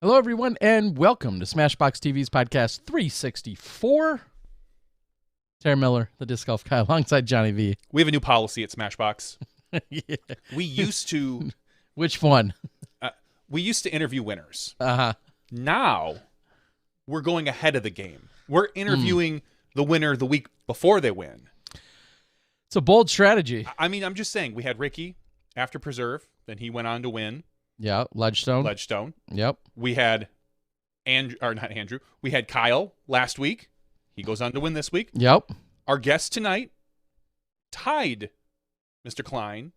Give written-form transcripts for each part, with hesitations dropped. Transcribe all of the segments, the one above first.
Hello, everyone, and welcome to Smashbox TV's podcast 364. Terry Miller, the disc golf guy, alongside Johnny V. We have a new policy at Smashbox. Yeah. We used to... Which one? We used to interview winners. Uh-huh. Now, we're going ahead of the game. We're interviewing the winner the week before they win. It's a bold strategy. I mean, I'm just saying, we had Ricky after Preserve, then he went on to win. Yeah, Ledgestone. Yep. We had we had Kyle last week. He goes on to win this week. Yep. Our guest tonight tied Mr. Klein,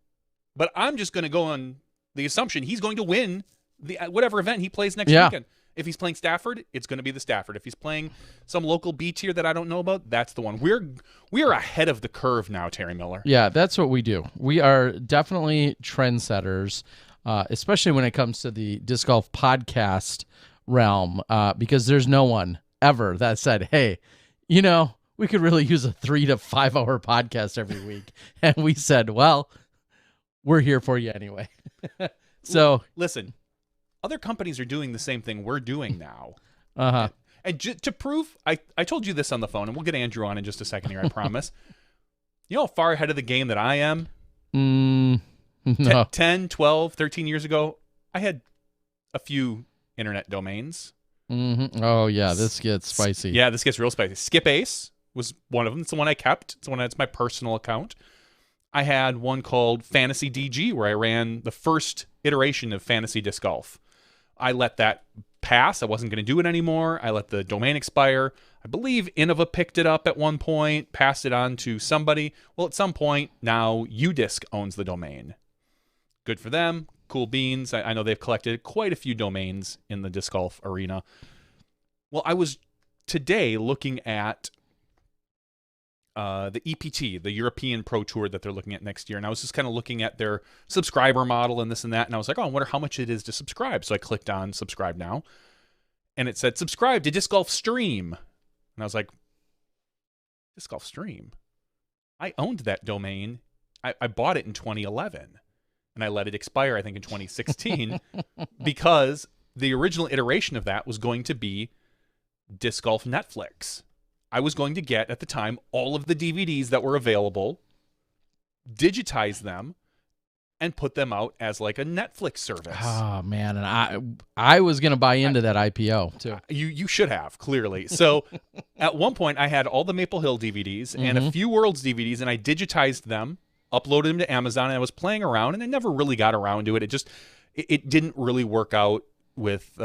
but I'm just going to go on the assumption he's going to win the whatever event he plays next weekend. If he's playing Stafford, it's going to be the Stafford. If he's playing some local B tier that I don't know about, that's the one. We are ahead of the curve now, Terry Miller. Yeah, that's what we do. We are definitely trendsetters, especially when it comes to the disc golf podcast realm, because there's no one ever that said, hey, you know, we could really use a 3 to 5 hour podcast every week. And we said, well, we're here for you anyway. So listen, other companies are doing the same thing we're doing now. Uh-huh. And to prove, I told you this on the phone, and we'll get Andrew on in just a second here, I promise. You know how far ahead of the game that I am? No. 10, 12, 13 years ago, I had a few internet domains. Mm-hmm. Oh, yeah, this gets spicy. Yeah, this gets real spicy. Skip Ace was one of them. It's the one I kept. It's my personal account. I had one called Fantasy DG, where I ran the first iteration of Fantasy Disc Golf. I let that pass. I wasn't going to do it anymore. I let the domain expire. I believe Innova picked it up at one point, passed it on to somebody. Well, at some point, now UDisc owns the domain. Good for them. Cool beans. I know they've collected quite a few domains in the disc golf arena. Well, I was today looking at the EPT, the European Pro Tour that they're looking at next year. And I was just kind of looking at their subscriber model and this and that. And I was like, oh, I wonder how much it is to subscribe. So I clicked on subscribe now. And it said, subscribe to Disc Golf Stream. And I was like, Disc Golf Stream? I owned that domain. I bought it in 2011. And I let it expire, I think, in 2016. Because the original iteration of that was going to be Disc Golf Netflix. I was going to get, at the time, all of the DVDs that were available, digitize them, and put them out as like a Netflix service. Oh, man. And I was going to buy into that IPO, too. You should have, clearly. So at one point, I had all the Maple Hill DVDs and a few Worlds DVDs, and I digitized them, uploaded them to Amazon, and I was playing around, and I never really got around to it. It didn't really work out with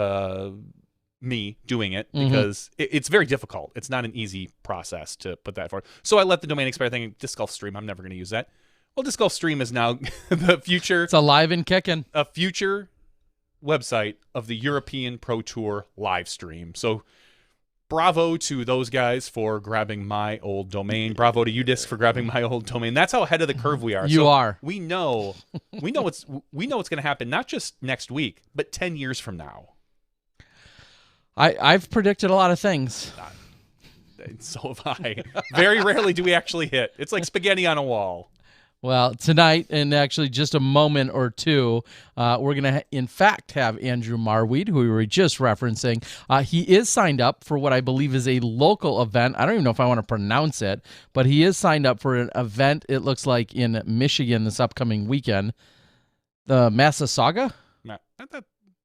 me doing it because it's very difficult. It's not an easy process to put that forward. So I let the domain expire thinking, Disc Golf Stream, I'm never going to use that. Well, Disc Golf Stream is now the future. It's alive and kicking. A future website of the European Pro Tour live stream. So bravo to those guys for grabbing my old domain. Bravo to UDisc for grabbing my old domain. That's how ahead of the curve we are. You are. We know what's going to happen not just next week, but 10 years from now. I've predicted a lot of things. So have I. Very rarely do we actually hit. It's like spaghetti on a wall. Well, tonight, in actually just a moment or two, we're going to, in fact, have Andrew Marwede, who we were just referencing. He is signed up for what I believe is a local event. I don't even know if I want to pronounce it, but he is signed up for an event, it looks like, in Michigan this upcoming weekend. The Massasauga?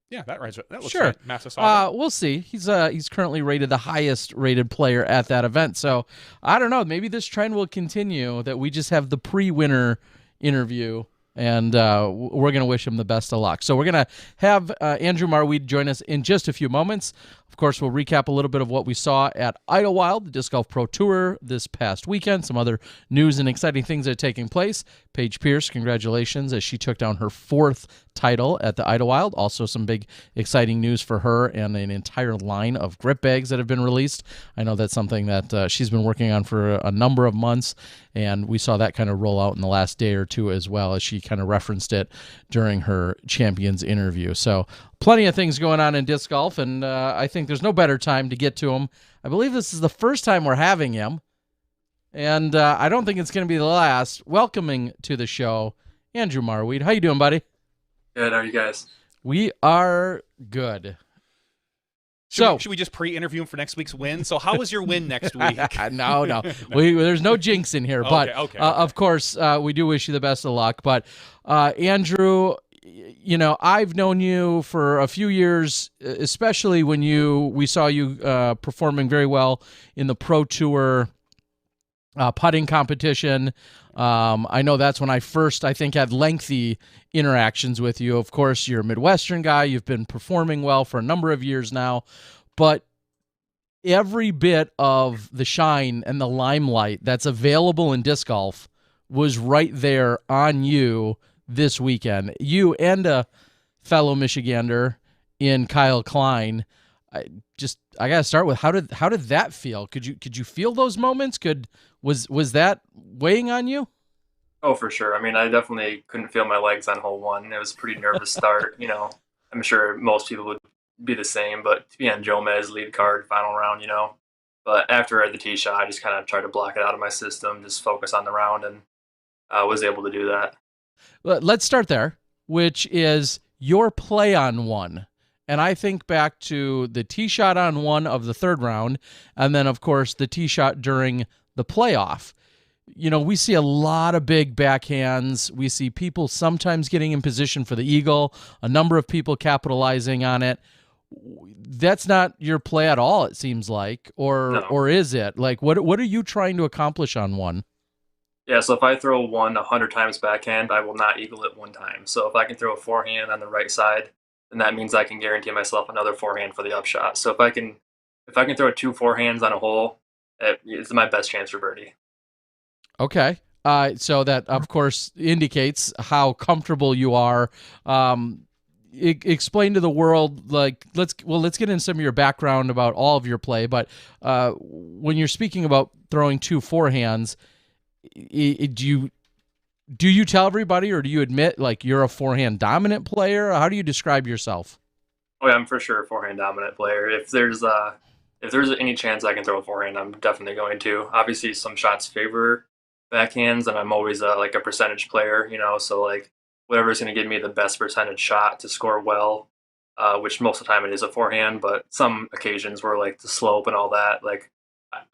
Yeah, that looks sure. right. Massasauga. We'll see. He's currently rated the highest rated player at that event. So I don't know. Maybe this trend will continue that we just have the pre-winner interview, and we're going to wish him the best of luck. So we're going to have Andrew Marwede join us in just a few moments. Of course, we'll recap a little bit of what we saw at Idlewild, the Disc Golf Pro Tour this past weekend, some other news and exciting things that are taking place. Paige Pierce, congratulations, as she took down her 4th title at the Idlewild. Also some big exciting news for her and an entire line of grip bags that have been released. I know that's something that she's been working on for a number of months, and we saw that kind of roll out in the last day or two as well, as she kind of referenced it during her Champions interview. So plenty of things going on in disc golf, and I think there's no better time to get to him. I believe this is the first time we're having him, and I don't think it's going to be the last. Welcoming to the show, Andrew Marwede. How you doing, buddy? Good. How are you guys? We are good. Should we just pre-interview him for next week's win? So how was your win next week? No. There's no jinx in here. But Okay. Of course, we do wish you the best of luck. But Andrew, I've known you for a few years, especially when we saw you performing very well in the Pro Tour putting competition. I know that's when I first, I think, had lengthy interactions with you. Of course, you're a Midwestern guy. You've been performing well for a number of years now. But every bit of the shine and the limelight that's available in disc golf was right there on you this weekend. You and a fellow Michigander in Kyle Klein. I gotta start with how did that feel? Could you feel those moments? Was that weighing on you? Oh, for sure. I mean, I definitely couldn't feel my legs on hole one. It was a pretty nervous start. I'm sure most people would be the same, but to be on Jomez lead card final round, But after the tee shot, I just kind of tried to block it out of my system, just focus on the round, and I was able to do that. Let's start there, which is your play on one. And I think back to the tee shot on one of the third round, and then, of course, the tee shot during the playoff. We see a lot of big backhands. We see people sometimes getting in position for the eagle, a number of people capitalizing on it. That's not your play at all, it seems like, or is it? Like, what are you trying to accomplish on one? Yeah, so if I throw one 100 times backhand, I will not eagle it one time. So if I can throw a forehand on the right side, then that means I can guarantee myself another forehand for the upshot. So if I can throw 2 forehands on a hole, it's my best chance for birdie. Okay. So that, of course, indicates how comfortable you are. Explain to the world, like, let's get in some of your background about all of your play. But when you're speaking about throwing 2 forehands, do you tell everybody, or do you admit like you're a forehand dominant player? How do you describe yourself? Oh yeah, I'm for sure a forehand dominant player. If there's any chance I can throw a forehand, I'm definitely going to. Obviously, some shots favor backhands, and I'm always like a percentage player, So like whatever's going to give me the best percentage shot to score well, which most of the time it is a forehand, but some occasions where like the slope and all that, like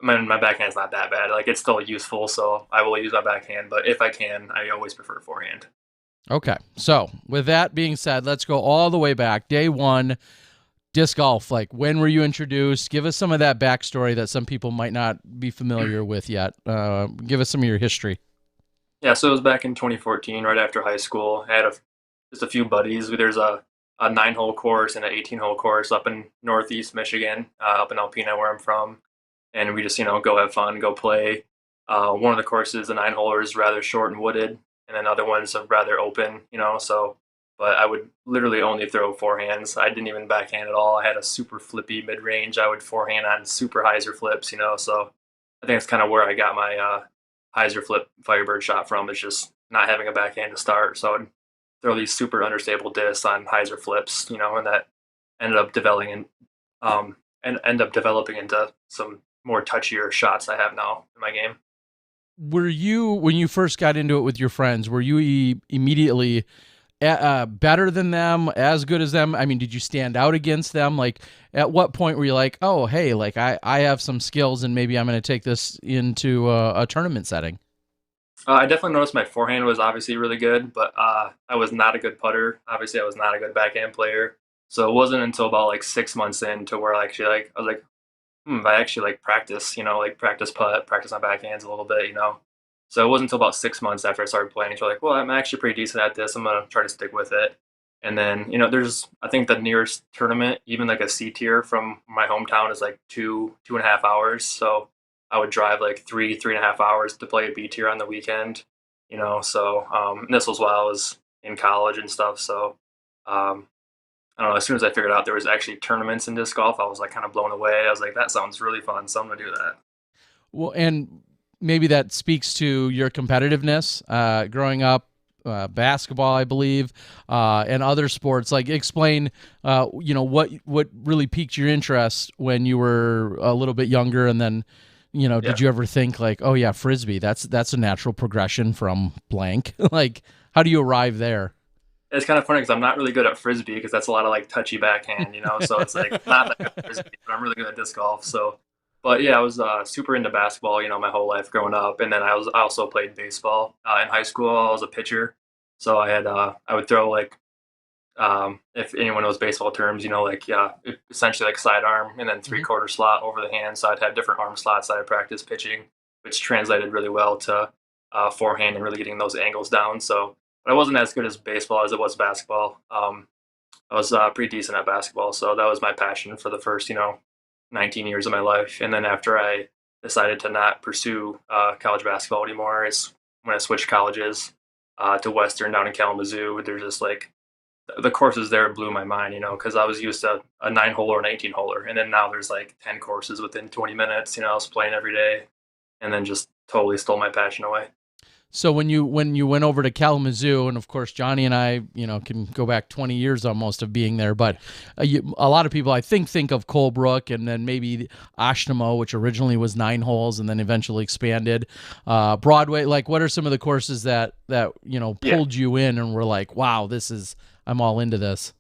my backhand's not that bad. Like it's still useful, so I will use my backhand. But if I can, I always prefer forehand. Okay, so with that being said, let's go all the way back. Day one, disc golf. Like, when were you introduced? Give us some of that backstory that some people might not be familiar with yet. Give us some of your history. Yeah, so it was back in 2014, right after high school. I had just a few buddies. There's a 9-hole course and an 18-hole course up in Northeast Michigan, up in Alpena, where I'm from. And we just, go have fun, go play. One of the courses, the 9-holer, is rather short and wooded, and then other ones are rather open, so. But I would literally only throw forehands. I didn't even backhand at all. I had a super flippy mid-range. I would forehand on super hyzer flips, So I think that's kind of where I got my hyzer flip Firebird shot from, is just not having a backhand to start. So I'd throw these super understable discs on hyzer flips, and that ended up developing into some more touchier shots I have now in my game. Were you, when you first got into it with your friends, were you immediately better than them, as good as them? I mean, did you stand out against them? Like, at what point were you like, oh, hey, like I have some skills and maybe I'm going to take this into a tournament setting? I definitely noticed my forehand was obviously really good, but I was not a good putter. Obviously, I was not a good backhand player. So it wasn't until about like 6 months in to where I was like, I actually practice, practice putt, practice my backhands a little bit, So it wasn't until about 6 months after I started playing, so like, well, I'm actually pretty decent at this. I'm going to try to stick with it. And then, there's, I think the nearest tournament, even like a C tier from my hometown, is like 2.5 hours. So I would drive like 3.5 hours to play a B tier on the weekend, So and this was while I was in college and stuff. So I don't know, as soon as I figured out there was actually tournaments in disc golf, I was like kind of blown away. I was like, that sounds really fun, so I'm going to do that. Well, and maybe that speaks to your competitiveness growing up, basketball, I believe, and other sports. Like, explain, what really piqued your interest when you were a little bit younger, and then, did you ever think like, oh yeah, Frisbee, that's a natural progression from blank? Like, how do you arrive there? it's kind of funny because I'm not really good at frisbee because that's a lot of like touchy backhand, so it's like not that good at frisbee, but I'm really good at disc golf. So, but yeah, I was super into basketball, my whole life growing up, and then I also played baseball in high school. I was a pitcher, so I would throw like if anyone knows baseball terms, like essentially like sidearm and then three-quarter slot over the hand. So I'd have different arm slots that I practiced pitching, which translated really well to forehand and really getting those angles down. So, but I wasn't as good as baseball as it was basketball. I was pretty decent at basketball, so that was my passion for the first 19 years of my life. And then after I decided to not pursue college basketball anymore, is when I switched colleges to Western down in Kalamazoo. There's just like the courses there blew my mind, because I was used to a 9-hole or an 18-holer, and then now there's like 10 courses within 20 minutes. I was playing every day, and then just totally stole my passion away. So when you went over to Kalamazoo, and of course Johnny and I, can go back 20 years almost of being there, but a lot of people I think of Colebrook and then maybe Ashnamo, which originally was 9 holes and then eventually expanded. Broadway, like what are some of the courses that pulled you in and were like, wow, I'm all into this?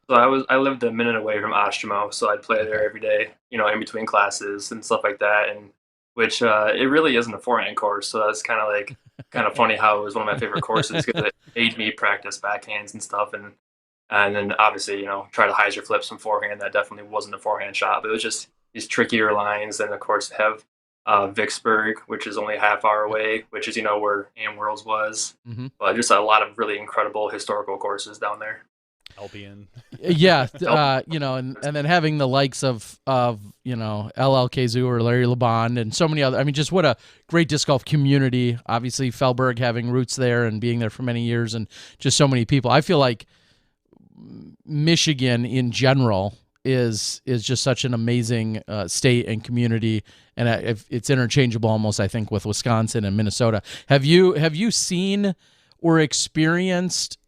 So I lived a minute away from Ashnamo, so I'd play there every day, in between classes and stuff like that, and which it really isn't a forehand course, so that's kind of funny how it was one of my favorite courses because it made me practice backhands and stuff, and then obviously try to hyzer flip some forehand. That definitely wasn't a forehand shot, but it was just these trickier lines. And of course have Vicksburg, which is only a half hour away, which is where Am Worlds was, but just a lot of really incredible historical courses down there. Albion. Yeah, and then having the likes of LL Kazoo or Larry LeBond and so many other. I mean, just what a great disc golf community. Obviously, Fellberg having roots there and being there for many years, and just so many people. I feel like Michigan in general is just such an amazing state and community, and it's interchangeable almost, I think, with Wisconsin and Minnesota. Have you seen or experienced?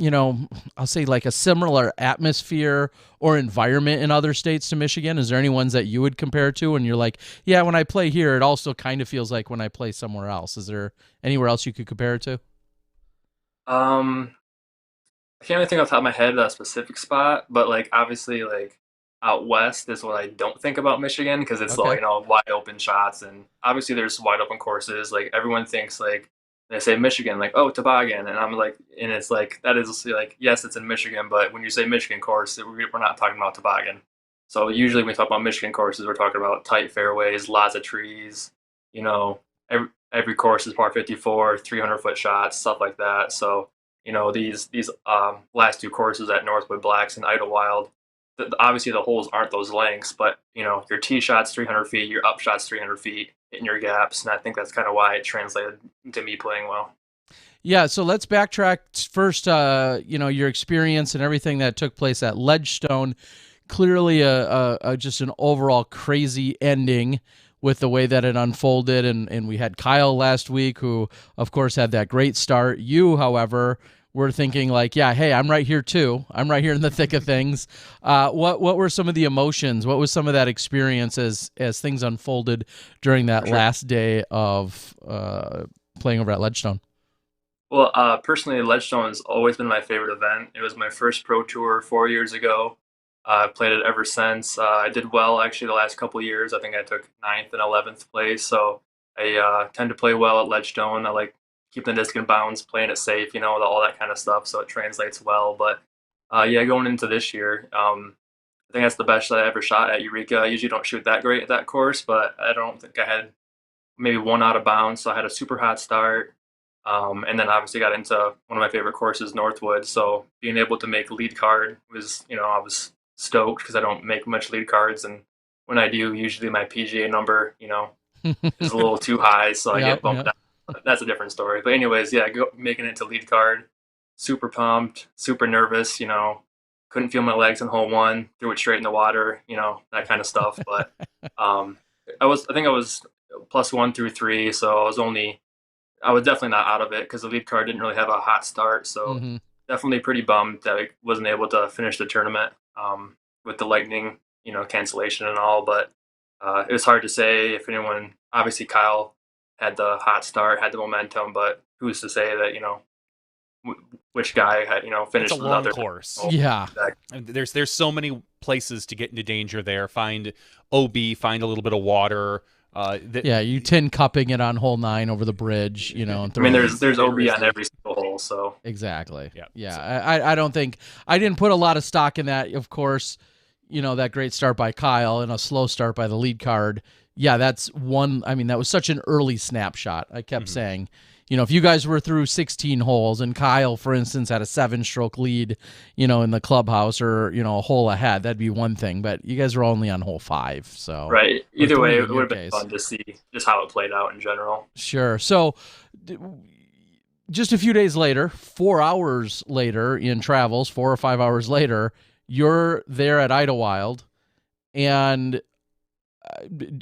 I'll say like a similar atmosphere or environment in other states to Michigan? Is there any ones that you would compare to and you're like, yeah, when I play here, it also kind of feels like when I play somewhere else? Is there anywhere else you could compare it to? I can't really think off the top of my head a specific spot, but like obviously like out west is what I don't think about Michigan because it's Okay. wide open shots, and obviously there's wide open courses. Like everyone thinks like they say Michigan, like, oh, toboggan, and I'm like, and it's like that is like, yes, it's in Michigan, but when you say Michigan course, we're not talking about toboggan. So usually when we talk about Michigan courses, we're talking about tight fairways, lots of trees. You know, every course is par 54, 300-foot shots, stuff like that. So these last two courses at Northwood Blacks and Idlewild, obviously the holes aren't those lengths, but your tee shot's 300 feet, your up shot's 300 feet, hitting your gaps, and I think that's kind of why it translated to me playing well. Yeah, so let's backtrack first. Your experience and everything that took place at Ledgestone. Clearly, just an overall crazy ending with the way that it unfolded, and we had Kyle last week, who of course had that great start. You, however, were thinking like, yeah, hey, I'm right here too. I'm right here in the thick of things. What were some of the emotions? What was some of that experience as things unfolded during that last day of playing over at Ledgestone? Well, personally, Ledgestone has always been my favorite event. It was my first pro tour 4 years ago. I've played it ever since. I did well actually the last couple of years. I think I took 9th and 11th place. So I tend to play well at Ledgestone. I like keeping the disc in bounds, playing it safe, all that kind of stuff. So it translates well. But yeah, going into this year, I think that's the best I ever shot at Eureka. I usually don't shoot that great at that course, but I don't think I had maybe one out of bounds. So I had a super hot start. And then obviously got into one of my favorite courses, Northwood. So being able to make lead card was, I was stoked because I don't make much lead cards. And when I do, usually my PGA number, is a little too high. So I get bumped down. That's a different story. But anyways, yeah, making it to lead card, super pumped, super nervous, couldn't feel my legs in hole one, threw it straight in the water, that kind of stuff. But I think I was +1 through 3. So I was definitely not out of it because the lead card didn't really have a hot start. So definitely pretty bummed that I wasn't able to finish the tournament with the lightning, cancellation and all. But it was hard to say if anyone, obviously Kyle had the hot start, had the momentum, but who's to say that, which guy had finished It's a long another course. Yeah. And there's so many places to get into danger there. Find OB, find a little bit of water. You tin cupping it on hole 9 over the bridge, and I mean, there's OB on vigorously. every single hole, so exactly. Yeah. Yeah. I don't think I didn't put a lot of stock in that. Of course, that great start by Kyle and a slow start by the lead card. Yeah, that's one. I mean, that was such an early snapshot. I kept saying, if you guys were through 16 holes and Kyle, for instance, had a 7-stroke lead, in the clubhouse or, a hole ahead, that'd be one thing. But you guys were only on hole 5. So right. Either way, it would have been case. fun to see just how it played out in general. Sure. So just a few days later, 4 hours later in travels, 4 or 5 hours later, you're there at Idlewild. And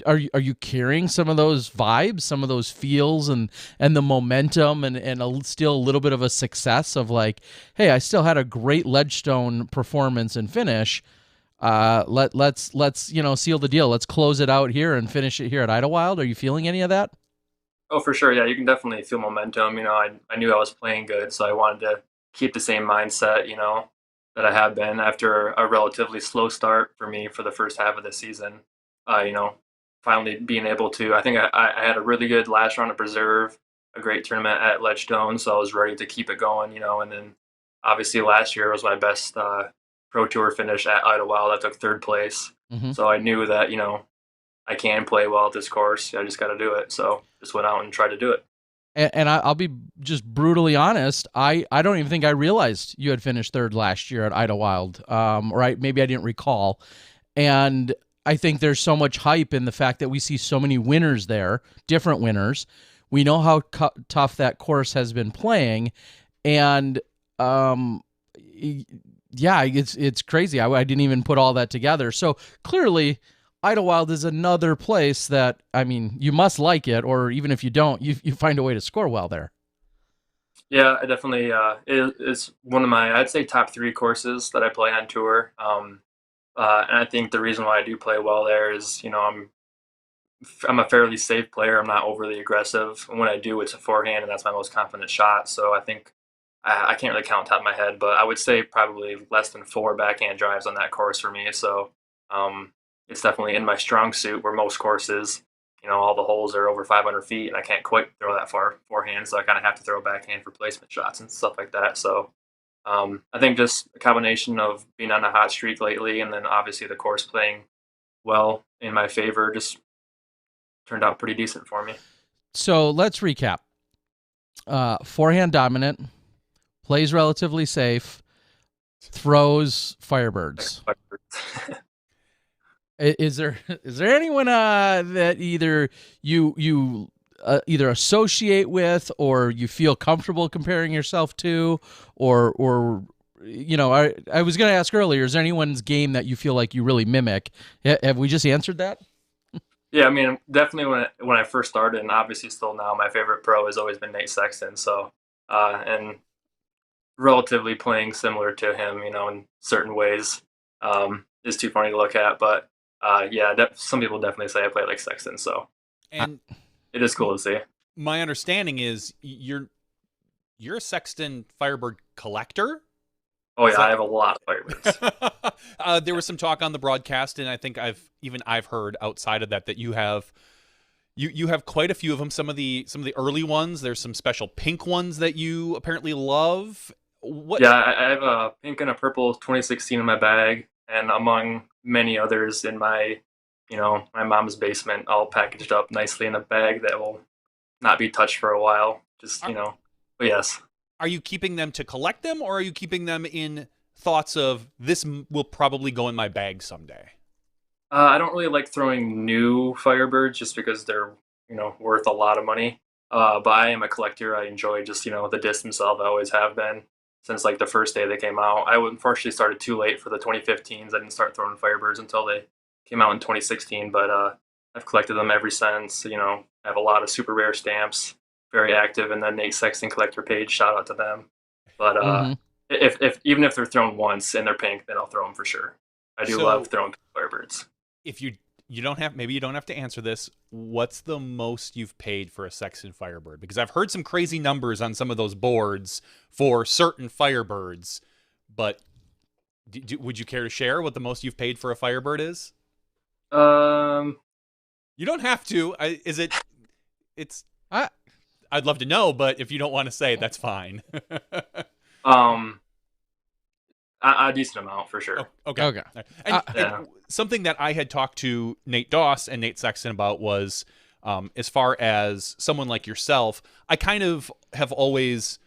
are you carrying some of those vibes, some of those feels, and the momentum, and still a little bit of a success of like, hey, I still had a great Ledgestone performance and finish. Let's seal the deal. Let's close it out here and finish it here at Idlewild. Are you feeling any of that? Oh, for sure. Yeah, you can definitely feel momentum. I knew I was playing good, so I wanted to keep the same mindset, that I have been after a relatively slow start for me for the first half of the season. Finally being able to, I think I had a really good last round of Preserve, a great tournament at Ledgestone, so I was ready to keep it going, and then obviously last year was my best Pro Tour finish at Idlewild. I took 3rd place. Mm-hmm. So I knew that, I can play well at this course. I just got to do it. So just went out and tried to do it. And I'll be just brutally honest. I don't even think I realized you had finished 3rd last year at Idlewild. Right? Maybe I didn't recall. And I think there's so much hype in the fact that we see so many winners there, different winners. We know how tough that course has been playing. And it's crazy. I didn't even put all that together. So clearly, Idlewild is another place that, I mean, you must like it, or even if you don't, you find a way to score well there. Yeah, I definitely it's one of my, I'd say, top 3 courses that I play on tour. And I think the reason why I do play well there is, I'm a fairly safe player. I'm not overly aggressive. And when I do, it's a forehand, and that's my most confident shot. So I think I can't really count top of my head, but I would say probably less than 4 backhand drives on that course for me. So it's definitely in my strong suit, where most courses, all the holes are over 500 feet, and I can't quite throw that far forehand. So I kind of have to throw backhand for placement shots and stuff like that. So I think just a combination of being on a hot streak lately, and then obviously the course playing well in my favor, just turned out pretty decent for me. So let's recap. Forehand dominant, plays relatively safe, throws Firebirds. Is there anyone that either you either associate with, or you feel comfortable comparing yourself to, or I was going to ask earlier, is there anyone's game that you feel like you really mimic? Have we just answered that? Yeah, I mean, definitely when I first started, and obviously still now, my favorite pro has always been Nate Sexton. So, and relatively playing similar to him, in certain ways, is too funny to look at. But some people definitely say I play like Sexton. So, and it is cool to see. My understanding is you're a Sexton Firebird collector. Oh yeah, I have a lot of Firebirds. There was some talk on the broadcast, and I think I've heard outside of that you have quite a few of them. Some of the early ones. There's some special pink ones that you apparently love. What? Yeah, I have a pink and a purple 2016 in my bag, and among many others in my my mom's basement, all packaged up nicely in a bag that will not be touched for a while. Just but yes. Are you keeping them to collect them, or are you keeping them in thoughts of this will probably go in my bag someday? I don't really like throwing new Firebirds just because they're, worth a lot of money. But I am a collector. I enjoy just, the disc themselves. I always have been since like the first day they came out. I unfortunately started too late for the 2015s. I didn't start throwing Firebirds until they came out in 2016. But I've collected them ever since. I have a lot of super rare stamps. Very active in the Nate Sexton collector page. Shout out to them. But if even if they're thrown once and they're pink, then I'll throw them for sure. I do love throwing Firebirds. If you you don't have, maybe you don't have to answer this. What's the most you've paid for a Sexton Firebird? Because I've heard some crazy numbers on some of those boards for certain Firebirds, but would you care to share what the most you've paid for a Firebird is? You don't have to. I'd love to know, but if you don't want to say, that's fine. A decent amount for sure. Oh, okay. And something that I had talked to Nate Doss and Nate Sexton about was, as far as someone like yourself, I kind of have always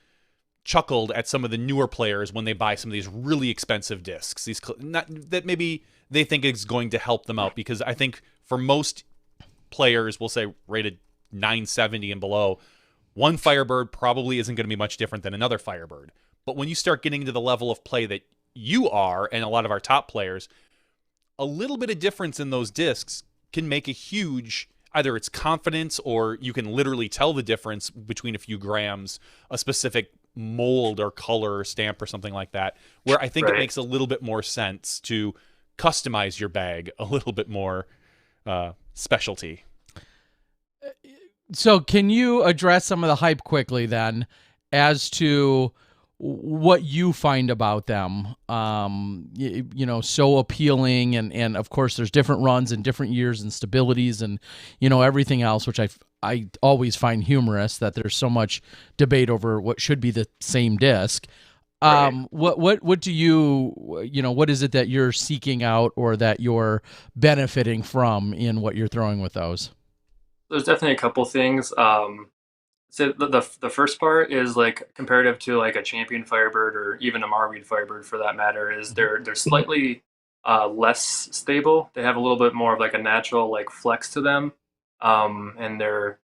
chuckled at some of the newer players when they buy some of these really expensive discs. That maybe they think is going to help them out, because I think for most players, we'll say rated 970 and below, one Firebird probably isn't going to be much different than another Firebird. But when you start getting to the level of play that you are, and a lot of our top players, a little bit of difference in those discs can make a huge, either it's confidence, or you can literally tell the difference between a few grams, a specific mold or color or stamp or something like that, where I think it makes a little bit more sense to customize your bag a little bit more specialty. So can you address some of the hype quickly then as to what you find about them, so appealing, and of course there's different runs and different years and stabilities and, everything else, which I always find humorous that there's so much debate over what should be the same disc. What do you, what is it that you're seeking out or that you're benefiting from in what you're throwing with those? There's definitely a couple things. So the first part is like comparative to like a Champion Firebird or even a Marwede Firebird for that matter, is they're slightly less stable. They have a little bit more of like a natural like flex to them, and they're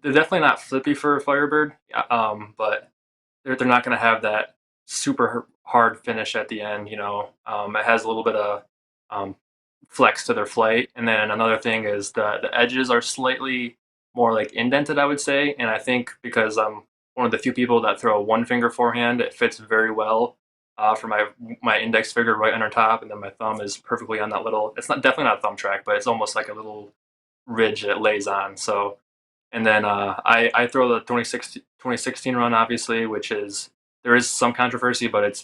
definitely not flippy for a Firebird, but they're not going to have that super hard finish at the end. It has a little bit of flex to their flight, and then another thing is the edges are slightly more like indented, I would say. And I think because I'm one of the few people that throw a one finger forehand, it fits very well for my index finger right under top, and then my thumb is perfectly on that little, it's definitely not a thumb track, but it's almost like a little ridge that it lays on. So, and then I throw the 2016 run, obviously, there is some controversy, but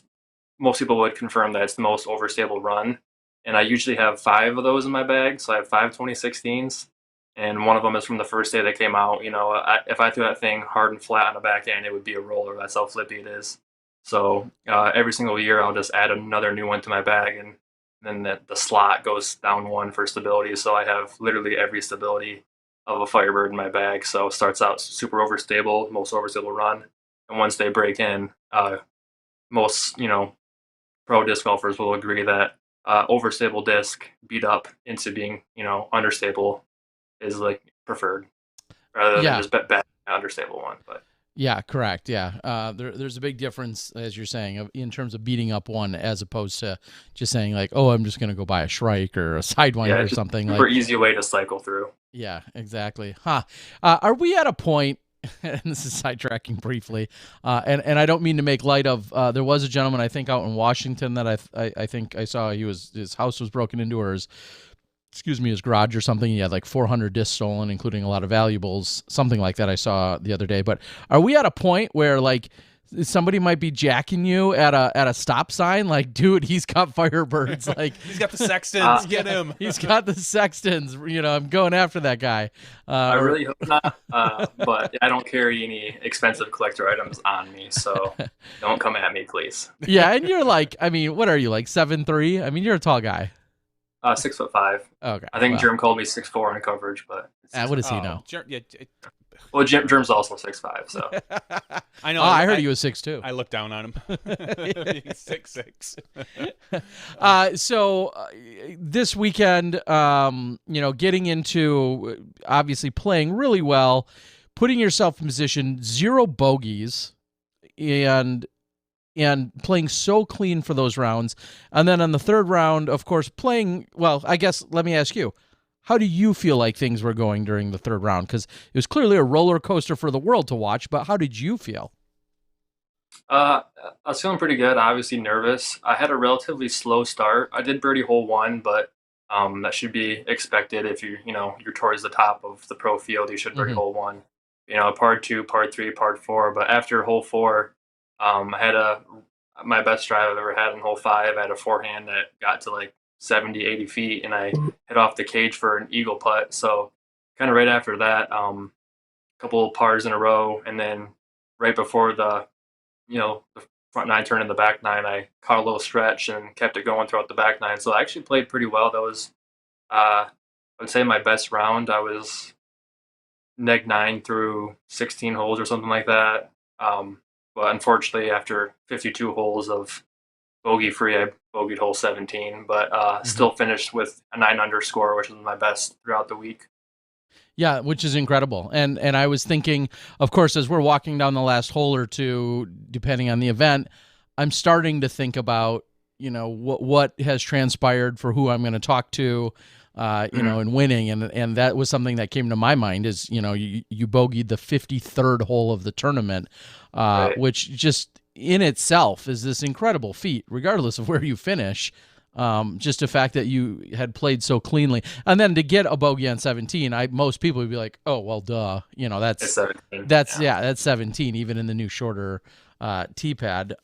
most people would confirm that it's the most overstable run. And I usually have 5 of those in my bag, so I have 5 2016s. And one of them is from the first day they came out. If I threw that thing hard and flat on the back end, it would be a roller. That's how flippy it is. So every single year, I'll just add another new one to my bag, and then the slot goes down 1 for stability. So I have literally every stability of a Firebird in my bag. So it starts out super overstable, most overstable run. And once they break in, most pro disc golfers will agree that overstable disc beat up into being understable is like preferred rather than just bad understable one. But yeah, correct. Yeah, there's a big difference, as you're saying, in terms of beating up one as opposed to just saying like, oh, I'm just going to go buy a Shrike or a Sidewinder or something. Super easy way to cycle through. Yeah, exactly. Are we at a point? And this is sidetracking briefly, and I don't mean to make light of. There was a gentleman, I think, out in Washington that I think I saw. His house was broken into, or his garage or something. He had like 400 discs stolen, including a lot of valuables, something like that I saw the other day. But are we at a point where like somebody might be jacking you at a stop sign? Like, dude, he's got Firebirds. Like he's got the Sextons. Get him. He's got the Sextons. I'm going after that guy. I really hope not. But I don't carry any expensive collector items on me, so don't come at me, please. Yeah, and you're like, I mean, what are you, like 7'3"? I mean, you're a tall guy. 6'5". Okay. I think Germ called me 6'4" in coverage, but what does he know? Well, Germ's also 6'5", so I know. I heard he was 6'2". I looked down on him. He's 6'6". So this weekend, getting into obviously playing really well, putting yourself in position, 0 bogeys, and playing so clean for those rounds. And then on the third round, of course, I guess, let me ask you, how do you feel like things were going during the third round? Because it was clearly a roller coaster for the world to watch, but how did you feel? I was feeling pretty good, obviously nervous. I had a relatively slow start. I did birdie hole 1, but That should be expected if you're towards the top of the pro field. You should birdie Hmm. hole one. Par two, par three, par four. But after hole four, I had my best drive I've ever had in hole five. I had a forehand that got to like 70, 80 feet, and I hit off the cage for an eagle putt. So kind of right after that, couple of pars in a row, and then right before the front nine turned in the back nine, I caught a little stretch and kept it going throughout the back nine. So I actually played pretty well. That was, I would say, my best round. I was neg nine through 16 holes or something like that. But unfortunately, after 52 holes of bogey free, I bogeyed hole 17, but Hmm. still finished with a 9 under score, which was my best throughout the week. Yeah, which is incredible. And I was thinking, of course, as we're walking down the last hole or two, depending on the event, I'm starting to think about, what has transpired for who I'm going to talk to, and winning. And that was something that came to my mind is, you bogeyed the 53rd hole of the tournament, Right. which just in itself is this incredible feat, regardless of where you finish. Just the fact that you had played so cleanly, and then to get a bogey on 17, most people would be like, "Oh, well, duh." It's That's 17. that's Yeah. yeah, that's 17, even in the new shorter tee pad.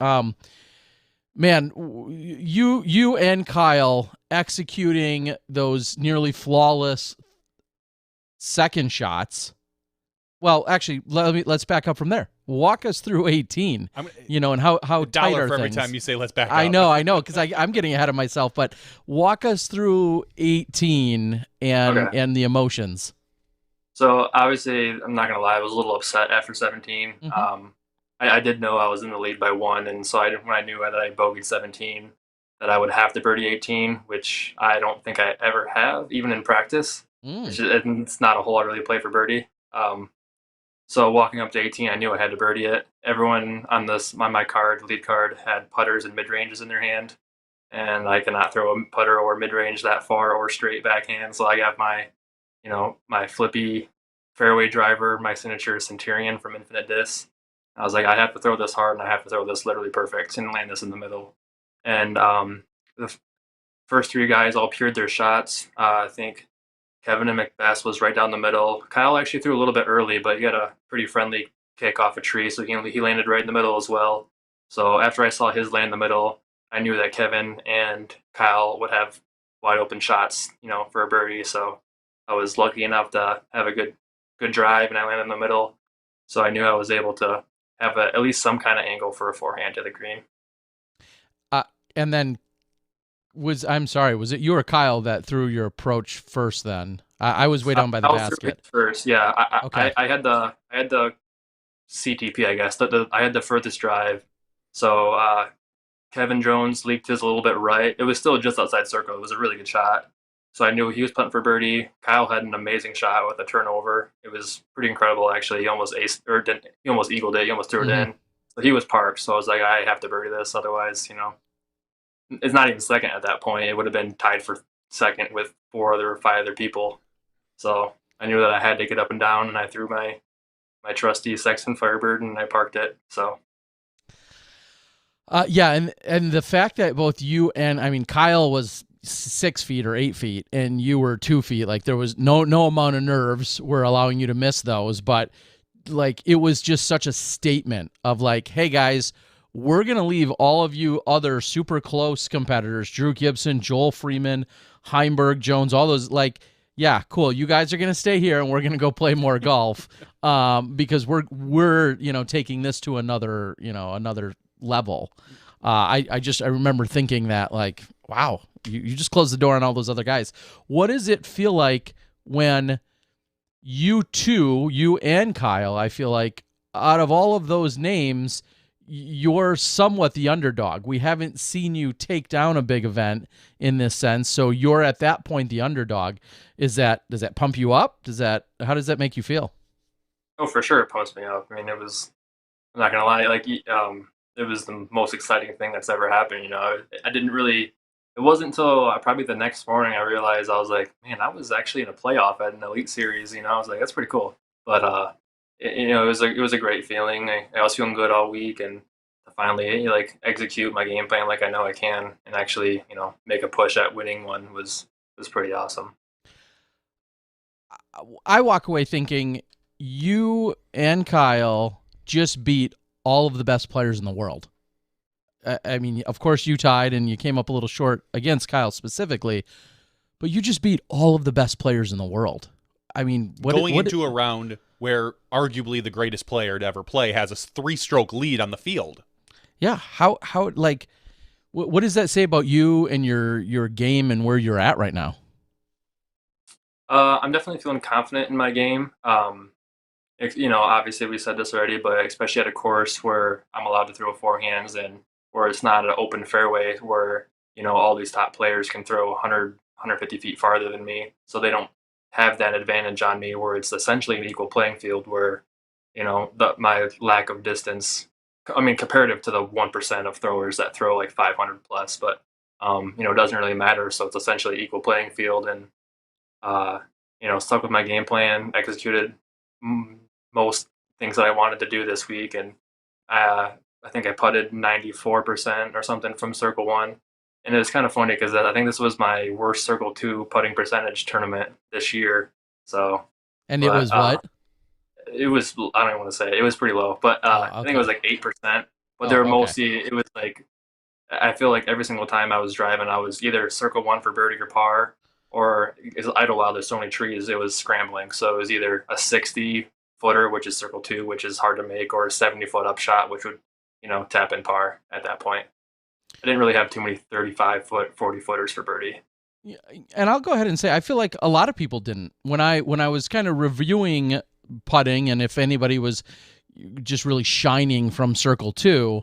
Man, you and Kyle executing those nearly flawless second shots. Well, actually, let's back up from there. Walk us through 18. I'm And how a tight dollar are for every things? time you say let's back up. I know, because I'm getting ahead of myself. But walk us through 18 and Okay. the emotions. So obviously, I'm not gonna lie, I was a little upset after 17. Hmm. I did know I was in the lead by one, and so when I knew that I bogeyed 17, that I would have to birdie 18, which I don't think I ever have, even in practice. Mm. It's not a hole I really play for birdie. So walking up to 18, I knew I had to birdie it. Everyone on my lead card, had putters and mid ranges in their hand, and I cannot throw a putter or mid range that far or straight backhand. So I got my flippy fairway driver, my signature Centurion from Infinite Disc. I was like, I have to throw this hard, and I have to throw this literally perfect and land this in the middle. And the first three guys all pured their shots. I think Kevin and McBeth was right down the middle. Kyle actually threw a little bit early, but he got a pretty friendly kick off a tree, so he landed right in the middle as well. So after I saw his land in the middle, I knew that Kevin and Kyle would have wide open shots, for a birdie. So I was lucky enough to have a good drive, and I landed in the middle. So I knew I was able to have at least some kind of angle for a forehand to the green. Uh, and then I'm sorry, was it you or Kyle that threw your approach first? Then I was way down by the Kyle threw his basket. first. Yeah, Okay. I had the CTP, I guess. I had the furthest drive. So Kevin Jones leaked his a little bit right. It was still just outside circle. It was a really good shot. So I knew he was putting for birdie. Kyle had an amazing shot with a turnover. It was pretty incredible, actually. He almost aced, or didn't, he almost eagled it. He almost threw it Hmm. in. So he was parked. So I was like, I have to birdie this. Otherwise, it's not even second at that point. It would have been tied for second with five other people. So I knew that I had to get up and down, and I threw my trusty Sexton Firebird, and I parked it. So Yeah, and the fact that both you and Kyle was 6 feet or 8 feet, and you were 2 feet, like there was no amount of nerves were allowing you to miss those, but like it was just such a statement of like, hey guys, we're gonna leave all of you other super close competitors, Drew Gibson, Joel Freeman, Heimberg, Jones, all those, like, yeah, cool. You guys are gonna stay here, and we're gonna go play more golf, because we're taking this to another level. I remember thinking that, like, wow, you just closed the door on all those other guys. What does it feel like when you and Kyle, I feel like out of all of those names, you're somewhat the underdog. We haven't seen you take down a big event in this sense, so you're at that point the underdog. Does that pump you up? How does that make you feel? oh, for sure, it pumps me up. I mean, I'm not gonna lie, like it was the most exciting thing that's ever happened. I didn't really. It wasn't until probably the next morning I realized I was like, man, I was actually in a playoff at an elite series. I was like, that's pretty cool. But it was a great feeling. I was feeling good all week, and to finally like execute my game plan like I know I can, and actually make a push at winning one was pretty awesome. I walk away thinking you and Kyle just beat all of the best players in the world. I mean, of course you tied and you came up a little short against Kyle specifically, but you just beat all of the best players in the world. I mean, going into a round where arguably the greatest player to ever play has a 3-stroke lead on the field. Yeah, how like what does that say about you and your game and where you're at right now? I'm definitely feeling confident in my game. Obviously we said this already, but especially at a course where I'm allowed to throw forehands and where it's not an open fairway where, all these top players can throw 100, 150 feet farther than me. So they don't have that advantage on me where it's essentially an equal playing field where, my lack of distance, I mean, comparative to the 1% of throwers that throw like 500 plus, but, it doesn't really matter. So it's essentially equal playing field and, stuck with my game plan, executed most things that I wanted to do this week. And I think I putted 94% or something from circle one. And it was kind of funny because I think this was my worst circle two putting percentage tournament this year. So, and it was what? It was, I don't even want to say it, was pretty low, but okay. I think it was like 8%. But they were mostly, it was like, I feel like every single time I was driving, I was either circle one for birdie or par, or is Idlewild, there's so many trees, it was scrambling. So it was either a 60-footer, which is circle two, which is hard to make, or a 70-foot upshot, which would, tap in par at that point. I didn't really have too many 35-foot, 40-footers for birdie. Yeah, and I'll go ahead and say I feel like a lot of people didn't. When I was kind of reviewing putting, and if anybody was just really shining from circle two,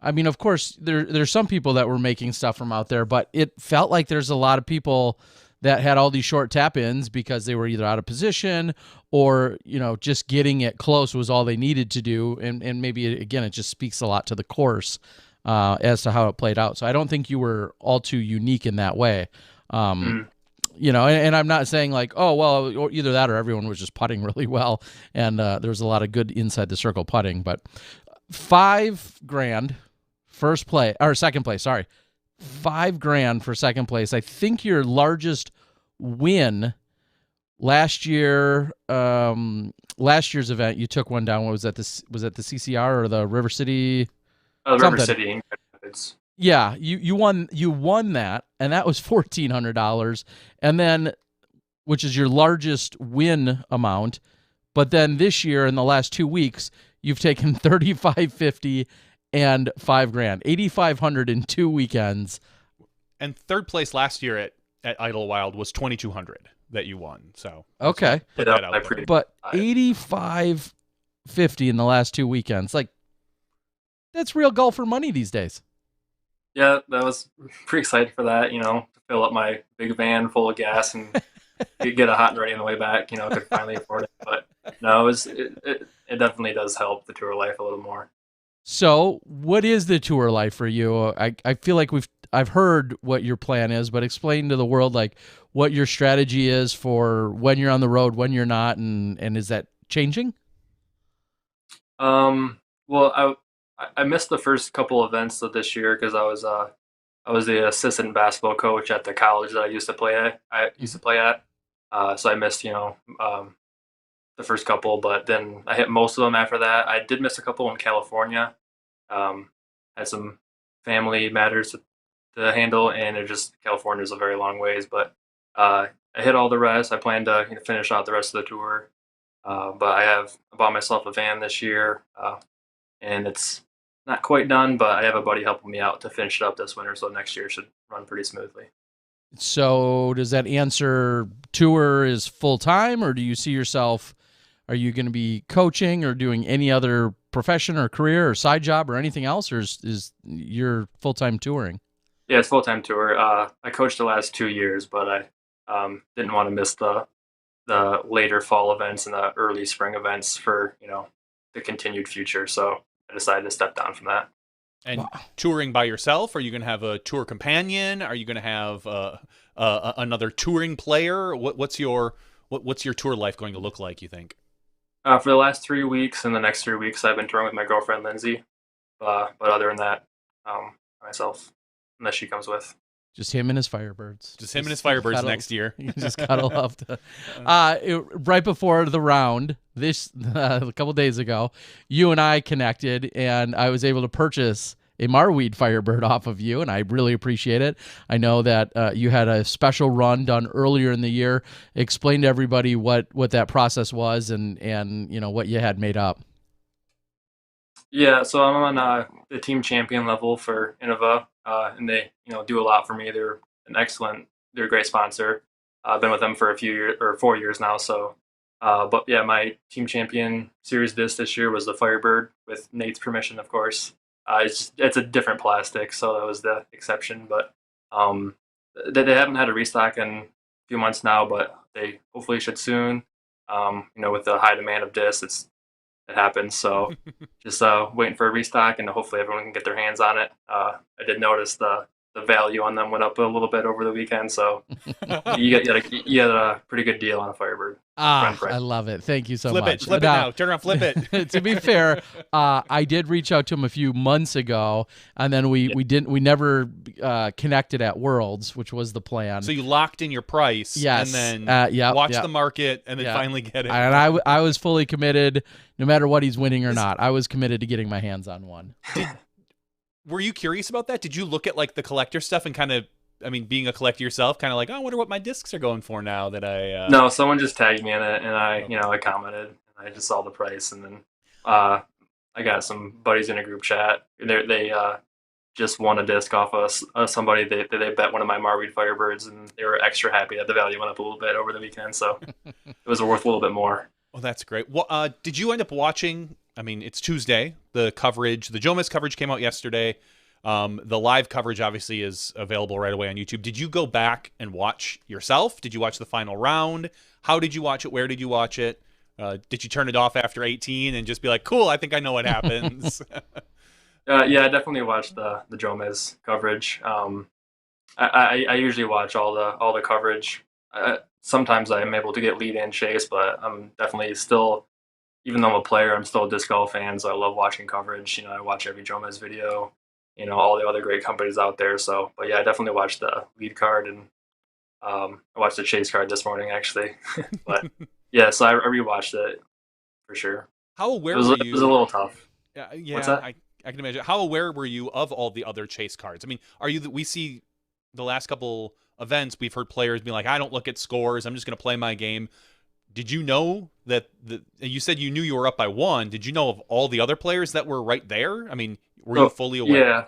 I mean, of course, there's some people that were making stuff from out there, but it felt like there's a lot of people that had all these short tap-ins because they were either out of position or, just getting it close was all they needed to do. And maybe, again, it just speaks a lot to the course as to how it played out. So I don't think you were all too unique in that way. And I'm not saying like, oh, well, either that or everyone was just putting really well. And there was a lot of good inside the circle putting. But $5,000 second place, sorry. $5,000 for second place. I think your largest win last year's event, you took one down. What was that? Was that the CCR or the River City? River City. Yeah, you won that, and that was $1,400, and then which is your largest win amount. But then this year, in the last 2 weeks, you've taken $3,550 and $5,000, $8,500 in 2 weekends. And third place last year at Idlewild was $2,200 that you won. So okay, put that out there. But $8,550 in the last 2 weekends, like that's real golfer money these days. Yeah, that was pretty excited for that. To fill up my big van full of gas and get a hot and ready on the way back. Could finally afford it. But no, it definitely does help the tour life a little more. So, what is the tour life for you? I feel like I've heard what your plan is, but explain to the world like what your strategy is for when you're on the road, when you're not, and is that changing? Well, I missed the first couple events of this year because I was the assistant basketball coach at the college that I used to play at. So I missed the first couple, but then I hit most of them after that. I did miss a couple in California. Had some family matters to handle, and California is a very long ways. But I hit all the rest. I plan to finish out the rest of the tour. But I bought myself a van this year, and it's not quite done, but I have a buddy helping me out to finish it up this winter, so next year should run pretty smoothly. So does that answer tour is full-time, or do you see yourself, are you going to be coaching or doing any other profession or career or side job or anything else, or is your full-time touring? Yeah, it's full-time tour. I coached the last 2 years, but I didn't want to miss the later fall events and the early spring events for, the continued future. So I decided to step down from that. And touring by yourself? Are you going to have a tour companion? Are you going to have another touring player? What's your tour life going to look like, you think? For the last 3 weeks and the next 3 weeks, I've been touring with my girlfriend, Lindsay. But other than that, myself, unless she comes with. Just him and his Firebirds. Just him and his Firebirds next year. You just gotta love to. Right before the round, a couple days ago, you and I connected, and I was able to purchase a Marwede Firebird off of you, and I really appreciate it. I know that you had a special run done earlier in the year. Explain to everybody what that process was and what you had made up. Yeah, so I'm on the team champion level for Innova, and they do a lot for me. They're a great sponsor. I've been with them for 4 years now. So, but yeah, my team champion series disc this year was the Firebird with Nate's permission, of course. It's a different plastic, so that was the exception. But they haven't had a restock in a few months now, but they hopefully should soon. With the high demand of discs, it happens. So just waiting for a restock, and hopefully everyone can get their hands on it. I did notice the value on them went up a little bit over the weekend, so you get a pretty good deal on a Firebird. I love it. Thank you so much. Flip it now. Turn around, flip it. To be fair, I did reach out to him a few months ago, and then we never connected at Worlds, which was the plan. So you locked in your price, yes, and then watch the market, and then finally get it. And I was fully committed, no matter what he's winning or not. I was committed to getting my hands on one. Were you curious about that? Did you look at like the collector stuff and kind of, being a collector yourself, kind of like, oh, I wonder what my discs are going for now that I... No, someone just tagged me in it, and I commented, and I just saw the price, and then I got some buddies in a group chat. They just won a disc off of somebody. They bet one of my Marwede Firebirds, and they were extra happy that the value went up a little bit over the weekend, so it was worth a little bit more. Oh, that's great. Well, did you end up watching... it's Tuesday. The Jomis coverage came out yesterday. The live coverage obviously is available right away on YouTube. Did you go back and watch yourself? Did you watch the final round? How did you watch it? Where did you watch it? Did you turn it off after 18 and just be like, cool, I think I know what happens? Yeah, I definitely watched the Jomis coverage. I usually watch all the coverage. Sometimes I'm able to get lead and chase, but I'm definitely still, even though I'm a player, I'm still a disc golf fan, so I love watching coverage. I watch every Jomis video, all the other great companies out there. So, but yeah, I definitely watched the lead card, and I watched the chase card this morning, actually. But yeah, so I rewatched it for sure. How aware were you? It was a little tough. Yeah, What's that? I can imagine. How aware were you of all the other chase cards? We see the last couple events, we've heard players be like, I don't look at scores, I'm just going to play my game. Did you know that you said you knew you were up by 1? Did you know of all the other players that were right there? Were you fully aware? Yeah.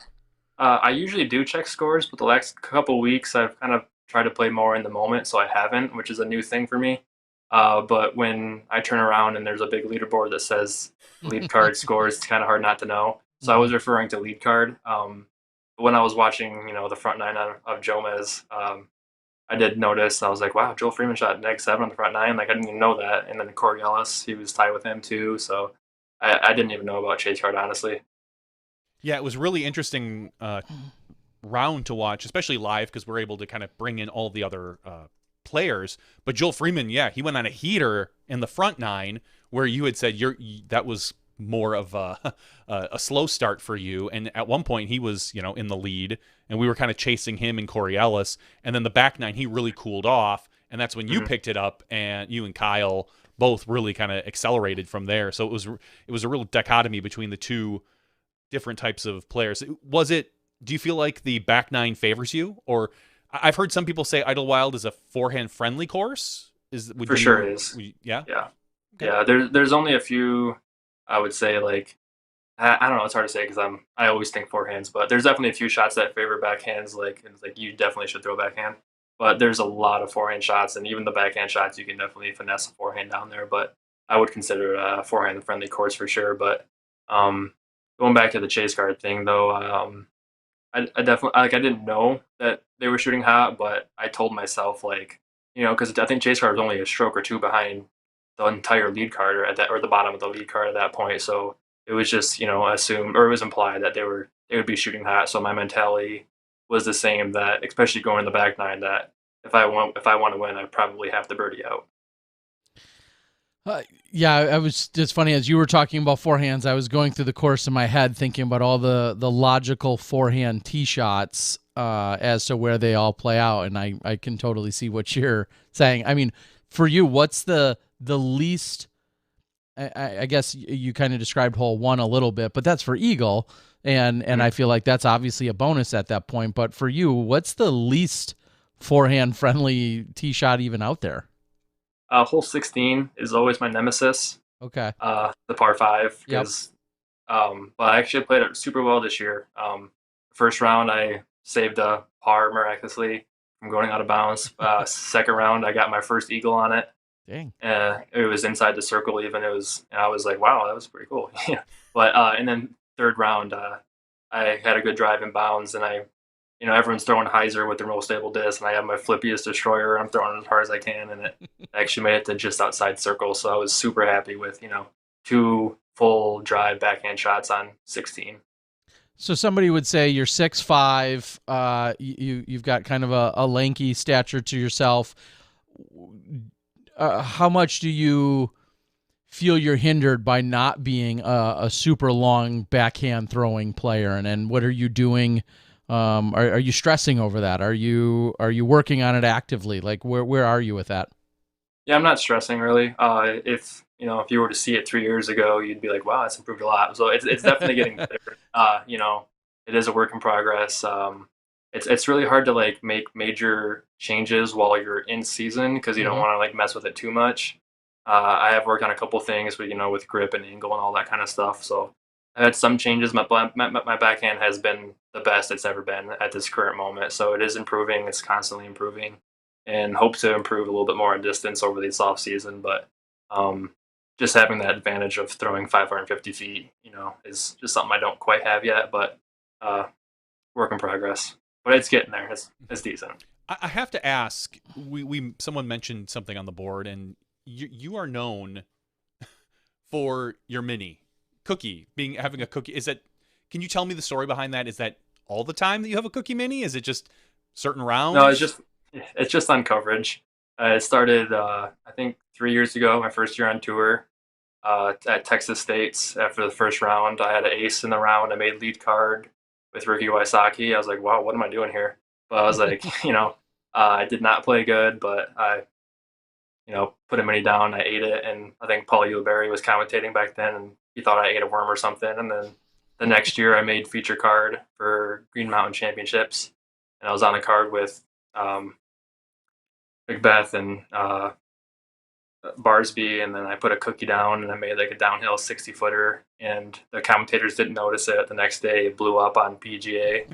I usually do check scores, but the last couple weeks I've kind of tried to play more in the moment, so I haven't, which is a new thing for me. But when I turn around and there's a big leaderboard that says lead card scores, it's kind of hard not to know. So I was referring to lead card. When I was watching, the front 9 of Jomis, I did notice, I was like, wow, Joel Freeman shot -7 on the front 9. Like, I didn't even know that. And then Corey Ellis, he was tied with him too. So I didn't even know about chase card, honestly. Yeah, it was really interesting round to watch, especially live, because we're able to kind of bring in all the other players. But Joel Freeman, yeah, he went on a heater in the front 9 where you had said that was more of a slow start for you. And at one point he was, in the lead, and we were kind of chasing him and Corey Ellis. And then the back 9, he really cooled off. And that's when you picked it up, and you and Kyle both really kind of accelerated from there. So it was a real dichotomy between the two different types of players. Do you feel like the back 9 favors you? Or I've heard some people say Idlewild is a forehand friendly course. Sure it is. Yeah. Okay. Yeah. There's only a few, I would say, like, I don't know, it's hard to say because I always think forehands, but there's definitely a few shots that favor backhands. It's like you definitely should throw backhand, but there's a lot of forehand shots, and even the backhand shots, you can definitely finesse a forehand down there. But I would consider a forehand friendly course for sure. But going back to the chase card thing, though, I definitely, I didn't know that they were shooting hot, but I told myself, because I think chase card was only a stroke or 2 behind the entire lead card, or the bottom of the lead card at that point. So it was just, assumed, or it was implied that they would be shooting hot. So my mentality was the same, that especially going in the back 9, that if I want to win, I probably have the birdie out. Yeah, I was just funny as you were talking about forehands. I was going through the course in my head, thinking about all the logical forehand tee shots. as to where they all play out, and I can totally see what you're saying. I mean, for you, what's the least? I guess you kind of described hole 1 a little bit, but that's for Eagle, and I feel like that's obviously a bonus at that point. But for you, what's the least forehand friendly tee shot even out there? Hole 16 is always my nemesis. Okay. The par 5, because but I actually played it super well this year. First round I saved a par miraculously from going out of bounds. Second round I got my first eagle on it. Dang. It was inside the circle even. I was like, wow, that was pretty cool. Yeah. But and then third round I had a good drive in bounds, and everyone's throwing hyzer with the real stable disc, and I have my flippiest destroyer, and I'm throwing it as hard as I can, and it actually made it to just outside circle. So I was super happy with 2 full drive backhand shots on 16. So somebody would say you're 6'5", you've got kind of a lanky stature to yourself. How much do you feel you're hindered by not being a super long backhand throwing player? And what are you doing? Are you stressing over that? Are you working on it actively? Like where are you with that? Yeah, I'm not stressing really. If you were to see it 3 years ago, you'd be like, wow, it's improved a lot. So it's definitely getting better. It is a work in progress. It's really hard to like make major changes while you're in season, because you don't want to like mess with it too much. I have worked on a couple things, but with grip and angle and all that kind of stuff. So I had some changes. My backhand has been the best it's ever been at this current moment. So it is improving. It's constantly improving, and hope to improve a little bit more in distance over this off season. But just having that advantage of throwing 550 feet, is just something I don't quite have yet. But work in progress. But it's getting there. It's decent. I have to ask. Someone mentioned something on the board, and you are known for your mini cookie having a cookie. Is that? Can you tell me the story behind that? Is that all the time that you have a cookie mini? Is it just certain rounds? No, it's just on coverage. It started I think 3 years ago. My first year on tour at Texas State's. After the first round, I had an ace in the round. I made lead card with Ricky Wysocki. I was like, wow, what am I doing here? But I was like, I did not play good, but I, put a mini down. I ate it, and I think Paul Ulibarri was commentating back then, and he thought I ate a worm or something. And then the next year, I made feature card for Green Mountain Championships, and I was on the card with Macbeth and Barsby, and then I put a cookie down, and I made like a downhill 60-footer, and the commentators didn't notice it. The next day, it blew up on PGA.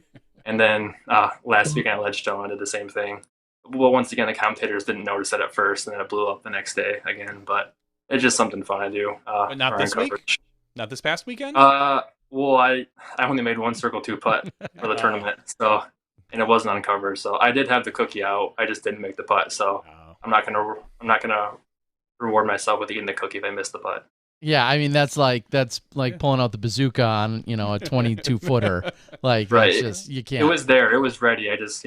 And then last weekend at Ledgestone, I did the same thing. Well, once again, the commentators didn't notice it at first, and then it blew up the next day again. But it's just something fun I do. But not this week? Not this past weekend? Well, I only made one circle 2 putt for the tournament, and it wasn't on cover. So I did have the cookie out. I just didn't make the putt. So I'm not gonna reward myself with eating the cookie if I miss the putt. Yeah, I mean that's like pulling out the bazooka on a 22-footer. Like right, it's just you can't. It was there, it was ready. I just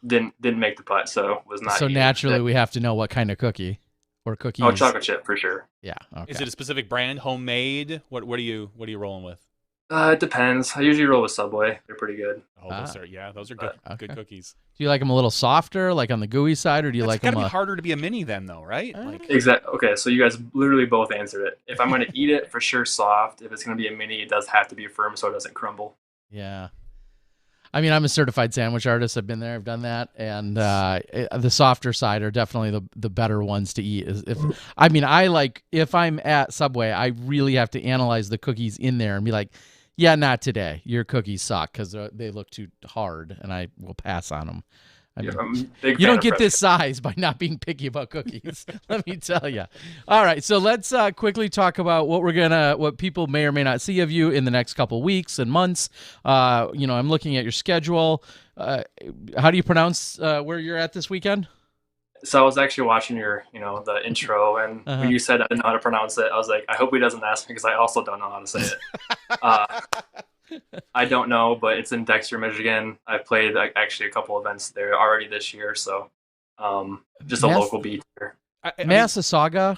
didn't make the putt, so was not. So naturally, we have to know what kind of cookie or cookies. Oh, chocolate chip for sure. Yeah. Okay. Is it a specific brand, homemade? What are you rolling with? It depends. I usually roll with Subway. They're pretty good. Oh, those are good. Okay. Good cookies. Do you like them a little softer, like on the gooey side, or do you like them? It's gotta be harder to be a mini then, though, right? Exactly. Okay, so you guys literally both answered it. If I'm going to eat it, for sure soft. If it's going to be a mini, it does have to be firm so it doesn't crumble. Yeah. I mean, I'm a certified sandwich artist. I've been there. I've done that. And the softer side are definitely the better ones to eat. If I'm at Subway, I really have to analyze the cookies in there and be like, yeah, not today. Your cookies suck because they look too hard, and I will pass on them. You don't get this size by not being picky about cookies. Let me tell you. All right, so let's quickly talk about what people may or may not see of you in the next couple weeks and months. I'm looking at your schedule. How do you pronounce where you're at this weekend? So I was actually watching your, the intro, and when you said I didn't know how to pronounce it, I was like, I hope he doesn't ask me because I also don't know how to say it. I don't know, but it's in Dexter, Michigan. I've played actually a couple events there already this year, so just a local beat here. Massasauga,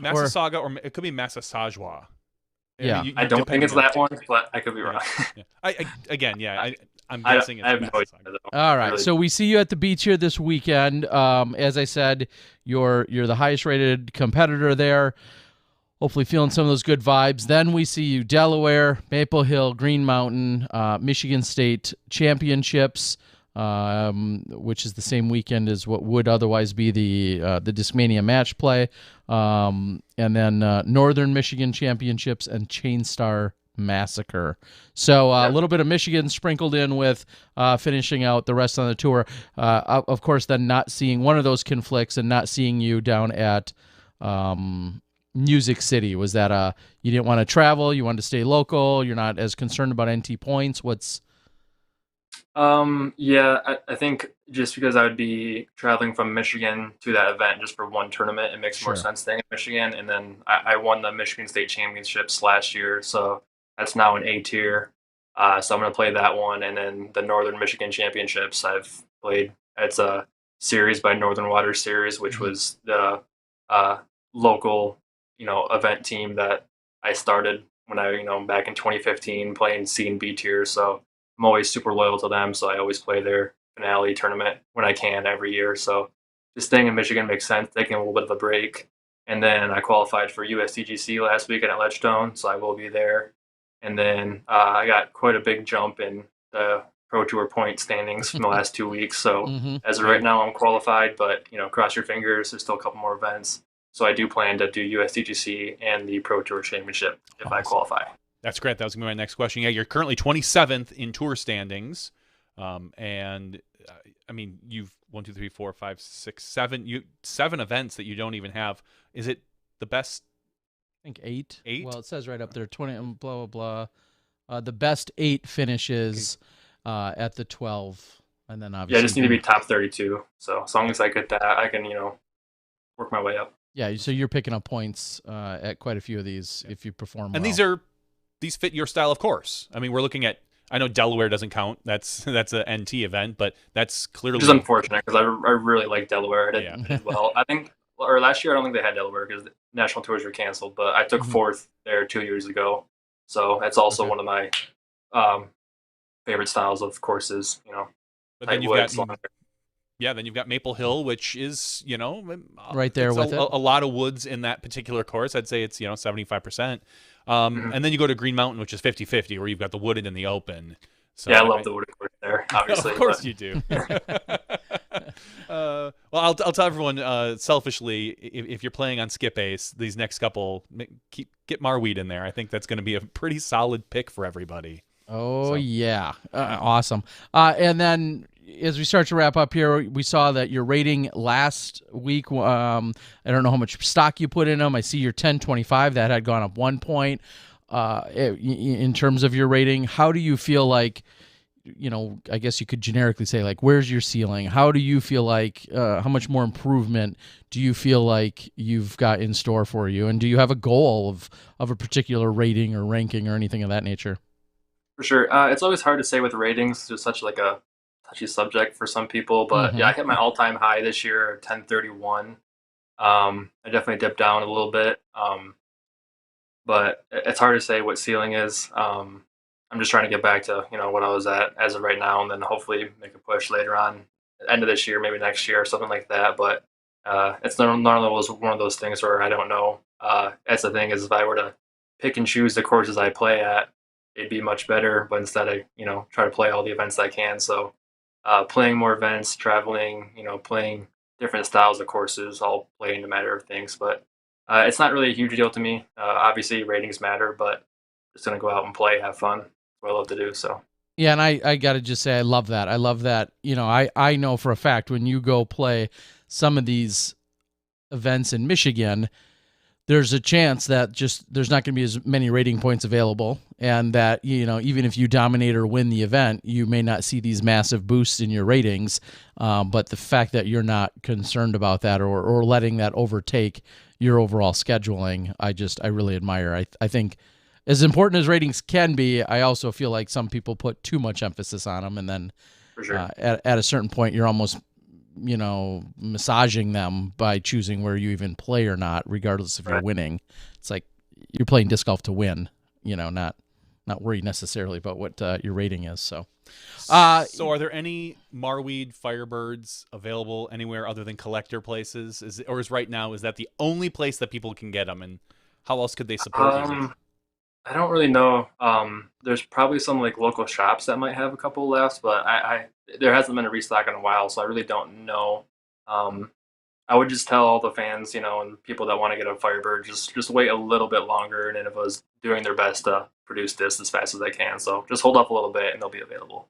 or it could be Massasauga. Yeah, I don't think it's that one, but I could be wrong. Yeah. I'm guessing it's I have no idea, Mississauga. though. All right, Really. so we see you at the beach here this weekend. As I said, you're the highest rated competitor there. Hopefully feeling some of those good vibes. Then we see you Delaware, Maple Hill, Green Mountain, Michigan State Championships, which is the same weekend as what would otherwise be the Discmania match play, and then Northern Michigan Championships and Chain Star Massacre. So a little bit of Michigan sprinkled in with finishing out the rest on the tour. Of course, then not seeing one of those conflicts and not seeing you down at Music City. Was that you didn't want to travel, you wanted to stay local, you're not as concerned about NT points? What's Yeah, I think just because I would be traveling from Michigan to that event just for one tournament, it makes more Sure. sense staying in Michigan. And then I won the Michigan State Championships last year, so that's now an A tier. So I'm going to play that one. And then the Northern Michigan Championships I've played. It's a series by Northern Water Series, which was the local, event team that I started when back in 2015 playing C and B tier. So I'm always super loyal to them. So I always play their finale tournament when I can every year. So just staying in Michigan makes sense, taking a little bit of a break. And then I qualified for USDGC last weekend at Ledgestone, so I will be there. And then I got quite a big jump in the Pro Tour point standings from the last 2 weeks. So as of right now, I'm qualified, but cross your fingers. There's still a couple more events. So I do plan to do USDGC and the Pro Tour Championship if I qualify. That's great. That was going to be my next question. Yeah, you're currently 27th in tour standings, and I mean you've 1, 2, 3, 4, 5, 6, 7. 7 events that you don't even have. Is it the best? I think 8. 8? Well, it says right up there 20. Blah blah blah. The best 8 finishes at the 12, and then obviously I just need to be top 32. So as long as I get that, I can work my way up. Yeah, so you're picking up points at quite a few of these if you perform And well. these fit your style of course. I mean, we're looking at. I know Delaware doesn't count. That's an NT event, but that's clearly Which is unfortunate because I really like Delaware. I did well. I think, or last year I don't think they had Delaware because the national tours were canceled. But I took 4th there 2 years ago, so that's also one of my favorite styles of courses. But then then you've got Maple Hill, which is right there with a lot of woods in that particular course. I'd say it's 75%. And then you go to Green Mountain, which is 50-50, where you've got the wooded and the open. So yeah, I love the wooded course there, obviously. Of course you do. Well, I'll tell everyone selfishly, if you're playing on Skip Ace, these next couple, get Marwede in there. I think that's going to be a pretty solid pick for everybody. Oh, yeah. Awesome. And then as we start to wrap up here, we saw that your rating last week, I don't know how much stock you put in them. I see your 1025. That had gone up 1 point. In terms of your rating, how do you feel like, I guess you could generically say, like, where's your ceiling? How do you feel like, how much more improvement do you feel like you've got in store for you? And do you have a goal of a particular rating or ranking or anything of that nature? For sure. It's always hard to say with ratings. It's just such like a touchy subject for some people. But yeah, I hit my all-time high this year, 1031. I definitely dipped down a little bit. But it's hard to say what ceiling is. I'm just trying to get back to what I was at as of right now, and then hopefully make a push later on, end of this year, maybe next year, or something like that. But it's none of those one of those things where I don't know. That's the thing is, if I were to pick and choose the courses I play at, it'd be much better. But instead, I try to play all the events I can. So playing more events, traveling, playing different styles of courses, all play in a matter of things. But it's not really a huge deal to me. Obviously, ratings matter, but just gonna go out and play, have fun. That's what I love to do. So yeah, and I got to just say I love that. I love that. I know for a fact when you go play some of these events in Michigan, there's a chance that there's not going to be as many rating points available, and that even if you dominate or win the event, you may not see these massive boosts in your ratings. But the fact that you're not concerned about that or letting that overtake your overall scheduling, I really admire. I think as important as ratings can be, I also feel like some people put too much emphasis on them, and then for sure. At a certain point, you're almost massaging them by choosing where you even play or not, regardless if you're winning. It's like you're playing disc golf to win, not not worried necessarily about what your rating is. So, so are there any Marwede Firebirds available anywhere other than collector places? Is right now, is that the only place that people can get them? And how else could they support you? I don't really know. There's probably some like local shops that might have a couple left, but I there hasn't been a restock in a while, so I really don't know. I would just tell all the fans, and people that want to get a Firebird, just wait a little bit longer, and Innova's doing their best to produce this as fast as they can. So just hold up a little bit, and they'll be available.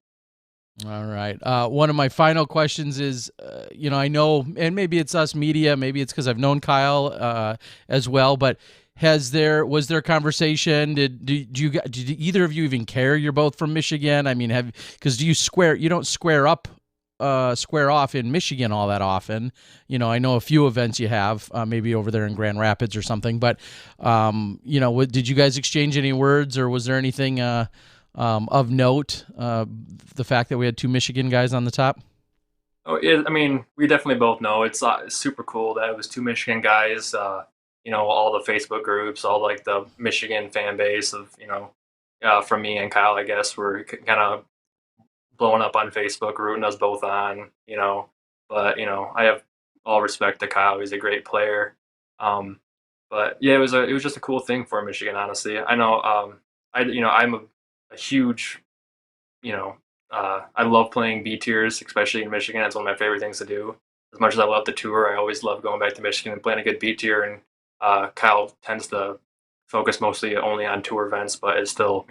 All right. One of my final questions is, I know, and maybe it's us media, maybe it's because I've known Kyle as well, but was there conversation? Did either of you even care? You're both from Michigan. I mean, because you don't square off in Michigan all that often. I know a few events you have, maybe over there in Grand Rapids or something, but did you guys exchange any words, or was there anything of note, the fact that we had two Michigan guys on the top? Oh, I mean, we definitely both know it's super cool that it was two Michigan guys. All the Facebook groups, all like the Michigan fan base of, from me and Kyle, I guess, were kind of blowing up on Facebook, rooting us both on, but, I have all respect to Kyle. He's a great player. But yeah, it was just a cool thing for Michigan, honestly. I know, I'm a huge, I love playing B tiers, especially in Michigan. It's one of my favorite things to do. As much as I love the tour, I always love going back to Michigan and playing a good B tier. And Kyle tends to focus mostly only on tour events, but it's still,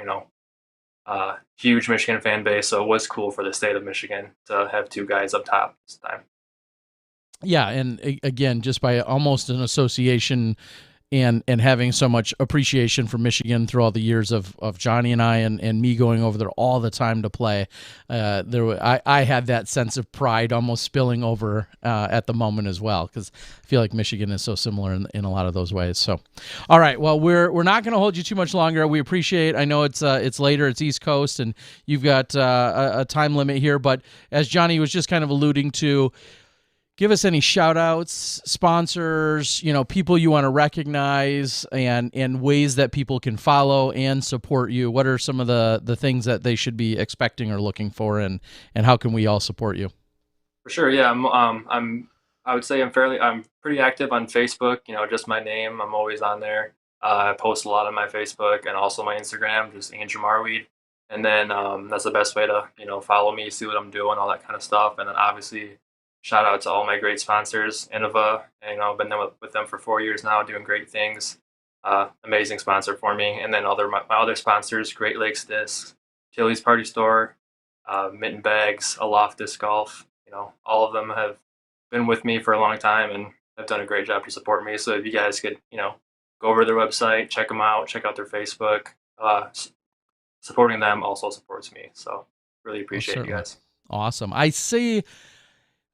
huge Michigan fan base. So it was cool for the state of Michigan to have two guys up top this time. Yeah, and again, just by almost an association and having so much appreciation for Michigan through all the years of Johnny and I and me going over there all the time to play, I had that sense of pride almost spilling over at the moment as well, because I feel like Michigan is so similar in a lot of those ways. So, all right, well, we're not going to hold you too much longer. We appreciate. I know it's later, it's East Coast, and you've got a time limit here. But as Johnny was just kind of alluding to, give us any shout-outs, sponsors, people you want to recognize, and ways that people can follow and support you. What are some of the things that they should be expecting or looking for, and how can we all support you? For sure, yeah. I would say I'm pretty active on Facebook. Just my name. I'm always on there. I post a lot on my Facebook and also my Instagram, just Andrew Marwede. And then that's the best way to follow me, see what I'm doing, all that kind of stuff. And then obviously, shout out to all my great sponsors, Innova. I've been with them for 4 years now, doing great things. Amazing sponsor for me. And then my other sponsors, Great Lakes Discs, Tilly's Party Store, Mitten Bags, Aloft Disc Golf. All of them have been with me for a long time and have done a great job to support me. So if you guys could, go over to their website, check them out, check out their Facebook. Supporting them also supports me. So really appreciate you guys. Awesome. I see.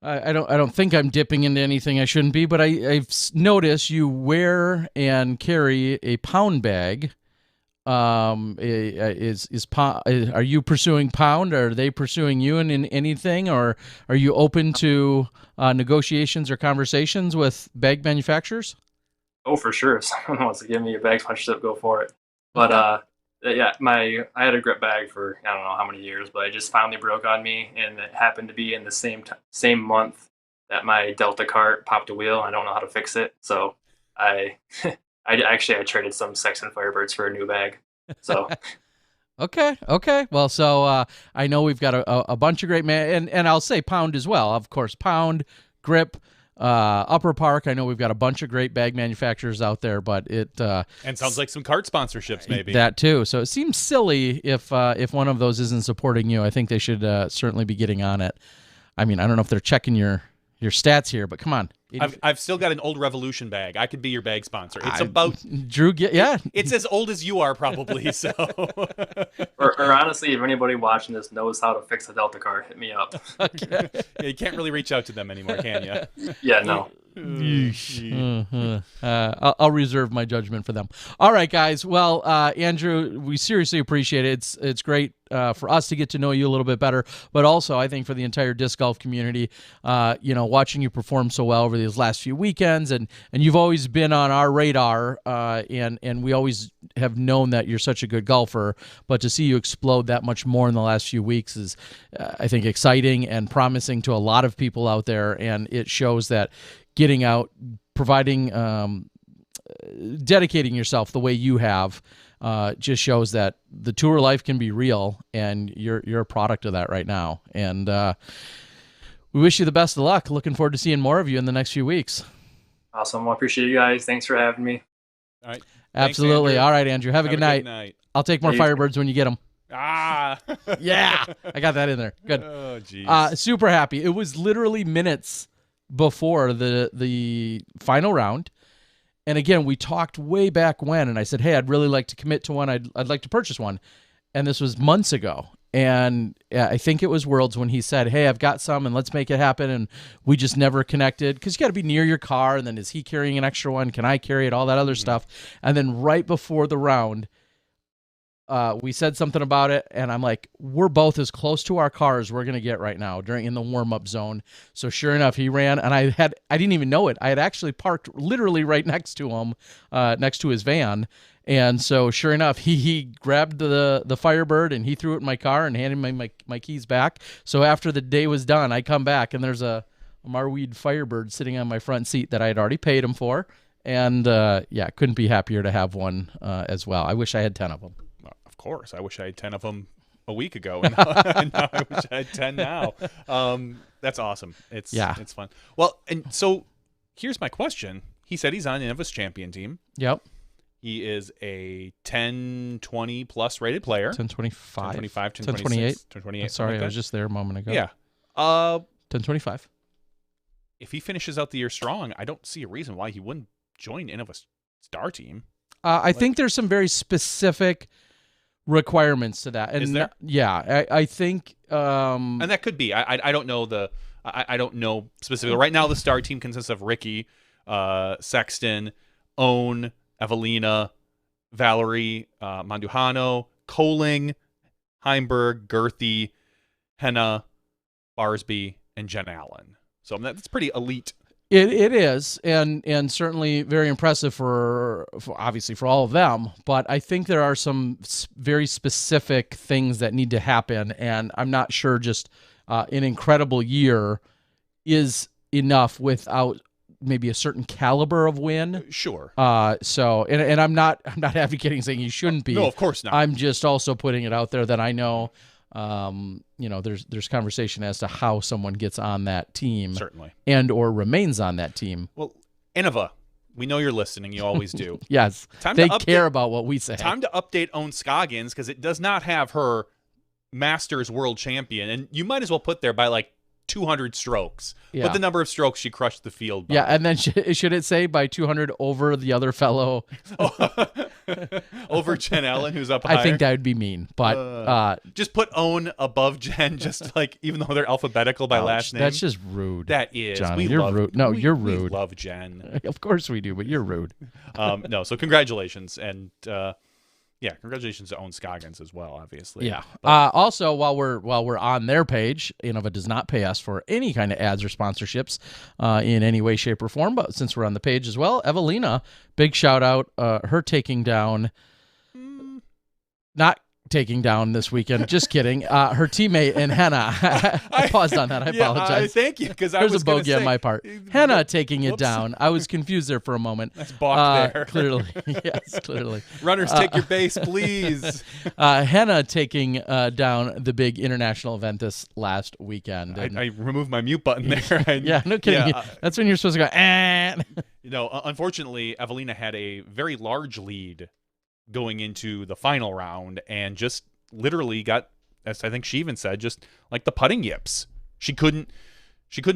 I don't think I'm dipping into anything I shouldn't be, but I've noticed you wear and carry a pound bag. Are you pursuing Pound? Are they pursuing you in anything, or are you open to negotiations or conversations with bag manufacturers? Oh, for sure. If someone wants to give me a bag sponsorship, go for it. But yeah, I had a grip bag for I don't know how many years, but it just finally broke on me, and it happened to be in the same month that my Delta cart popped a wheel. I don't know how to fix it, so I traded some Sexton Firebirds for a new bag. So okay. Well, so I know we've got a bunch of great and I'll say Pound as well, of course. Pound, Grip, Upper Park. I know we've got a bunch of great bag manufacturers out there, but and sounds like some cart sponsorships maybe. That too. So it seems silly if one of those isn't supporting you. I think they should certainly be getting on it. I mean, I don't know if they're checking your stats here, but come on. I've still got an old Revolution bag. I could be your bag sponsor. It's about Drew. Yeah, it's as old as you are probably. So, or honestly, if anybody watching this knows how to fix a Delta cart, hit me up. Okay. Yeah, you can't really reach out to them anymore, can you? Yeah, no. I'll reserve my judgment for them. All right, guys. Well, Andrew, we seriously appreciate it. It's great for us to get to know you a little bit better, but also I think for the entire disc golf community, watching you perform so well over over these last few weekends, and you've always been on our radar, and we always have known that you're such a good golfer, but to see you explode that much more in the last few weeks is, I think, exciting and promising to a lot of people out there, and it shows that getting out, providing, dedicating yourself the way you have, just shows that the tour life can be real, and you're a product of that right now. And we wish you the best of luck. Looking forward to seeing more of you in the next few weeks. Awesome. Well, I appreciate you guys. Thanks for having me. All right. Absolutely. Thanks, All right, Andrew. Have a good night. I'll take more Firebirds when you get them. Ah. Yeah. I got that in there. Good. Oh, geez. Super happy. It was literally minutes before the final round. And again, we talked way back when, and I said, hey, I'd really like to commit to one. I'd like to purchase one. And this was months ago. And I think it was Worlds when he said, hey, I've got some, and let's make it happen. And we just never connected because you got to be near your car. And then is he carrying an extra one? Can I carry it? All that other stuff. And then right before the round, we said something about it, and I'm like, we're both as close to our car as we're going to get right now in the warm-up zone. So sure enough, he ran, and I didn't even know it. I had actually parked literally right next to him, next to his van. And so sure enough, he grabbed the Firebird, and he threw it in my car and handed me my keys back. So after the day was done, I come back, and there's a Marwede Firebird sitting on my front seat that I had already paid him for. And yeah, couldn't be happier to have one as well. I wish I had 10 of them. Of course. I wish I had 10 of them a week ago, and now I wish I had 10 now. That's awesome. It's fun. Well, and so here's my question. He said he's on Innova's champion team. Yep. He is a 10-20 plus rated player. 10-25. 10-25, 10-28. 10-28. Sorry, like I was just there a moment ago. Yeah. 10-25. If he finishes out the year strong, I don't see a reason why he wouldn't join Innova's star team. I think there's some very specific requirements to that. And is there? Yeah, I think and that could be. I don't know I don't know specifically. Right now the star team consists of Ricky, Sexton, Owen, Evelina, Valerie, Manduhano, Coling, Heimberg, Girthy, Henna, Barsby, and Jen Allen. So that's pretty elite. It is, and certainly very impressive for obviously for all of them. But I think there are some very specific things that need to happen, and I'm not sure just an incredible year is enough without maybe a certain caliber of win. Sure. So and I'm not advocating saying you shouldn't be. No, of course not. I'm just also putting it out there that I know. There's conversation as to how someone gets on that team, certainly, and or remains on that team. Well, Innova, we know you're listening. You always do. Yes, they care about what we say. Time to update Owen Scoggins because it does not have her Masters World Champion, and you might as well put there by like 200 strokes. Yeah. But the number of strokes she crushed the field by. Yeah, and then should it say by 200 over the other fellow? Over Jen Allen, who's up higher? I think that would be mean, but just put Owen above Jen, just like even though they're alpatical by last name. That's just rude. That is. Johnny, you're rude. No, you're rude. We love Jen. Of course we do, but you're rude. No, so congratulations, and yeah, congratulations to Owen Scoggins as well, obviously. Yeah. Also, while we're on their page, Innova does not pay us for any kind of ads or sponsorships in any way, shape, or form. But since we're on the page as well, Evelina, big shout out, her taking down, not taking down this weekend. Just kidding. Her teammate and Henna. I paused on that. I apologize. Thank you, because I was was a bogey on my part. Henna taking it down. I was confused there for a moment. That's balked there. Clearly, yes, clearly. Runners, take your base, please. Henna taking down the big international event this last weekend. I removed my mute button there. Yeah, no kidding. Yeah, that's when you're supposed to go. Unfortunately, Evelina had a very large lead going into the final round and just literally got, as I think she even said, just like the putting yips. She couldn't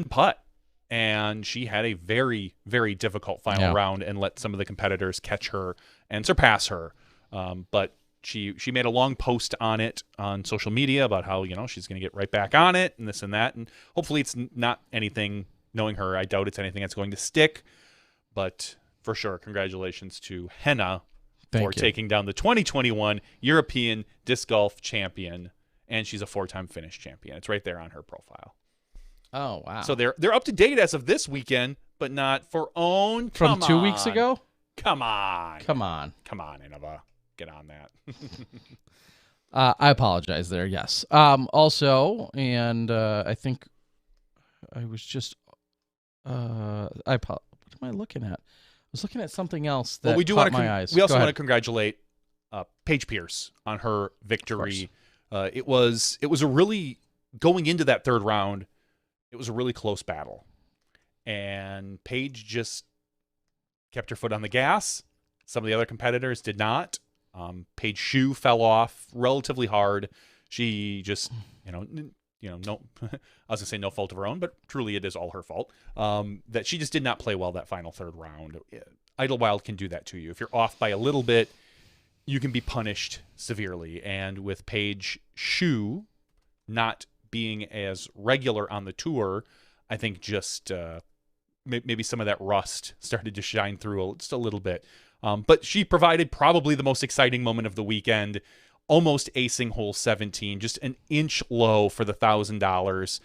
putt, and she had a very, very difficult final round and let some of the competitors catch her and surpass her. But she made a long post on it on social media about how, she's going to get right back on it and this and that, and hopefully it's not anything, knowing her, I doubt it's anything that's going to stick, but for sure, congratulations to Henna for taking down the 2021 European Disc Golf Champion, and she's a 4-time Finnish champion. It's right there on her profile. Oh, wow. So they're up to date as of this weekend, but not for own. From 2 weeks ago? Come on. Come on, Innova. Get on that. I apologize there. Yes. Also, and I think I was just. What am I looking at? I was looking at something else that we do caught want to my eyes. We also Go want to ahead. congratulate Paige Pierce on her victory. It was a really, going into that third round, it was a really close battle, and Paige just kept her foot on the gas. Some of the other competitors did not. Paige's shoe fell off relatively hard. She just, no, I was gonna say no fault of her own, but truly it is all her fault. That she just did not play well that final third round. Idlewild can do that to you. If you're off by a little bit, you can be punished severely. And with Paige shoe not being as regular on the tour, I think just maybe some of that rust started to shine through just a little bit. But she provided probably the most exciting moment of the weekend, almost acing hole 17, just an inch low for the $1,000.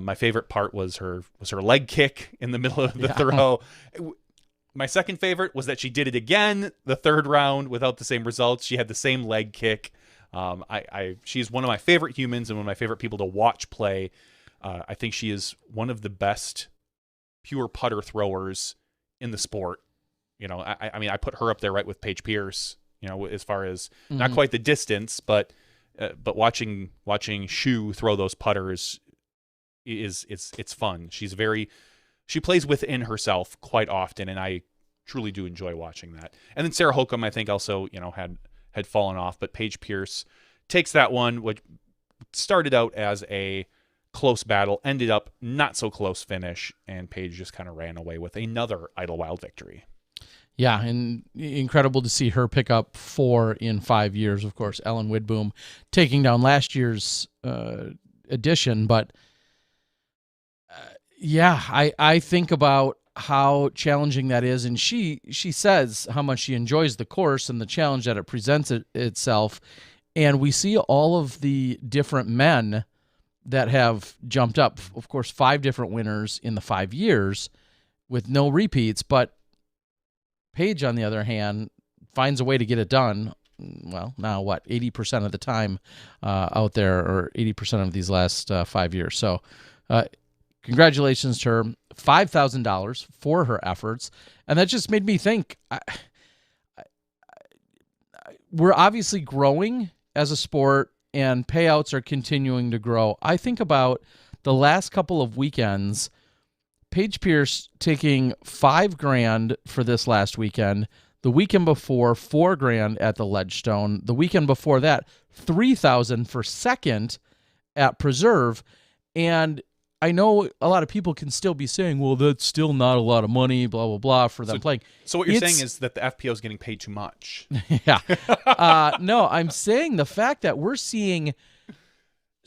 My favorite part was her leg kick in the middle of the throw. My second favorite was that she did it again the third round without the same results. She had the same leg kick. She's one of my favorite humans and one of my favorite people to watch play. I think she is one of the best pure putter throwers in the sport. I mean, I put her up there right with Paige Pierce, as far as not quite the distance, but watching Shu throw those putters it's fun. She plays within herself quite often, and I truly do enjoy watching that. And then Sarah Holcomb, I think, also had fallen off, but Paige Pierce takes that one, which started out as a close battle, ended up not so close finish, and Paige just kind of ran away with another Idlewild victory. Yeah, and incredible to see her pick up 4 in 5 years. Of course, Ellen Widboom taking down last year's edition, but I think about how challenging that is, and she says how much she enjoys the course and the challenge that it presents itself, and we see all of the different men that have jumped up. Of course, 5 different winners in the 5 years with no repeats, but Paige, on the other hand, finds a way to get it done. Well, now what, 80% of the time out there, or 80% of these last 5 years. So congratulations to her. $5,000 for her efforts. And that just made me think, we're obviously growing as a sport, and payouts are continuing to grow. I think about the last couple of weekends, Paige Pierce taking $5,000 for this last weekend. The weekend before, $4,000 at the Ledgestone. The weekend before that, $3,000 for second at Preserve. And I know a lot of people can still be saying, well, that's still not a lot of money, blah, blah, blah, for them playing. So what you're saying is that the FPO is getting paid too much. Yeah. No, I'm saying the fact that we're seeing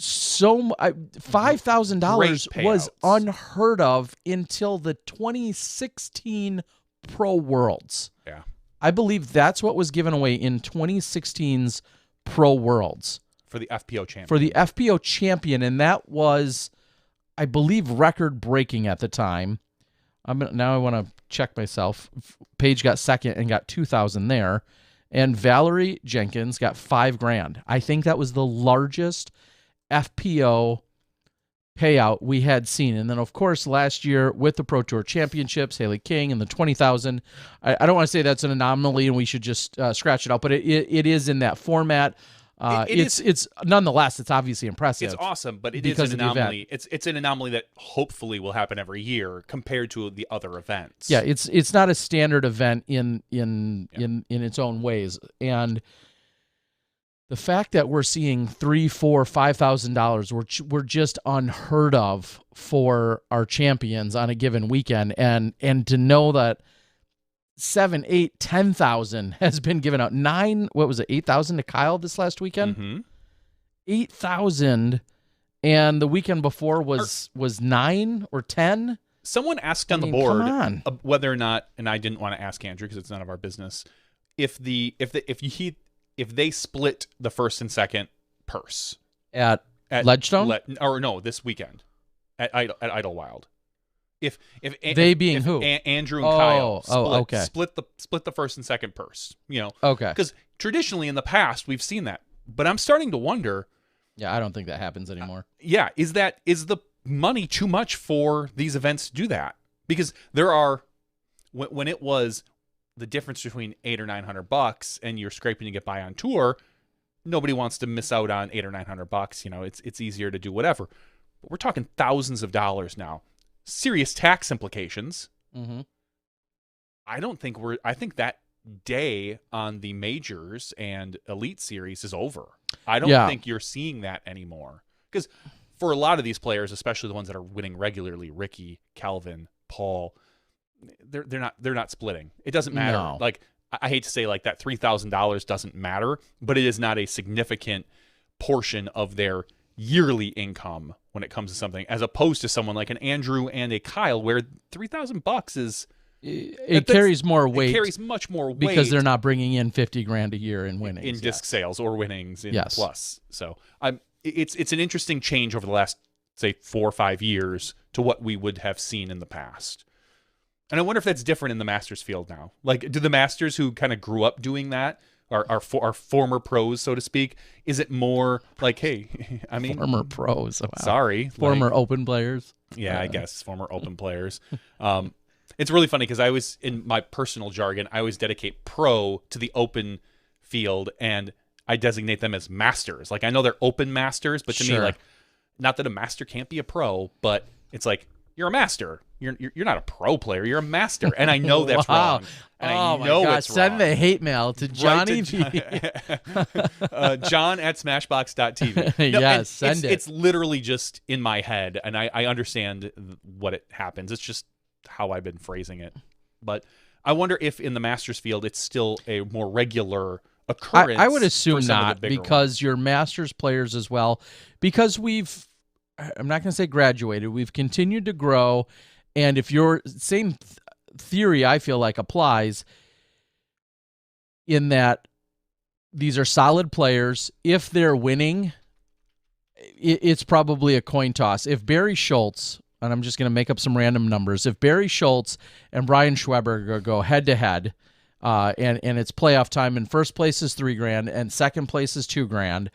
$5,000 was unheard of until the 2016 Pro Worlds. Yeah. I believe that's what was given away in 2016's Pro Worlds. For the FPO champion. For the FPO champion, and that was, I believe, record-breaking at the time. Now I want to check myself. Paige got second and got $2,000 there, and Valerie Jenkins got $5,000. I think that was the largest FPO payout we had seen. And then, of course, last year with the Pro Tour Championships, Haley King and the $20,000. I don't want to say that's an anomaly and we should just scratch it out, but it is in that format. It's nonetheless, it's obviously impressive. It's awesome, but it is an anomaly. It's an anomaly that hopefully will happen every year compared to the other events. Yeah, it's not a standard event in its own ways. And the fact that we're seeing $3,000, $4,000, $5,000, we're just unheard of for our champions on a given weekend, and to know that 7, 8, 10,000 has been given out. 8,000 to Kyle this last weekend. Mm-hmm. 8,000, and the weekend before was 9 or 10. Someone asked on the board whether or not, and I didn't want to ask Andrew because it's none of our business, if they split the first and second purse at Ledgestone, this weekend at Idlewild. They being if who? Andrew and Kyle okay. split the first and second purse, Okay. because traditionally in the past we've seen that, but I'm starting to wonder. Yeah, I don't think that happens anymore. Yeah, is the money too much for these events to do that? Because there are, when it was the difference between $800 or $900 and you're scraping to get by on tour, nobody wants to miss out on $800 or $900. It's easier to do whatever. But we're talking thousands of dollars now, serious tax implications. Mm-hmm. I think that day on the majors and elite series is over. I don't think you're seeing that anymore, because for a lot of these players, especially the ones that are winning regularly, Ricky, Calvin, Paul, they're not splitting. It doesn't matter. No. Like, I hate to say, like, that $3,000 doesn't matter, but it is not a significant portion of their yearly income when it comes to something, as opposed to someone like an Andrew and a Kyle, where $3,000 is it carries more weight. It carries much more weight because they're not bringing in $50,000 a year in winnings, in disc sales or winnings in Yes. plus. So it's an interesting change over the last, say, 4 or 5 years to what we would have seen in the past. And I wonder if that's different in the Masters field now. Like, do the Masters who kind of grew up doing that, are former pros, so to speak, is it more like, hey, I mean, former pros, wow. Sorry, former like, open players. Yeah, I guess former open players. It's really funny because I always, in my personal jargon, I always dedicate pro to the open field, and I designate them as masters. Like, I know they're open masters, but to me, like, not that a master can't be a pro, but it's like, you're a master. You're not a pro player. You're a master, and I know that's wrong. And I know it's wrong. Send the hate mail to Johnny John at smashbox.tv. No, yes, send it. It's literally just in my head, and I understand what it happens. It's just how I've been phrasing it. But I wonder if in the Masters field it's still a more regular occurrence. I would assume for some of not, the bigger because ones. your Masters players as well, because I'm not going to say graduated, we've continued to grow, and if your same theory, I feel like, applies in that these are solid players. If they're winning, it's probably a coin toss. If Barry Schultz, and I'm just going to make up some random numbers, if Barry Schultz and Brian Schweber go head-to-head, and it's playoff time, and first place is $3,000 and second place is $2,000,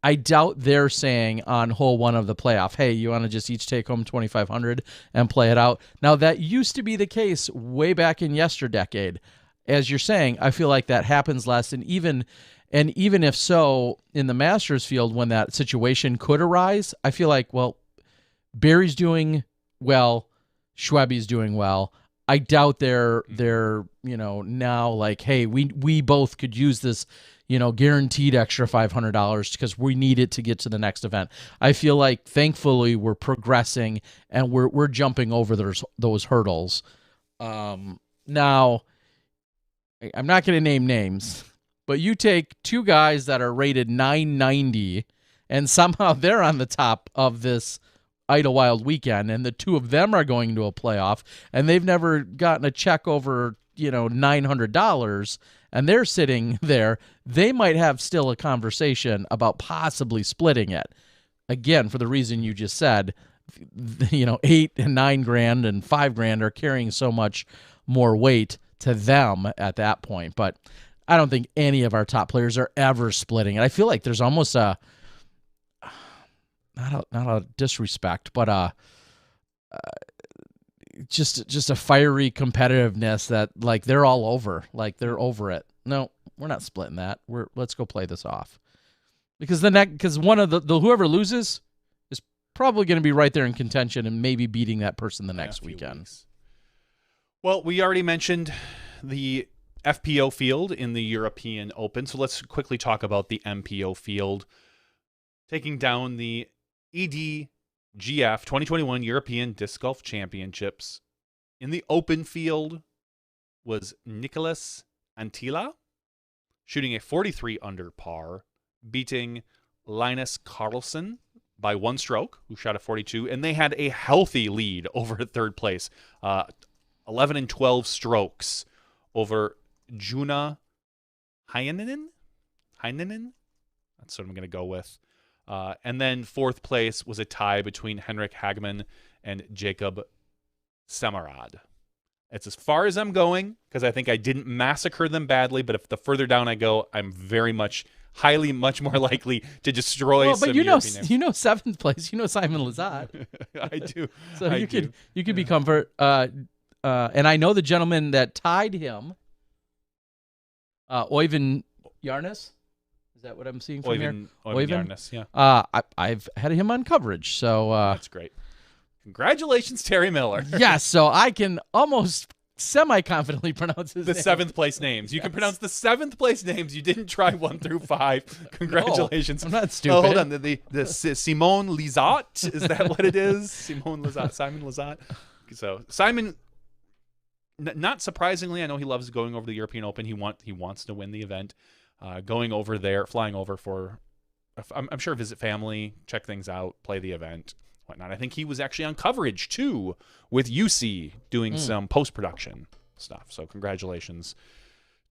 I doubt they're saying on hole one of the playoff, hey, you want to just each take home $2,500 and play it out. Now, that used to be the case way back in yesterdecade. As you're saying, I feel like that happens less, and even if so, in the Masters field, when that situation could arise, I feel like, well, Barry's doing well, Schwebe's doing well. I doubt they're now like, hey, we both could use this, guaranteed extra $500 because we need it to get to the next event. I feel like, thankfully, we're progressing and we're jumping over those hurdles. Now, I'm not going to name names, but you take two guys that are rated 990, and somehow they're on the top of this Idlewild weekend, and the two of them are going to a playoff, and they've never gotten a check over $900, and they're sitting there. They might have still a conversation about possibly splitting it. Again, for the reason you just said, $8,000 and $9,000 and $5,000 are carrying so much more weight to them at that point. But I don't think any of our top players are ever splitting it. I feel like there's almost not a disrespect, but just a fiery competitiveness that, like, they're all over. Like, they're over it. No, we're not splitting that. Let's go play this off. Because one of the whoever loses is probably going to be right there in contention and maybe beating that person the next weekend. Weeks. Well, we already mentioned the FPO field in the European Open, so let's quickly talk about the MPO field. Taking down the EDGF 2021 European Disc Golf Championships. In the open field was Nicholas Antila, shooting a 43 under par, beating Linus Carlson by 1 stroke, who shot a 42, and they had a healthy lead over third place, 11 and 12 strokes over Juna Heinonen. That's what I'm going to go with. And then fourth place was a tie between Henrik Hagman and Jacob Samarad. It's as far as I'm going because I think I didn't massacre them badly, but if the further down I go, I'm very much much more likely to destroy some European names. You know 7th place. You know Simon Lazat. I do. So you could be comfort. And I know the gentleman that tied him, Oyvind Yarnes. Is that what I'm seeing from here? Oyvind Yarnes, yeah. I've had him on coverage, so that's great. Congratulations, Terry Miller. Yes, so I can almost semi-confidently pronounce his the name. 7th place names. You can pronounce the 7th place names. You didn't try 1 through 5. Congratulations. No, I'm not stupid. Oh, hold on. The Simon Lizotte, is that what it is? Simon Lizotte. So Simon, not surprisingly, I know he loves going over the European Open. He wants to win the event. Going over there, flying over for, I'm sure, visit family, check things out, play the event, whatnot. I think he was actually on coverage too with UC doing some post-production stuff. So congratulations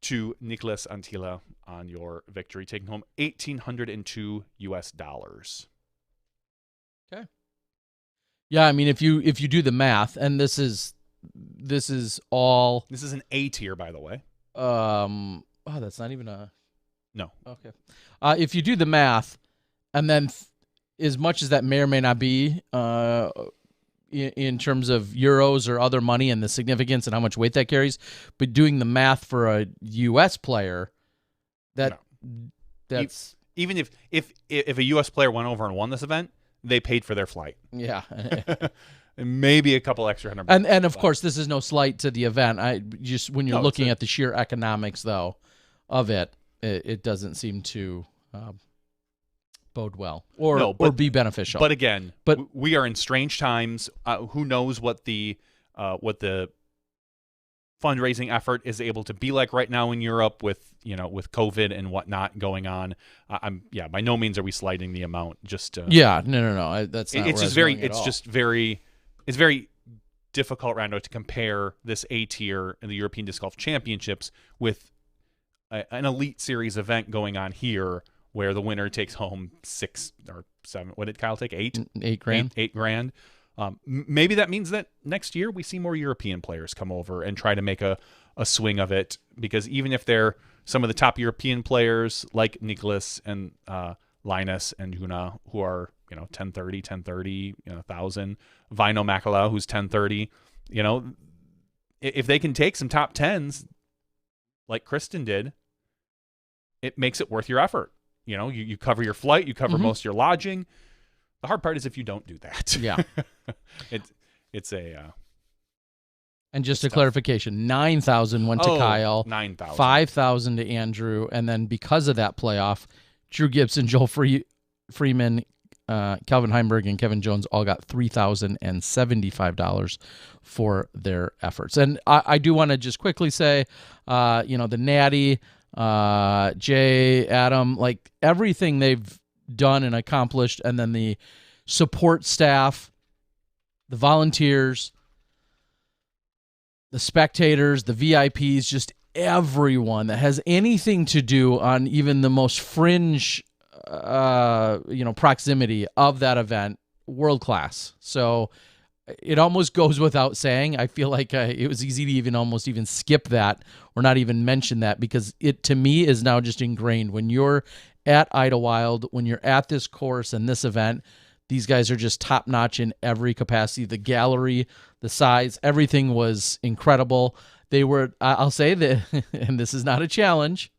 to Nicholas Antila on your victory, taking home $1,802 US. Okay. Yeah, I mean, if you do the math, and this is all. This is an A tier, by the way. Oh, that's not even a. No. Okay. If you do the math, and then as much as that may or may not be in terms of euros or other money and the significance and how much weight that carries, but doing the math for a U.S. player, that's even if a U.S. player went over and won this event, they paid for their flight. Yeah. And maybe a couple extra $100. And of course, this is no slight to the event. When you're looking at the sheer economics though of it. It doesn't seem to bode well or be beneficial. But again, we are in strange times. Who knows what the fundraising effort is able to be like right now in Europe with COVID and whatnot going on. By no means are we slighting the amount. Just no. That's not it's just very it's very difficult, Rando, to compare this A tier in the European Disc Golf Championships with an Elite Series event going on here where the winner takes home 6 or 7. What did Kyle take? $8 grand. $8 grand. Maybe that means that next year we see more European players come over and try to make a swing of it, because even if they're some of the top European players like Nicholas and Linus and Huna, who are 1030, 1,000, Vino Makala, who's 1030, if they can take some top 10s like Kristen did, it makes it worth your effort. You cover your flight, you cover most of your lodging. The hard part is if you don't do that. Yeah. it's a and just a clarification, 9,000 went to Kyle, 9,000, 5,000 to Andrew, and then because of that playoff, Drew Gibson, Joel Freeman, Calvin Heimberg, and Kevin Jones all got $3,075 for their efforts. And I do want to just quickly say, the Natty, Jay, Adam, like everything they've done and accomplished, and then the support staff, the volunteers, the spectators, the VIPs, just everyone that has anything to do on even the most fringe proximity of that event, world class. So it almost goes without saying. I feel like it was easy to almost skip that or not even mention that, because it to me is now just ingrained. When you're at Idlewild, when you're at this course and this event, these guys are just top notch in every capacity. The gallery, the size, everything was incredible. They were, I'll say that, and this is not a challenge,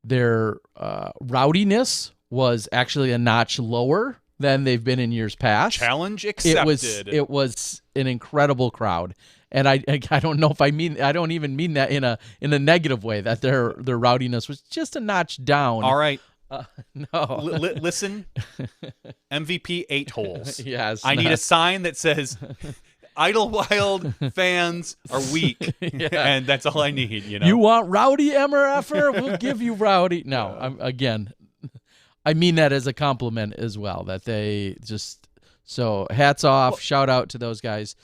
their rowdiness was actually a notch lower than they've been in years past. Challenge accepted. It was an incredible crowd, and I don't know if I don't even mean that in a negative way, that their rowdiness was just a notch down. All right. No. Listen, MVP 8 holes. Yes. I need a sign that says Idlewild fans are weak, and that's all I need. You want rowdy MRFer? We'll give you rowdy. No, I mean that as a compliment as well. That they just hats off, shout out to those guys,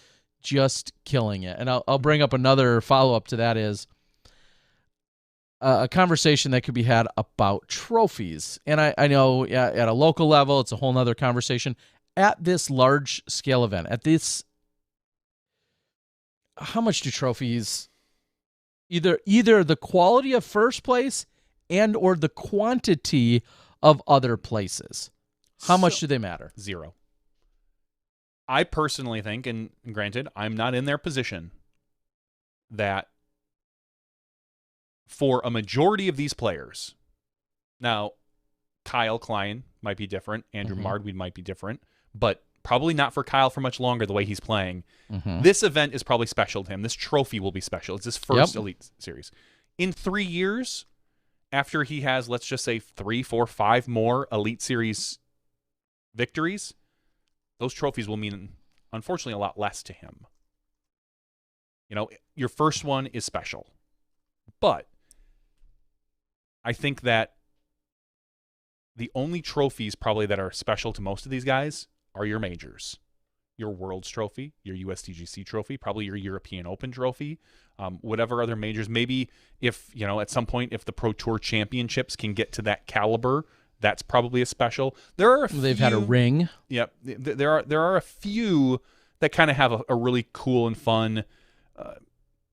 just killing it. And I'll bring up another follow up to that is a conversation that could be had about trophies. And I know at a local level, it's a whole nother conversation. At this large scale event, at this how much do trophies, either the quality of first place and or the quantity of other places, how much do they matter? 0. I personally think, and granted, I'm not in their position, that for a majority of these players, now Kyle Klein might be different, Andrew Marwede might be different, but probably not for Kyle for much longer the way he's playing. This event is probably special to him. This trophy will be special. It's his first Elite Series. In 3 years, after he has, let's just say, 3, 4, 5 more Elite Series victories, those trophies will mean, unfortunately, a lot less to him. Your first one is special. But I think that the only trophies probably that are special to most of these guys are your majors. Your Worlds trophy, your USDGC trophy, probably your European Open trophy, whatever other majors. Maybe if, at some point, if the Pro Tour Championships can get to that caliber, that's probably a special. There are a few, they've had a ring. Yep. There are a few that kind of have a really cool and fun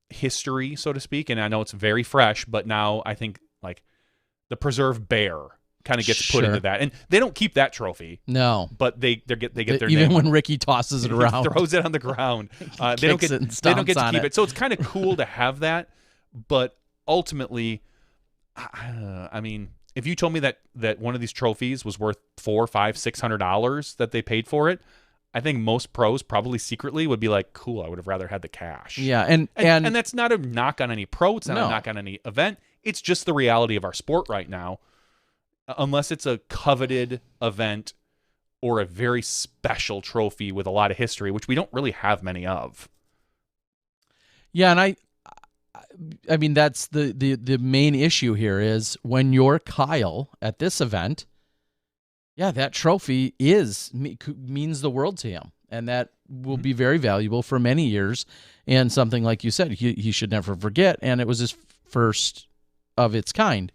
history, so to speak. And I know it's very fresh, but now I think like the Preserve Bear kind of gets put into that, and they don't keep that trophy. No, but they get their even name. when Ricky tosses it around, throws it on the ground. They don't get to keep it. So it's kind of cool to have that. But ultimately, I mean, if you told me that one of these trophies was worth $400, $500, $600 that they paid for it, I think most pros probably secretly would be like, cool, I would have rather had the cash. Yeah, and that's not a knock on any pro. It's not a knock on any event. It's just the reality of our sport right now. Unless it's a coveted event or a very special trophy with a lot of history, which we don't really have many of. Yeah, and I mean, that's the main issue here is when you're Kyle at this event, yeah, that trophy means the world to him, and that will be very valuable for many years, and something like you said, he should never forget, and it was his first of its kind.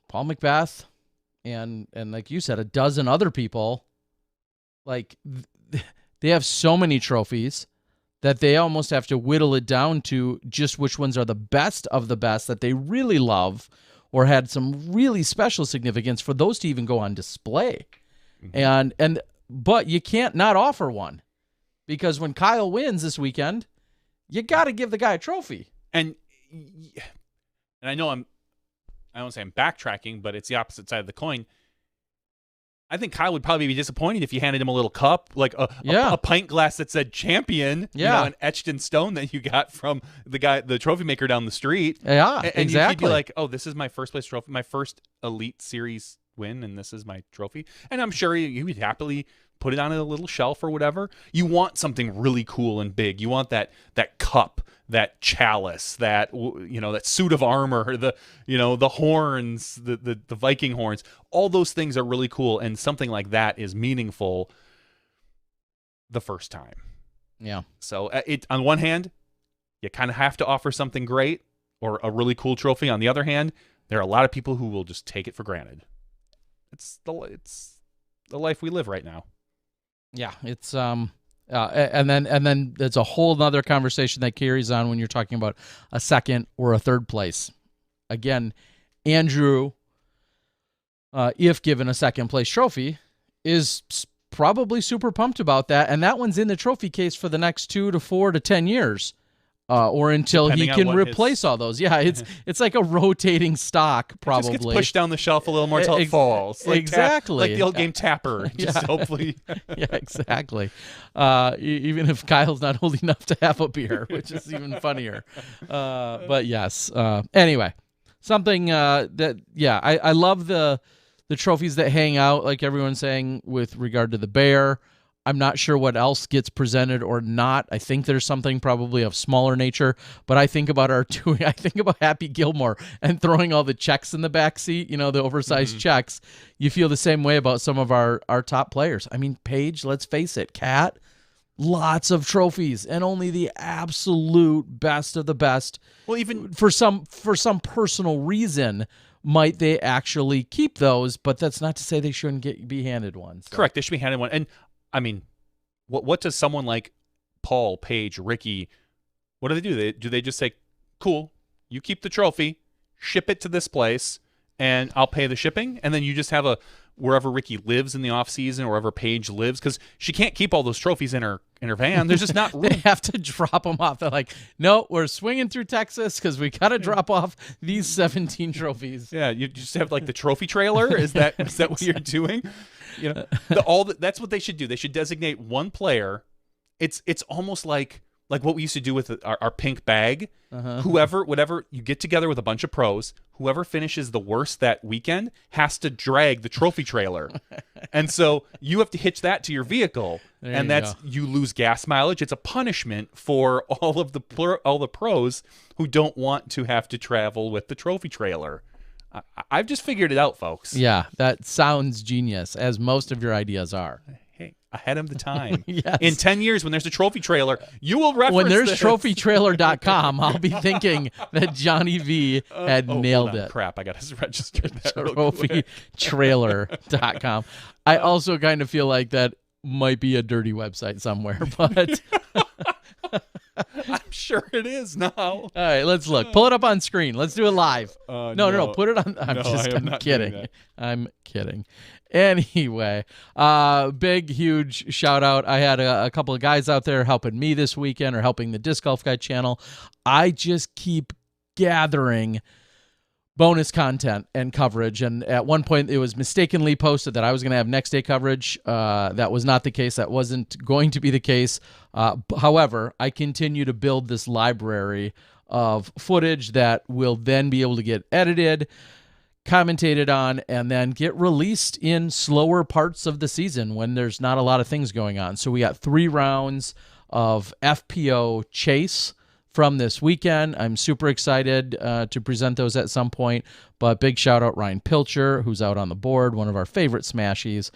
Paul McBeth and like you said, a dozen other people, like they have so many trophies that they almost have to whittle it down to just which ones are the best of the best that they really love or had some really special significance for those to even go on display. But you can't not offer one, because when Kyle wins this weekend, you got to give the guy a trophy. And I know I don't say I'm backtracking, but it's the opposite side of the coin. I think Kyle would probably be disappointed if you handed him a little cup, like a pint glass that said champion, and etched in stone that you got from the trophy maker down the street. Yeah, and exactly. You'd be like, oh, this is my first place trophy, my first Elite Series win, and this is my trophy. And I'm sure you would happily put it on a little shelf or whatever. You want something really cool and big. You want that cup, that chalice, that that suit of armor, the horns, the Viking horns. All those things are really cool, and something like that is meaningful the first time. Yeah. So on one hand, you kind of have to offer something great or a really cool trophy. On the other hand, there are a lot of people who will just take it for granted. It's the life we live right now. Yeah, it's and then there's a whole other conversation that carries on when you're talking about a second or a third place. Again, Andrew, if given a second place trophy, is probably super pumped about that, and that one's in the trophy case for the next 2 to 4 to 10 years. Or until he can replace all those. Yeah, it's like a rotating stock, probably. It just gets pushed down the shelf a little more until it falls. Like exactly. Like the old game Tapper. Just hopefully. Yeah, exactly. Even if Kyle's not old enough to have a beer, which is even funnier. But yes. Anyway, something I love the trophies that hang out, like everyone's saying, with regard to the bear. I'm not sure what else gets presented or not. I think there's something probably of smaller nature, but I think about I think about Happy Gilmore and throwing all the checks in the back seat, the oversized checks. You feel the same way about some of our top players. I mean, Paige, let's face it, Kat, lots of trophies and only the absolute best of the best. Well, even for some personal reason, might they actually keep those, but that's not to say they shouldn't be handed one. So. Correct. They should be handed one. And I mean, what does someone like Paul, Paige, Ricky, what do? Do they just say, cool, you keep the trophy, ship it to this place, and I'll pay the shipping? And then you just have wherever Ricky lives in the off season, or wherever Paige lives, because she can't keep all those trophies in her van. There's just not room. They have to drop them off. They're like, no, we're swinging through Texas because we got to drop off these 17 trophies. Yeah, you just have like the trophy trailer. Is that what you're doing? You know, that's what they should do. They should designate one player. It's almost like what we used to do with our pink bag. Whatever, you get together with a bunch of pros. Whoever finishes the worst that weekend has to drag the trophy trailer. And so you have to hitch that to your vehicle. You lose gas mileage. It's a punishment for all the pros who don't want to have to travel with the trophy trailer. I've just figured it out, folks. Yeah, that sounds genius, as most of your ideas are. Hey, ahead of the time. Yes. In 10 years, when there's a trophy trailer, you will reference when there's this. trophytrailer.com, I'll be thinking that Johnny V had nailed it. Crap, I got to register that. Trophytrailer.com. I also kind of feel like that might be a dirty website somewhere, but I'm sure it is now. All right, let's look. Pull it up on screen. Let's do it live. No. Put it on. I'm kidding. I'm kidding. Anyway, big, huge shout out. I had a couple of guys out there helping me this weekend, or helping the Disc Golf Guy channel. I just keep gathering bonus content and coverage, and at one point it was mistakenly posted that I was going to have next day coverage. That was not the case. That wasn't going to be the case. However, I continue to build this library of footage that will then be able to get edited, commentated on, and then get released in slower parts of the season when there's not a lot of things going on. So we got 3 rounds of FPO Chase from this weekend. I'm super excited to present those at some point, but big shout out Ryan Pilcher, who's out on the board, one of our favorite Smashies.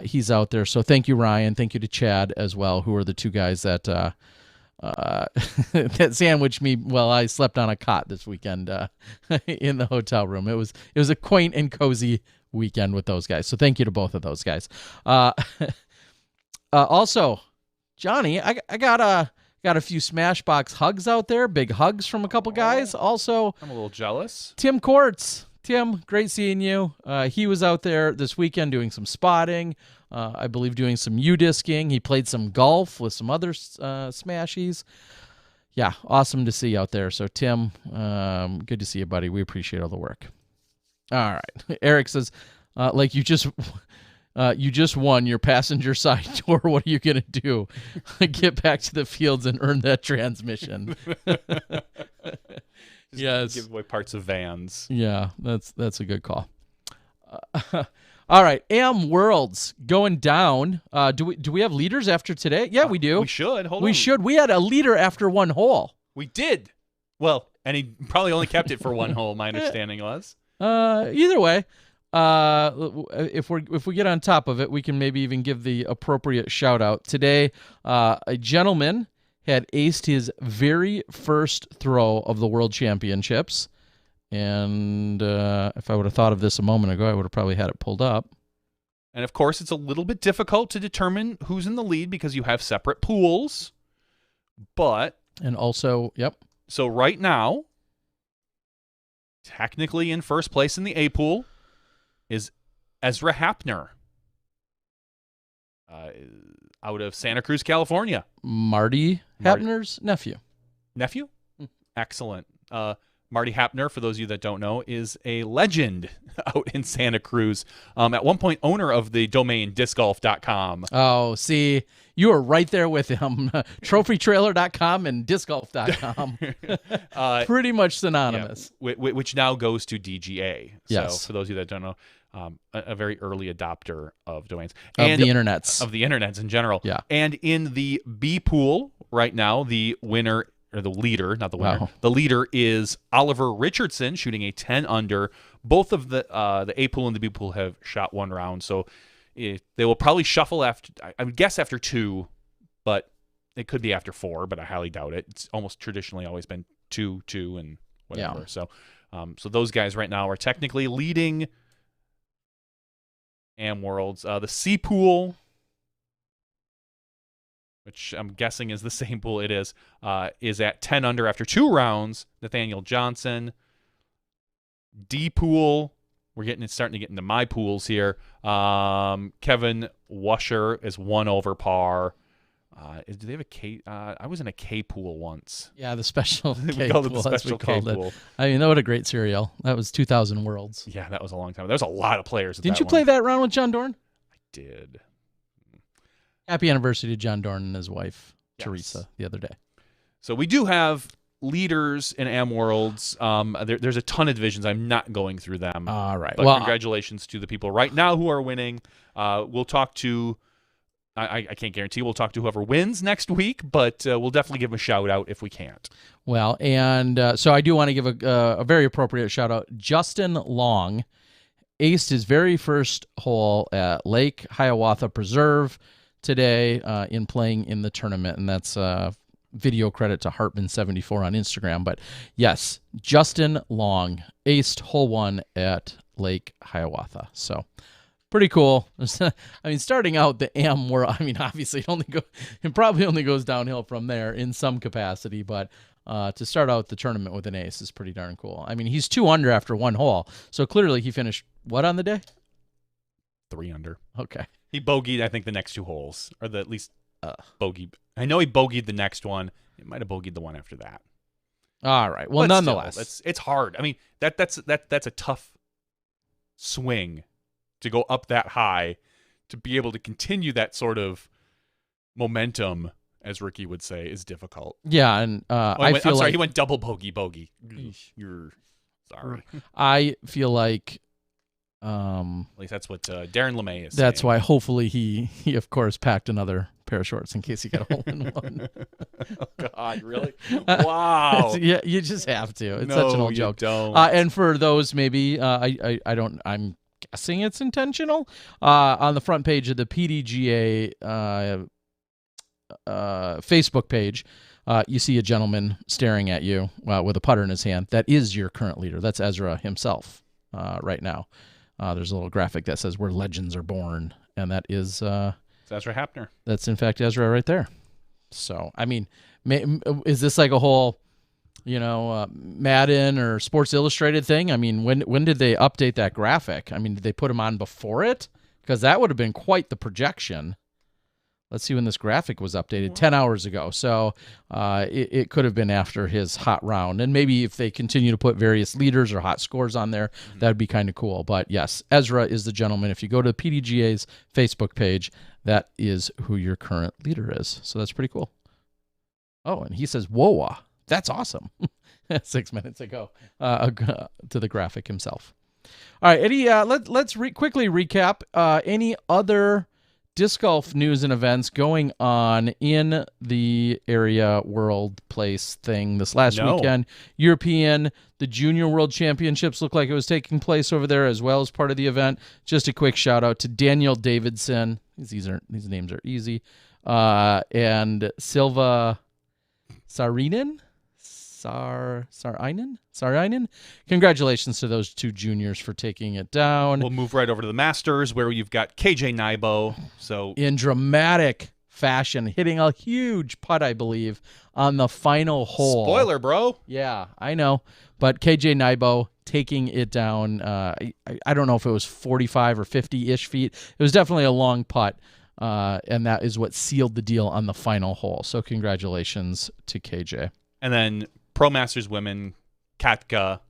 He's out there. So thank you, Ryan. Thank you to Chad as well, who are the 2 guys that that sandwiched me while I slept on a cot this weekend in the hotel room. It was a quaint and cozy weekend with those guys. So thank you to both of those guys. Also, Johnny, I got a few Smashbox hugs out there, big hugs from a couple guys. Also, I'm a little jealous. Tim Quartz. Tim, great seeing you. He was out there this weekend doing some spotting, I believe doing some U-disking. He played some golf with some other Smashies. Yeah, awesome to see you out there. So, Tim, good to see you, buddy. We appreciate all the work. All right. Eric says, like you just won your passenger side tour. What are you going to do? Get back to the fields and earn that transmission. Yes. Give away parts of vans. Yeah, that's a good call. All right, AM Worlds going down. Do we have leaders after today? Yeah, we do. We should. Hold on. We should. We had a leader after 1 hole. We did. Well, and he probably only kept it for 1 hole, my understanding was. Either way, if we get on top of it, we can maybe even give the appropriate shout out. Today, a gentleman had aced his very first throw of the World Championships. And if I would have thought of this a moment ago, I would have probably had it pulled up. And, of course, it's a little bit difficult to determine who's in the lead because you have separate pools. And also, yep. So right now, technically in first place in the A pool is Ezra Happner. Out of Santa Cruz, California. Marty Happner's nephew. Nephew? Excellent. Marty Happner, for those of you that don't know, is a legend out in Santa Cruz. At one point, owner of the domain discgolf.com. Oh, see, you were right there with him. Trophytrailer.com and discgolf.com. Pretty much synonymous. Yeah, which now goes to DGA. Yes. So for those of you that don't know, a very early adopter of domains. Of the internets. Of the internets in general. Yeah. And in the B pool right now, the winner, or the leader, not the winner, the leader is Oliver Richardson, shooting a 10 under. Both of the A pool and the B pool have shot 1 round, so they will probably shuffle after, I would guess after 2, but it could be after 4, but I highly doubt it. It's almost traditionally always been 2, and whatever. Yeah. So those guys right now are technically leading AM Worlds. The C pool, which I'm guessing is the same pool it is at 10 under after 2 rounds. Nathaniel Johnson. D pool. Starting to get into my pools here. Kevin Washer is 1 over par. Do they have a K? I was in a K pool once. Yeah, the special We K called it pool. the That's what special we K called pool. it. I mean, that was a great serial. That was 2000 Worlds. Yeah, that was a long time. There was a lot of players. Didn't you play that round with John Dorn? I did. Happy anniversary to John Dorn and his wife, Yes. Teresa, the other day. So we do have leaders in Am Worlds. There's a ton of divisions. I'm not going through them. All right. But Well, congratulations to the people right now who are winning. We'll talk to. I can't guarantee we'll talk to whoever wins next week, but we'll definitely give them a shout out if we can't. well, and so I do want to give a very appropriate shout out. Justin Long aced his very first hole at Lake Hiawatha Preserve today in playing in the tournament, and that's video credit to Hartman74 on Instagram. But yes, Justin Long aced hole 1 at Lake Hiawatha. So pretty cool. I mean, starting out the Am World, I mean, obviously it probably only goes downhill from there in some capacity, but to start out the tournament with an ace is pretty darn cool. I mean, he's 2 under after 1 hole, so clearly he finished what on the day? 3 under. Okay. He bogeyed, I think, the next 2 holes, or at least bogeyed. I know he bogeyed the next one. He might have bogeyed the one after that. All right. Well, But nonetheless, still, it's hard. I mean, that's a tough swing to go up that high, to be able to continue that sort of momentum, as Ricky would say, is difficult. yeah, and I'm sorry, he went double bogey. You're sorry. I feel like At least that's what Darren LeMay is that's saying. why hopefully he of course packed another pair of shorts in case he got a hole in one. Oh, God, really? Wow. Yeah, you just have to. It's No, such an old you joke. don't. And for those maybe I'm guessing it's intentional. On the front page of the PDGA Facebook page, you see a gentleman staring at you with a putter in his hand. That is your current leader. That's Ezra himself right now. There's a little graphic that says "Where Legends Are Born," and that is It's Ezra Happner. that's in fact Ezra right there. So, I mean, is this like a whole, Madden or Sports Illustrated thing? I mean, when did they update that graphic? I mean, did they put him on before it? Because that would have been quite the projection. Let's see when this graphic was updated, 10 hours ago. So it could have been after his hot round. And maybe if they continue to put various leaders or hot scores on there, that would be kind of cool. But yes, Ezra is the gentleman. If you go to PDGA's Facebook page, that is who your current leader is. So that's pretty cool. Oh, and he says, "Whoa, that's awesome." 6 minutes ago to the graphic himself. All right, Eddie, let's quickly recap any other disc golf news and events going on in the area world place thing this last weekend. European, the Junior World Championships looked like it was taking place over there as well as part of the event. Just a quick shout out to Daniel Davidson. These names are easy. And Silva Sarinen. Sarinen. Congratulations to those 2 juniors for taking it down. We'll move right over to the Masters, where you've got KJ Naibo. So in dramatic fashion, hitting a huge putt, I believe, on the final hole. Spoiler, bro. Yeah, I know. But KJ Naibo taking it down. I don't know if it was 45 or 50-ish feet. It was definitely a long putt, and that is what sealed the deal on the final hole. So congratulations to KJ. And then Pro Masters women, Catka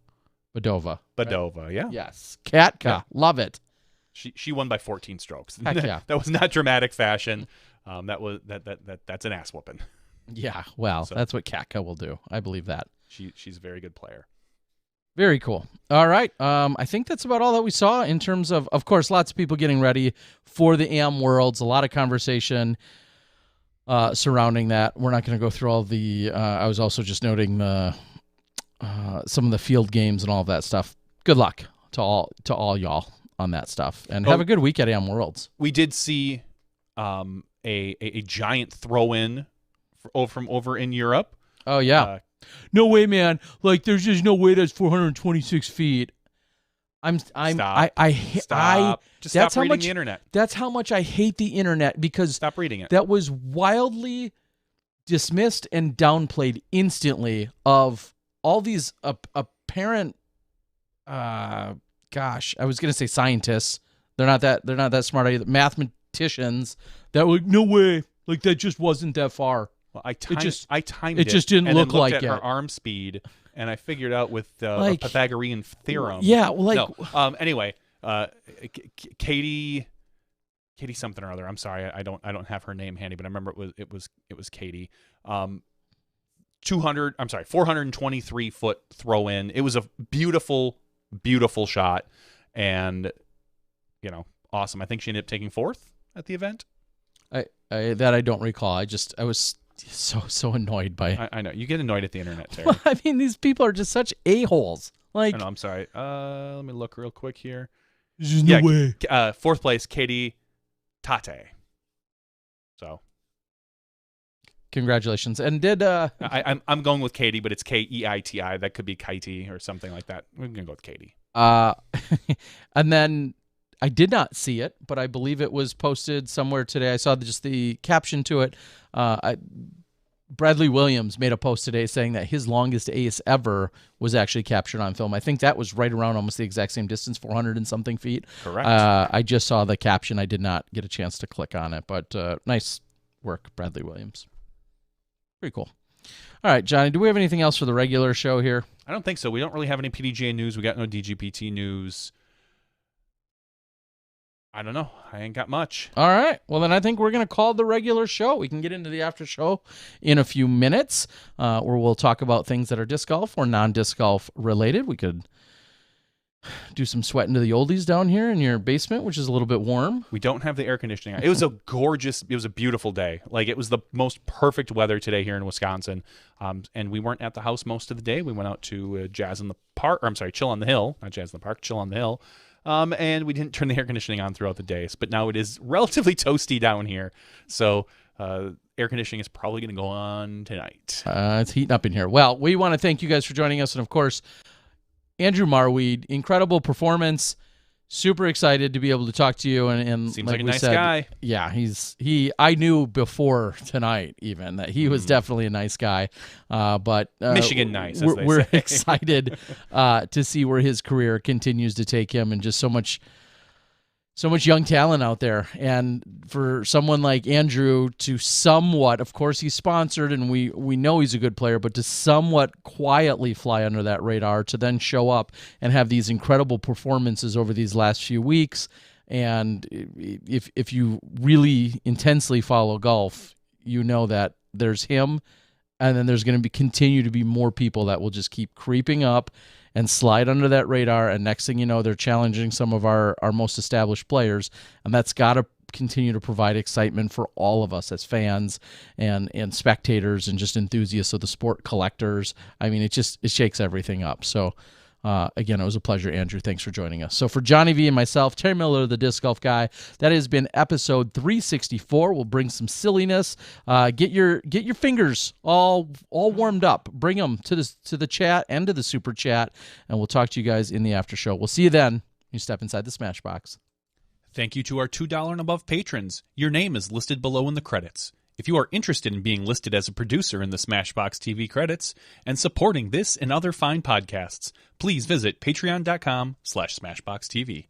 Bodova. Bodova, yeah. Yes. Catka. Yeah. Love it. She won by 14 strokes. Heck yeah. That was not dramatic fashion. That's an ass whooping. Yeah, well, that's what Catka will do. I believe that. She's a very good player. Very cool. All right. I think that's about all that we saw in terms of course, lots of people getting ready for the Am Worlds. A lot of conversation surrounding that. We're not going to go through all the. I was also just noting some of the field games and all of that stuff. Good luck to all y'all on that stuff, and have a good week at Am Worlds. We did see a giant throw in from over in Europe. Oh yeah. No way, man. Like, there's just no way that's 426 feet. Stop. I Stop. Just stop that's how reading much the internet. That's how much I hate the internet, because Stop reading it. that was wildly dismissed and downplayed instantly of all these apparent gosh, I was going to say scientists. They're not that smart either. Mathematicians that were like, no way. Like, that just wasn't that far. Well, I timed it. It just didn't and look then looked like at it. her arm speed, and I figured out with a Like, Pythagorean theorem. Yeah, well, like, no. Anyway, Katie something or other. I'm sorry, I don't have her name handy, but I remember it was Katie. 423 foot throw in. It was a beautiful shot, and awesome. I think she ended up taking 4th at the event. I don't recall. I was so annoyed by. I know you get annoyed at the internet, Terry. Well, I mean, these people are just such a-holes. Like, I know, I'm sorry. Let me look real quick here. There's no way. 4th place, Katie Tate. So, congratulations. And did I'm going with Katie, but it's Keiti. That could be Kaiti or something like that. We're gonna go with Katie. And then I did not see it, but I believe it was posted somewhere today. I saw just the caption to it. Bradley Williams made a post today saying that his longest ace ever was actually captured on film. I think that was right around almost the exact same distance, 400 and something feet. Correct. I just saw the caption. I did not get a chance to click on it, but nice work, Bradley Williams. Pretty cool. All right, Johnny, do we have anything else for the regular show here? I don't think so. We don't really have any PDGA news. We got no DGPT news. I don't know. I ain't got much. All right. Well, then I think we're going to call the regular show. We can get into the after show in a few minutes, where we'll talk about things that are disc golf or non-disc golf related. We could do some sweating to the oldies down here in your basement, which is a little bit warm. We don't have the air conditioning on. It was a beautiful day. Like, it was the most perfect weather today here in Wisconsin. And we weren't at the house most of the day. We went out to Chill on the Hill. Not Jazz in the Park, Chill on the Hill. And we didn't turn the air conditioning on throughout the day. But now it is relatively toasty down here. So air conditioning is probably going to go on tonight. It's heating up in here. Well, we want to thank you guys for joining us. And, of course, Andrew Marwede, incredible performance. Super excited to be able to talk to you. And seems like a nice guy. Yeah, I knew before tonight even that he was definitely a nice guy. But Michigan nice. We're excited to see where his career continues to take him, and just so much young talent out there. And for someone like Andrew to somewhat, of course he's sponsored and we know he's a good player, but to somewhat quietly fly under that radar, to then show up and have these incredible performances over these last few weeks. And if you really intensely follow golf, you know that there's him, and then there's going to continue to be more people that will just keep creeping up and slide under that radar, and next thing you know, they're challenging some of our most established players, and that's got to continue to provide excitement for all of us as fans and spectators and just enthusiasts of the sport, collectors. I mean, it shakes everything up. So again, it was a pleasure, Andrew. Thanks for joining us. So for Johnny V and myself, Terry Miller, the Disc Golf Guy, that has been episode 364. We'll bring some silliness. Get your fingers all warmed up. Bring them to the chat and to the super chat, and we'll talk to you guys in the after show. We'll see you then. You step inside the Smashbox. Thank you to our $2 and above patrons. Your name is listed below in the credits. If you are interested in being listed as a producer in the Smashbox TV credits and supporting this and other fine podcasts, please visit patreon.com/SmashboxTV.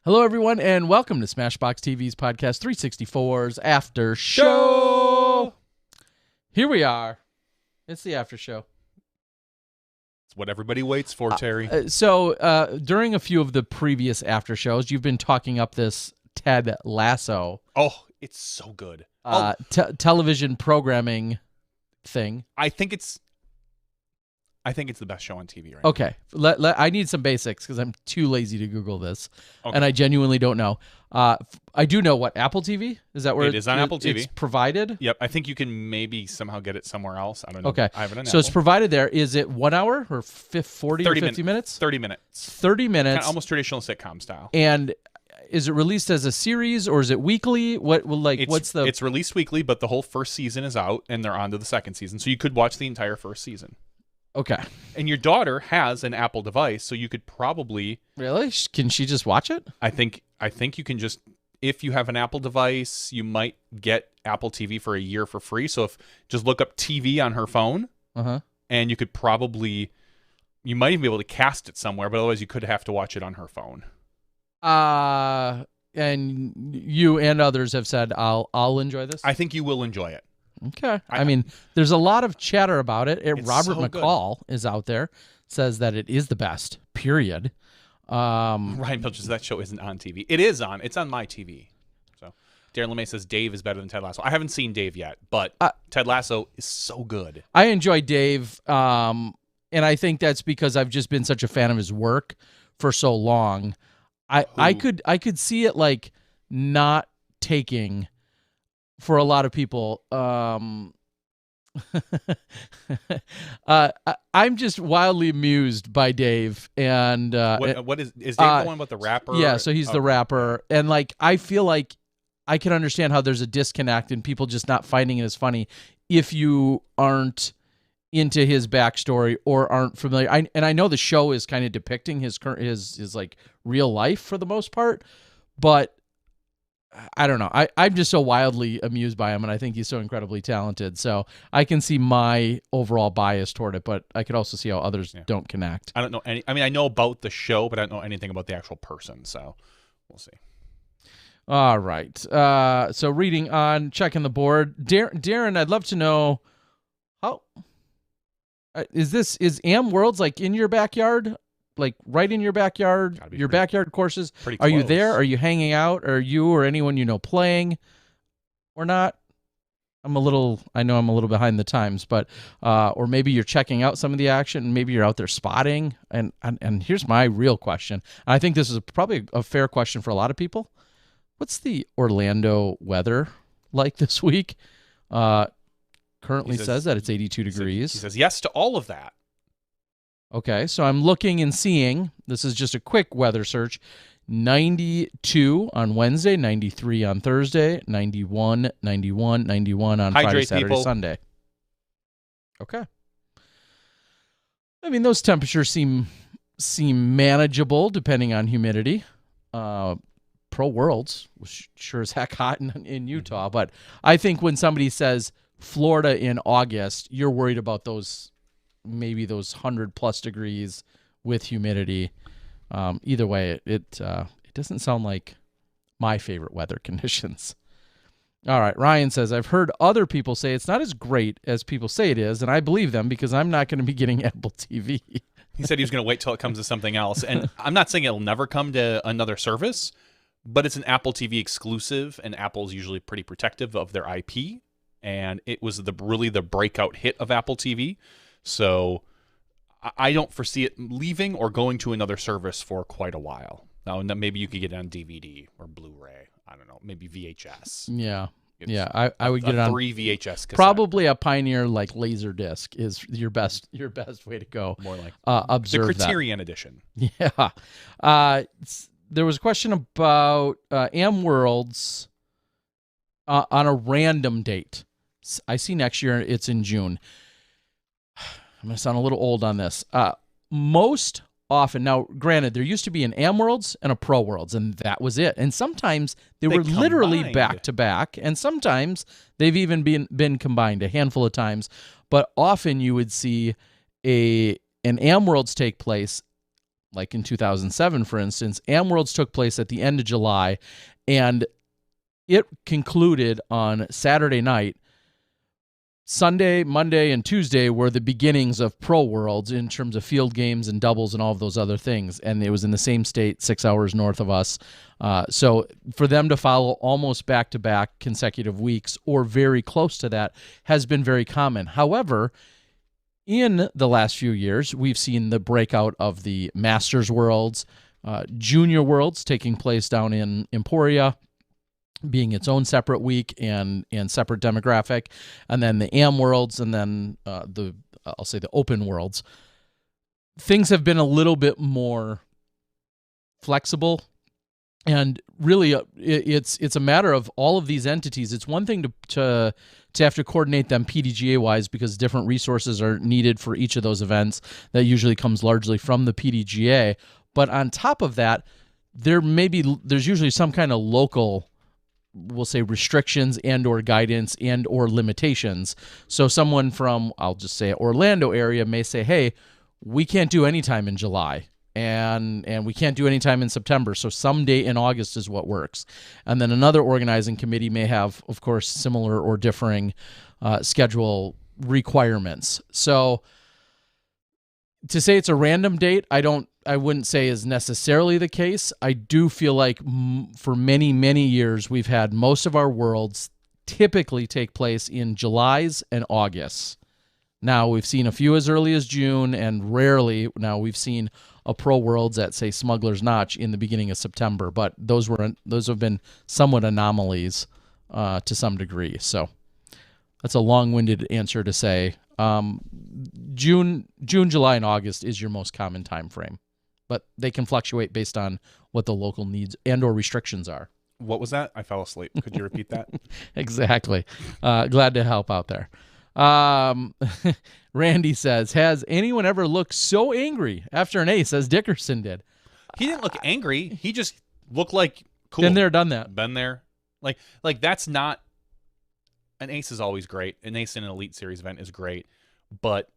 Hello, everyone, and welcome to Smashbox TV's podcast 364's After Show. Here we are. It's the After Show. It's what everybody waits for, Terry. So during a few of the previous After Shows, you've been talking up this Ted Lasso. Oh, it's so good. Television programming thing. I think it's the best show on TV right now. Okay. I need some basics because I'm too lazy to Google this, Okay. and I genuinely don't know. I do know what Apple TV is. That where It is on Apple TV. It's provided. Yep, I think you can maybe somehow get it somewhere else. I don't know. Okay. I have it on So it's Apple. provided there. Is it 1 hour or 40 or 30 50 minutes? 30 minutes. 30 Kind minutes. of almost traditional sitcom style. And is it released as a series or is it weekly? It's released weekly, but the whole first season is out, and they're on to the second season. So you could watch the entire first season. Okay. And your daughter has an Apple device, so you could probably. Really? Can she just watch it? I think you can just, if you have an Apple device, you might get Apple TV for a year for free. So just look up TV on her phone, and you might even be able to cast it somewhere, but otherwise you could have to watch it on her phone. And you and others have said I'll enjoy this. I think you will enjoy it. Okay. I mean, there's a lot of chatter about it. Robert so McCall is out there, says that it is the best, period. Ryan Pilch says that show isn't on TV. It is on. It's on my TV. So Darren LeMay says Dave is better than Ted Lasso. I haven't seen Dave yet, but Ted Lasso is so good. I enjoy Dave, and I think that's because I've just been such a fan of his work for so long. I could see it like not taking for a lot of people. I'm just wildly amused by Dave. And what is Dave the one about the rapper? Yeah, so he's the rapper, and like I feel like I can understand how there's a disconnect and people just not finding it as funny if you aren't into his backstory or aren't familiar. I know the show is kind of depicting his like real life for the most part, but I don't know. I'm just so wildly amused by him, and I think he's so incredibly talented. So I can see my overall bias toward it, but I could also see how others don't connect. I don't know any. I mean, I know about the show, but I don't know anything about the actual person. So we'll see. All right. So reading on, checking the board. Darren, I'd love to know how is Am Worlds like in your backyard? Like right in your backyard, your backyard courses. Are you there? Are you hanging out? Are you or anyone you know playing or not? I know I'm a little behind the times, but or maybe you're checking out some of the action. Maybe you're out there spotting. And here's my real question. I think this is probably a fair question for a lot of people. What's the Orlando weather like this week? Currently says that it's 82 degrees. He says yes to all of that. Okay, so I'm looking and seeing, this is just a quick weather search, 92 on Wednesday, 93 on Thursday, 91, 91, 91 on Friday, Saturday, Sunday. Okay. I mean, those temperatures seem manageable depending on humidity. Pro Worlds was sure as heck hot in Utah, but I think when somebody says Florida in August, you're worried about maybe those 100+ degrees with humidity. Either way, it doesn't sound like my favorite weather conditions. All right, Ryan says, I've heard other people say it's not as great as people say it is, and I believe them because I'm not going to be getting Apple TV. He said he was going to wait till it comes to something else, and I'm not saying it'll never come to another service, but it's an Apple TV exclusive, and Apple's usually pretty protective of their IP, and it was really the breakout hit of Apple TV. So I don't foresee it leaving or going to another service for quite a while. Now, maybe you could get it on DVD or Blu-ray. I don't know, maybe VHS. Yeah. I would get it on 3 VHS cassette. Probably a Pioneer like Laserdisc is your best way to go. More like observe the Criterion edition. Yeah. There was a question about Am Worlds on a random date. I see next year it's in June. I'm going to sound a little old on this. Most often, now granted, there used to be an Am Worlds and a Pro Worlds, and that was it. And sometimes they were literally back to back, and sometimes they've even been combined a handful of times. But often you would see an Am Worlds take place like in 2007, for instance, Am Worlds took place at the end of July, and it concluded on Saturday night. Sunday, Monday, and Tuesday were the beginnings of Pro Worlds in terms of field games and doubles and all of those other things. And it was in the same state, 6 hours north of us. So for them to follow almost back-to-back consecutive weeks or very close to that has been very common. However, in the last few years, we've seen the breakout of the Masters Worlds, Junior Worlds taking place down in Emporia, being its own separate week and separate demographic, and then the Am Worlds, and then I'll say the Open Worlds. Things have been a little bit more flexible, and really it's a matter of all of these entities. It's one thing to have to coordinate them PDGA wise because different resources are needed for each of those events. That usually comes largely from the PDGA, but on top of that, there's usually some kind of local, we'll say, restrictions and or guidance and or limitations. So someone from, I'll just say, Orlando area may say, hey, we can't do any time in July and we can't do any time in September. So someday in August is what works. And then another organizing committee may have, of course, similar or differing schedule requirements. So to say it's a random date, I wouldn't say is necessarily the case. I do feel like for many, many years, we've had most of our worlds typically take place in Julys and Augusts. Now, we've seen a few as early as June, and rarely now we've seen a Pro Worlds at, say, Smuggler's Notch in the beginning of September, but those have been somewhat anomalies to some degree. So that's a long-winded answer to say June, July, and August is your most common time frame. But they can fluctuate based on what the local needs and or restrictions are. What was that? I fell asleep. Could you repeat that? Exactly. Glad to help out there. Randy says, has anyone ever looked so angry after an ace as Dickerson did? He didn't look angry. He just looked like cool. Been there, done that. Been there. Like that's not... An ace is always great. An ace in an Elite Series event is great. But,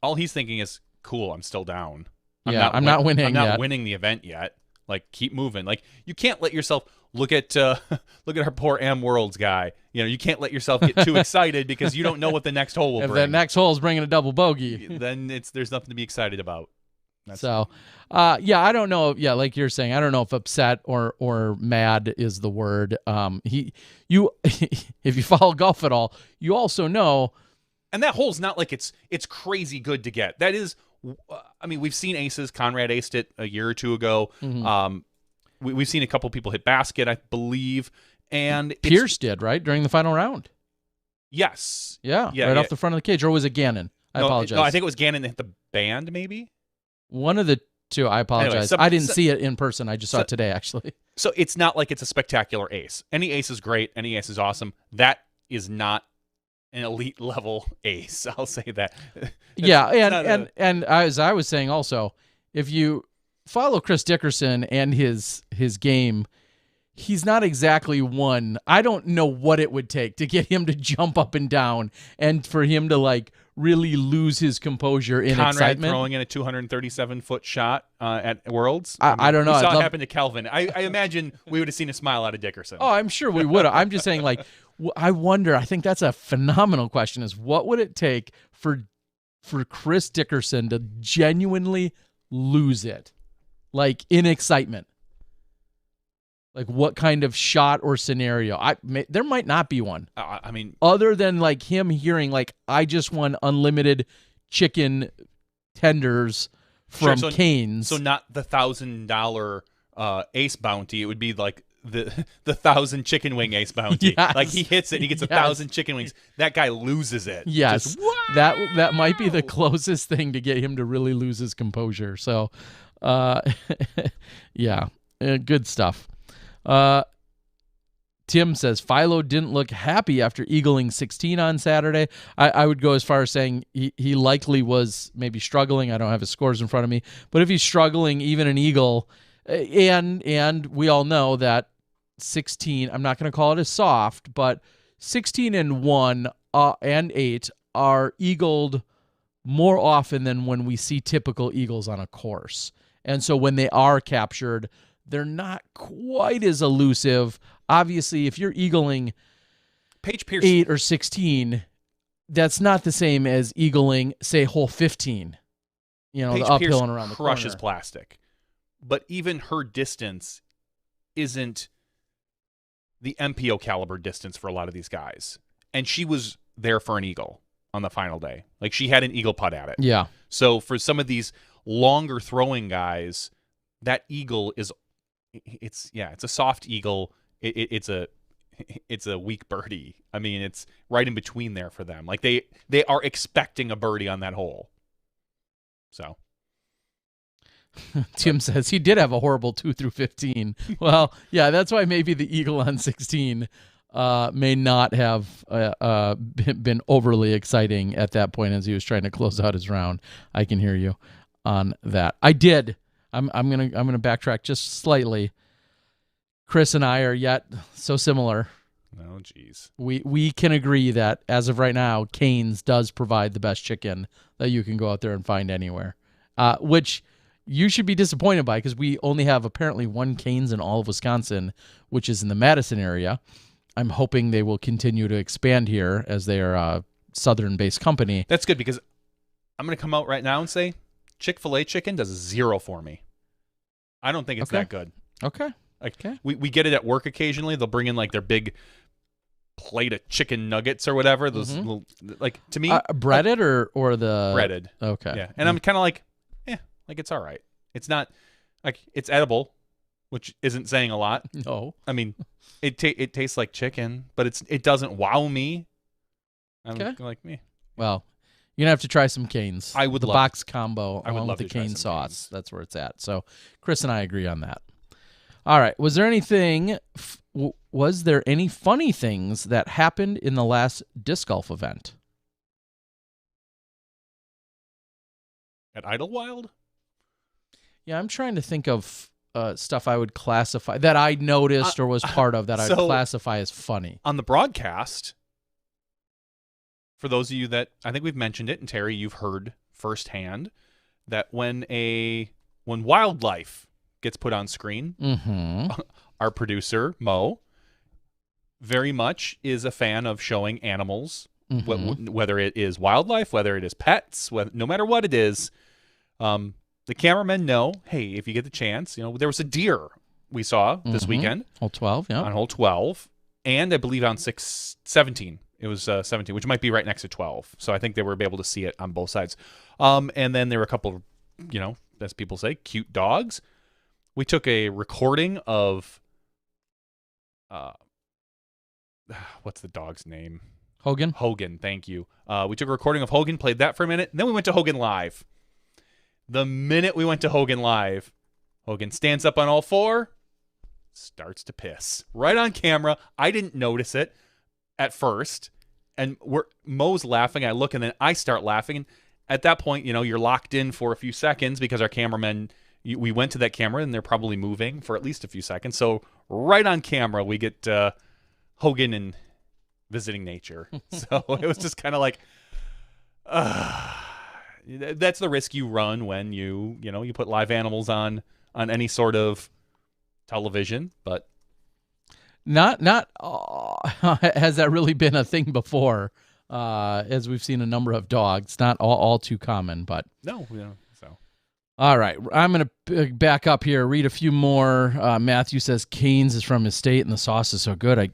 all he's thinking is, cool, I'm still down. I'm not winning I'm not yet. Winning the event yet. Like, keep moving. Like, you can't let yourself look at our poor Am Worlds guy. You can't let yourself get too excited because you don't know what the next hole will bring. If the next hole is bringing a double bogey, then there's nothing to be excited about. I don't know. Yeah, like you're saying, I don't know if upset or mad is the word. If you follow golf at all, you also know. And that hole's not like it's crazy good to get. That is, we've seen aces. Conrad aced it a year or two ago. Mm-hmm. We've seen a couple people hit basket, I believe. And Pierce did, right, during the final round? Yes. Yeah, off the front of the cage. Or was it Gannon? I apologize. No, I think it was Gannon that hit the band, maybe. One of the two. I apologize. Anyway, I didn't see it in person. I just saw it today, actually. So it's not like it's a spectacular ace. Any ace is great. Any ace is awesome. That is not an elite level ace. I'll say that. And as I was saying also, if you follow Chris Dickerson and his game, he's not exactly one. I don't know what it would take to get him to jump up and down and for him to really lose his composure in Conrad excitement. Throwing in a 237-foot shot at Worlds. I don't know. We saw it happen to Kelvin. I imagine we would have seen a smile out of Dickerson. Oh, I'm sure we would have. I'm just saying, I wonder. I think that's a phenomenal question. Is what would it take for Chris Dickerson to genuinely lose it, in excitement? What kind of shot or scenario? There might not be one. Other than him hearing I just won unlimited chicken tenders from Cane's. So not the $1,000 ace bounty. It would be the 1,000 chicken wing ace bounty. Yes. He hits it and he gets 1,000 chicken wings. That guy loses it. Yes. Just, wow! That might be the closest thing to get him to really lose his composure. So, good stuff. Tim says Philo didn't look happy after eagling 16 on Saturday. I would go as far as saying he likely was maybe struggling. I don't have his scores in front of me, but if he's struggling, even an eagle, and we all know that 16, I'm not going to call it a soft, but 16 and 1 and 8 are eagled more often than when we see typical eagles on a course. And so when they are captured, they're not quite as elusive. Obviously, if you're eagling Paige Pierce 8 or 16, that's not the same as eagling, say, hole 15. You know, Paige the uphill Pierce and around the crushes corner. plastic, but even her distance isn't the MPO caliber distance for a lot of these guys. And she was there for an eagle on the final day. Like, she had an eagle putt at it. Yeah. So for some of these longer throwing guys, that eagle is it's a soft eagle. It's a weak birdie. I mean, it's right in between there for them. Like, they are expecting a birdie on that hole. So Tim says he did have a horrible 2 through 15. Well, yeah, that's why maybe the eagle on 16 may not have been overly exciting at that point as he was trying to close out his round. I can hear you on that. I did. I'm gonna backtrack just slightly. Chris and I are yet so similar. oh geez. We can agree that as of right now, Cane's does provide the best chicken that you can go out there and find anywhere. Which you should be disappointed by, because we only have apparently one Cane's in all of Wisconsin, which is in the Madison area. I'm hoping they will continue to expand here as they are a southern-based company. That's good, because I'm going to come out right now and say Chick-fil-A chicken does 0 for me. I don't think it's that good. Okay. Like, Okay. we get it at work occasionally. They'll bring in like their big plate of chicken nuggets or whatever. Those little, like, to me, breaded or the breaded. Okay. Yeah, and I'm kind of like, like, it's all right. It's not like, it's edible, which isn't saying a lot. No. I mean, it tastes like chicken, but it doesn't wow me. I'm Okay. like me. Well, you're gonna have to try some Cane's. I would the love box combo I would along love with the to try cane some sauce. Cane's. That's where it's at. So Chris and I agree on that. All right. Was there anything? Was there any funny things that happened in the last disc golf event? At Idlewild? Yeah, I'm trying to think of stuff I would classify that I noticed or was part of that I would classify as funny. On the broadcast, for those of you that, I think we've mentioned it, and Terry, you've heard firsthand, that when wildlife gets put on screen, our producer, Mo, very much is a fan of showing animals, whether it is wildlife, whether it is pets, no matter what it is. The cameramen know, hey, if you get the chance, there was a deer we saw this weekend. Hole 12, yeah. On hole 12, and I believe on 17. It was 17, which might be right next to 12. So I think they were able to see it on both sides. And then there were a couple of, as people say, cute dogs. We took a recording of, what's the dog's name? Hogan? Hogan, thank you. We took a recording of Hogan, played that for a minute, and then we went to Hogan Live. The minute we went to Hogan Live, Hogan stands up on all four, starts to piss. Right on camera. I didn't notice it at first. And Mo's laughing. I look, and then I start laughing. And at that point, you're locked in for a few seconds because our cameramen, we went to that camera, and they're probably moving for at least a few seconds. So right on camera, we get Hogan and visiting nature. So it was just kind of like, that's the risk you run when you put live animals on any sort of television. But not has that really been a thing before, as we've seen a number of dogs. Not all too common, but no, so. All right, I'm going to back up here, read a few more. Matthew says Cane's is from his state and the sauce is so good. I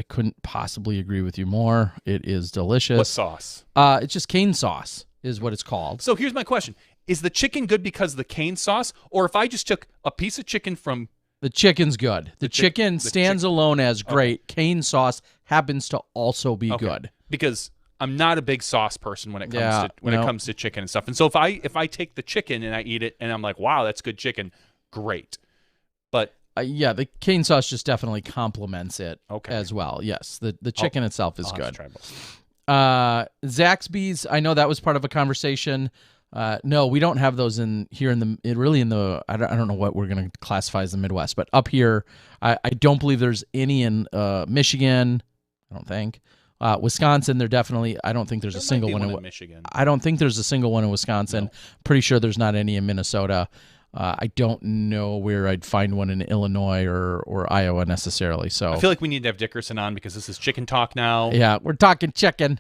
couldn't possibly agree with you more. It is delicious. What sauce? It's just cane sauce is what it's called. So here's my question. Is the chicken good because of the cane sauce? Or if I just took a piece of chicken from... The chicken's good. The chicken stands alone as great. Okay. Cane sauce happens to also be good. Because I'm not a big sauce person when it comes to chicken and stuff. And so if I take the chicken and I eat it and I'm like, wow, that's good chicken, great. But the cane sauce just definitely complements it as well. Yes, the chicken itself is good. Zaxby's, I know that was part of a conversation. No, we don't have those in the I don't know what we're going to classify as the Midwest, but up here, I don't believe there's any in Michigan. I don't think. Wisconsin, they're definitely. I don't think there's a single one in Michigan. I don't think there's a single one in Wisconsin. No. Pretty sure there's not any in Minnesota. I don't know where I'd find one in Illinois or Iowa necessarily. So I feel like we need to have Dickerson on because this is chicken talk now. yeah, we're talking chicken.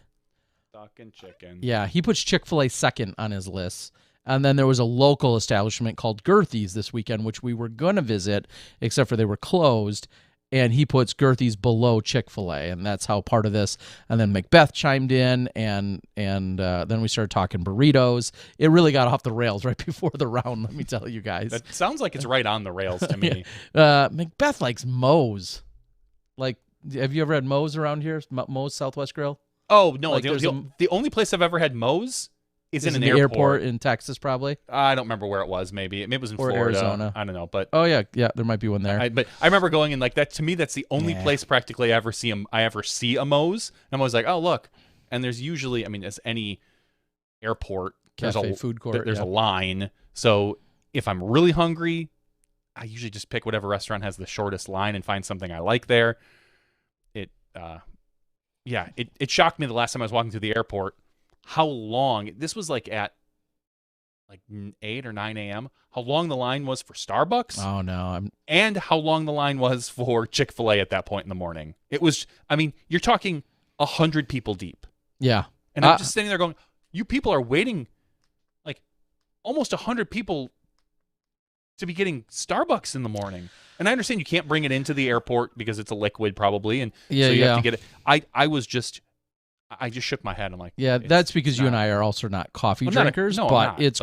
Talking chicken. Yeah, he puts Chick-fil-A second on his list. And then there was a local establishment called Girthy's this weekend, which we were going to visit, except for they were closed. And he puts Girthy's below Chick-fil-A, and that's how part of this. And then Macbeth chimed in, and then we started talking burritos. It really got off the rails right before the round, let me tell you guys. That sounds like it's right on the rails to me. Macbeth likes Moe's. Like, have you ever had Moe's around here? Moe's Southwest Grill? Oh, no. Like, The only place I've ever had Moe's is in an the airport in Texas, probably. I don't remember where it was. Maybe it was in Or Florida. Arizona. I don't know, but Oh yeah, there might be one there. But I remember going in like that. To me, that's the only place practically I ever see a Moe's. And I'm always like, oh look. And there's usually, I mean, as any airport, Cafe, food court. There's a line. So if I'm really hungry, I usually just pick whatever restaurant has the shortest line and find something I like there. It shocked me the last time I was walking through the airport how long this was like at like 8 or 9 a.m. How long the line was for Starbucks. Oh no, and how long the line was for Chick-fil-A at that point in the morning. It was, I mean, you're talking 100 people deep. Yeah. And I'm just sitting there going, you people are waiting like almost 100 people to be getting Starbucks in the morning. And I understand you can't bring it into the airport because it's a liquid probably. And so you have to get it. I just shook my head. I'm like, yeah, that's because you and I are also not coffee drinkers, but it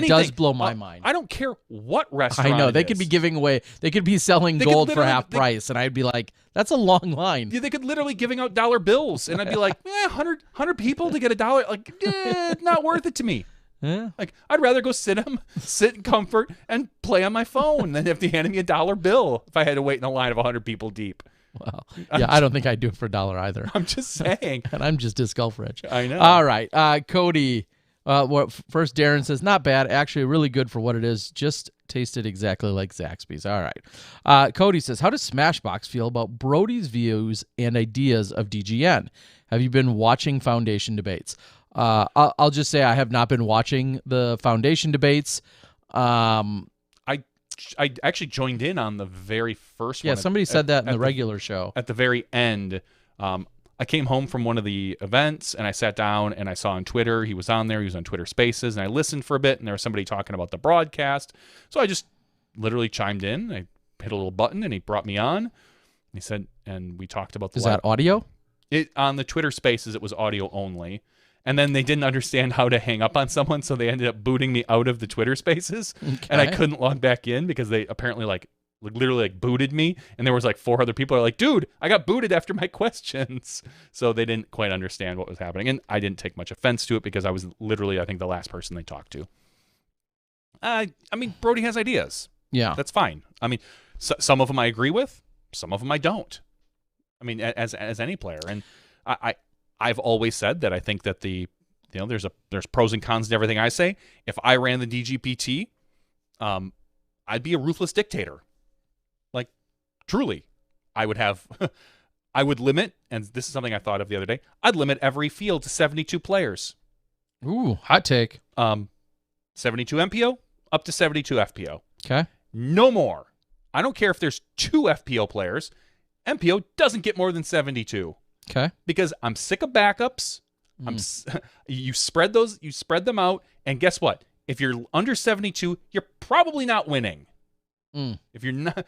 does blow my mind. I don't care what restaurant. I know they could be giving away, they could be selling gold for half price, and I'd be like, that's a long line. Yeah, they could literally giving out dollar bills, and I'd be like, 100 people to get $1, like, not worth it to me. Yeah. Like, I'd rather go sit in comfort and play on my phone than have to hand me a dollar bill if I had to wait in a line of 100 people deep. Well, yeah, I don't think I'd do it for $1 either. I'm just saying. And I'm just disc golf rich. I know. All right. Cody, first Darren says, not bad. Actually, really good for what it is. Just tasted exactly like Zaxby's. All right. Cody says, how does Smashbox feel about Brody's views and ideas of DGN? Have you been watching Foundation debates? I'll just say I have not been watching the Foundation debates. I actually joined in on the very first one. Yeah, somebody said that in the regular show. At the very end, I came home from one of the events, and I sat down, and I saw on Twitter, he was on there, he was on Twitter Spaces, and I listened for a bit, and there was somebody talking about the broadcast. So I just literally chimed in. I hit a little button, and he brought me on. And he said, and we talked about the... Is that audio? On the Twitter Spaces, it was audio only. And then they didn't understand how to hang up on someone, so they ended up booting me out of the Twitter Spaces. Okay. And I couldn't log back in because they apparently literally booted me. And there was 4 other people who are like, dude, I got booted after my questions. So they didn't quite understand what was happening. And I didn't take much offense to it because I was literally, I think, the last person they talked to. I mean, Brody has ideas. Yeah. That's fine. I mean, some of them I agree with. Some of them I don't. I mean, as any player. And I've always said that I think that there's pros and cons to everything I say. If I ran the DGPT, I'd be a ruthless dictator. Like, truly, I would limit, and this is something I thought of the other day, I'd limit every field to 72 players. Ooh, hot take. 72 MPO up to 72 FPO. Okay. No more. I don't care if there's 2 FPO players. MPO doesn't get more than 72. Okay. Because I'm sick of backups. You spread them out, and guess what? If you're under 72, you're probably not winning. If you're not,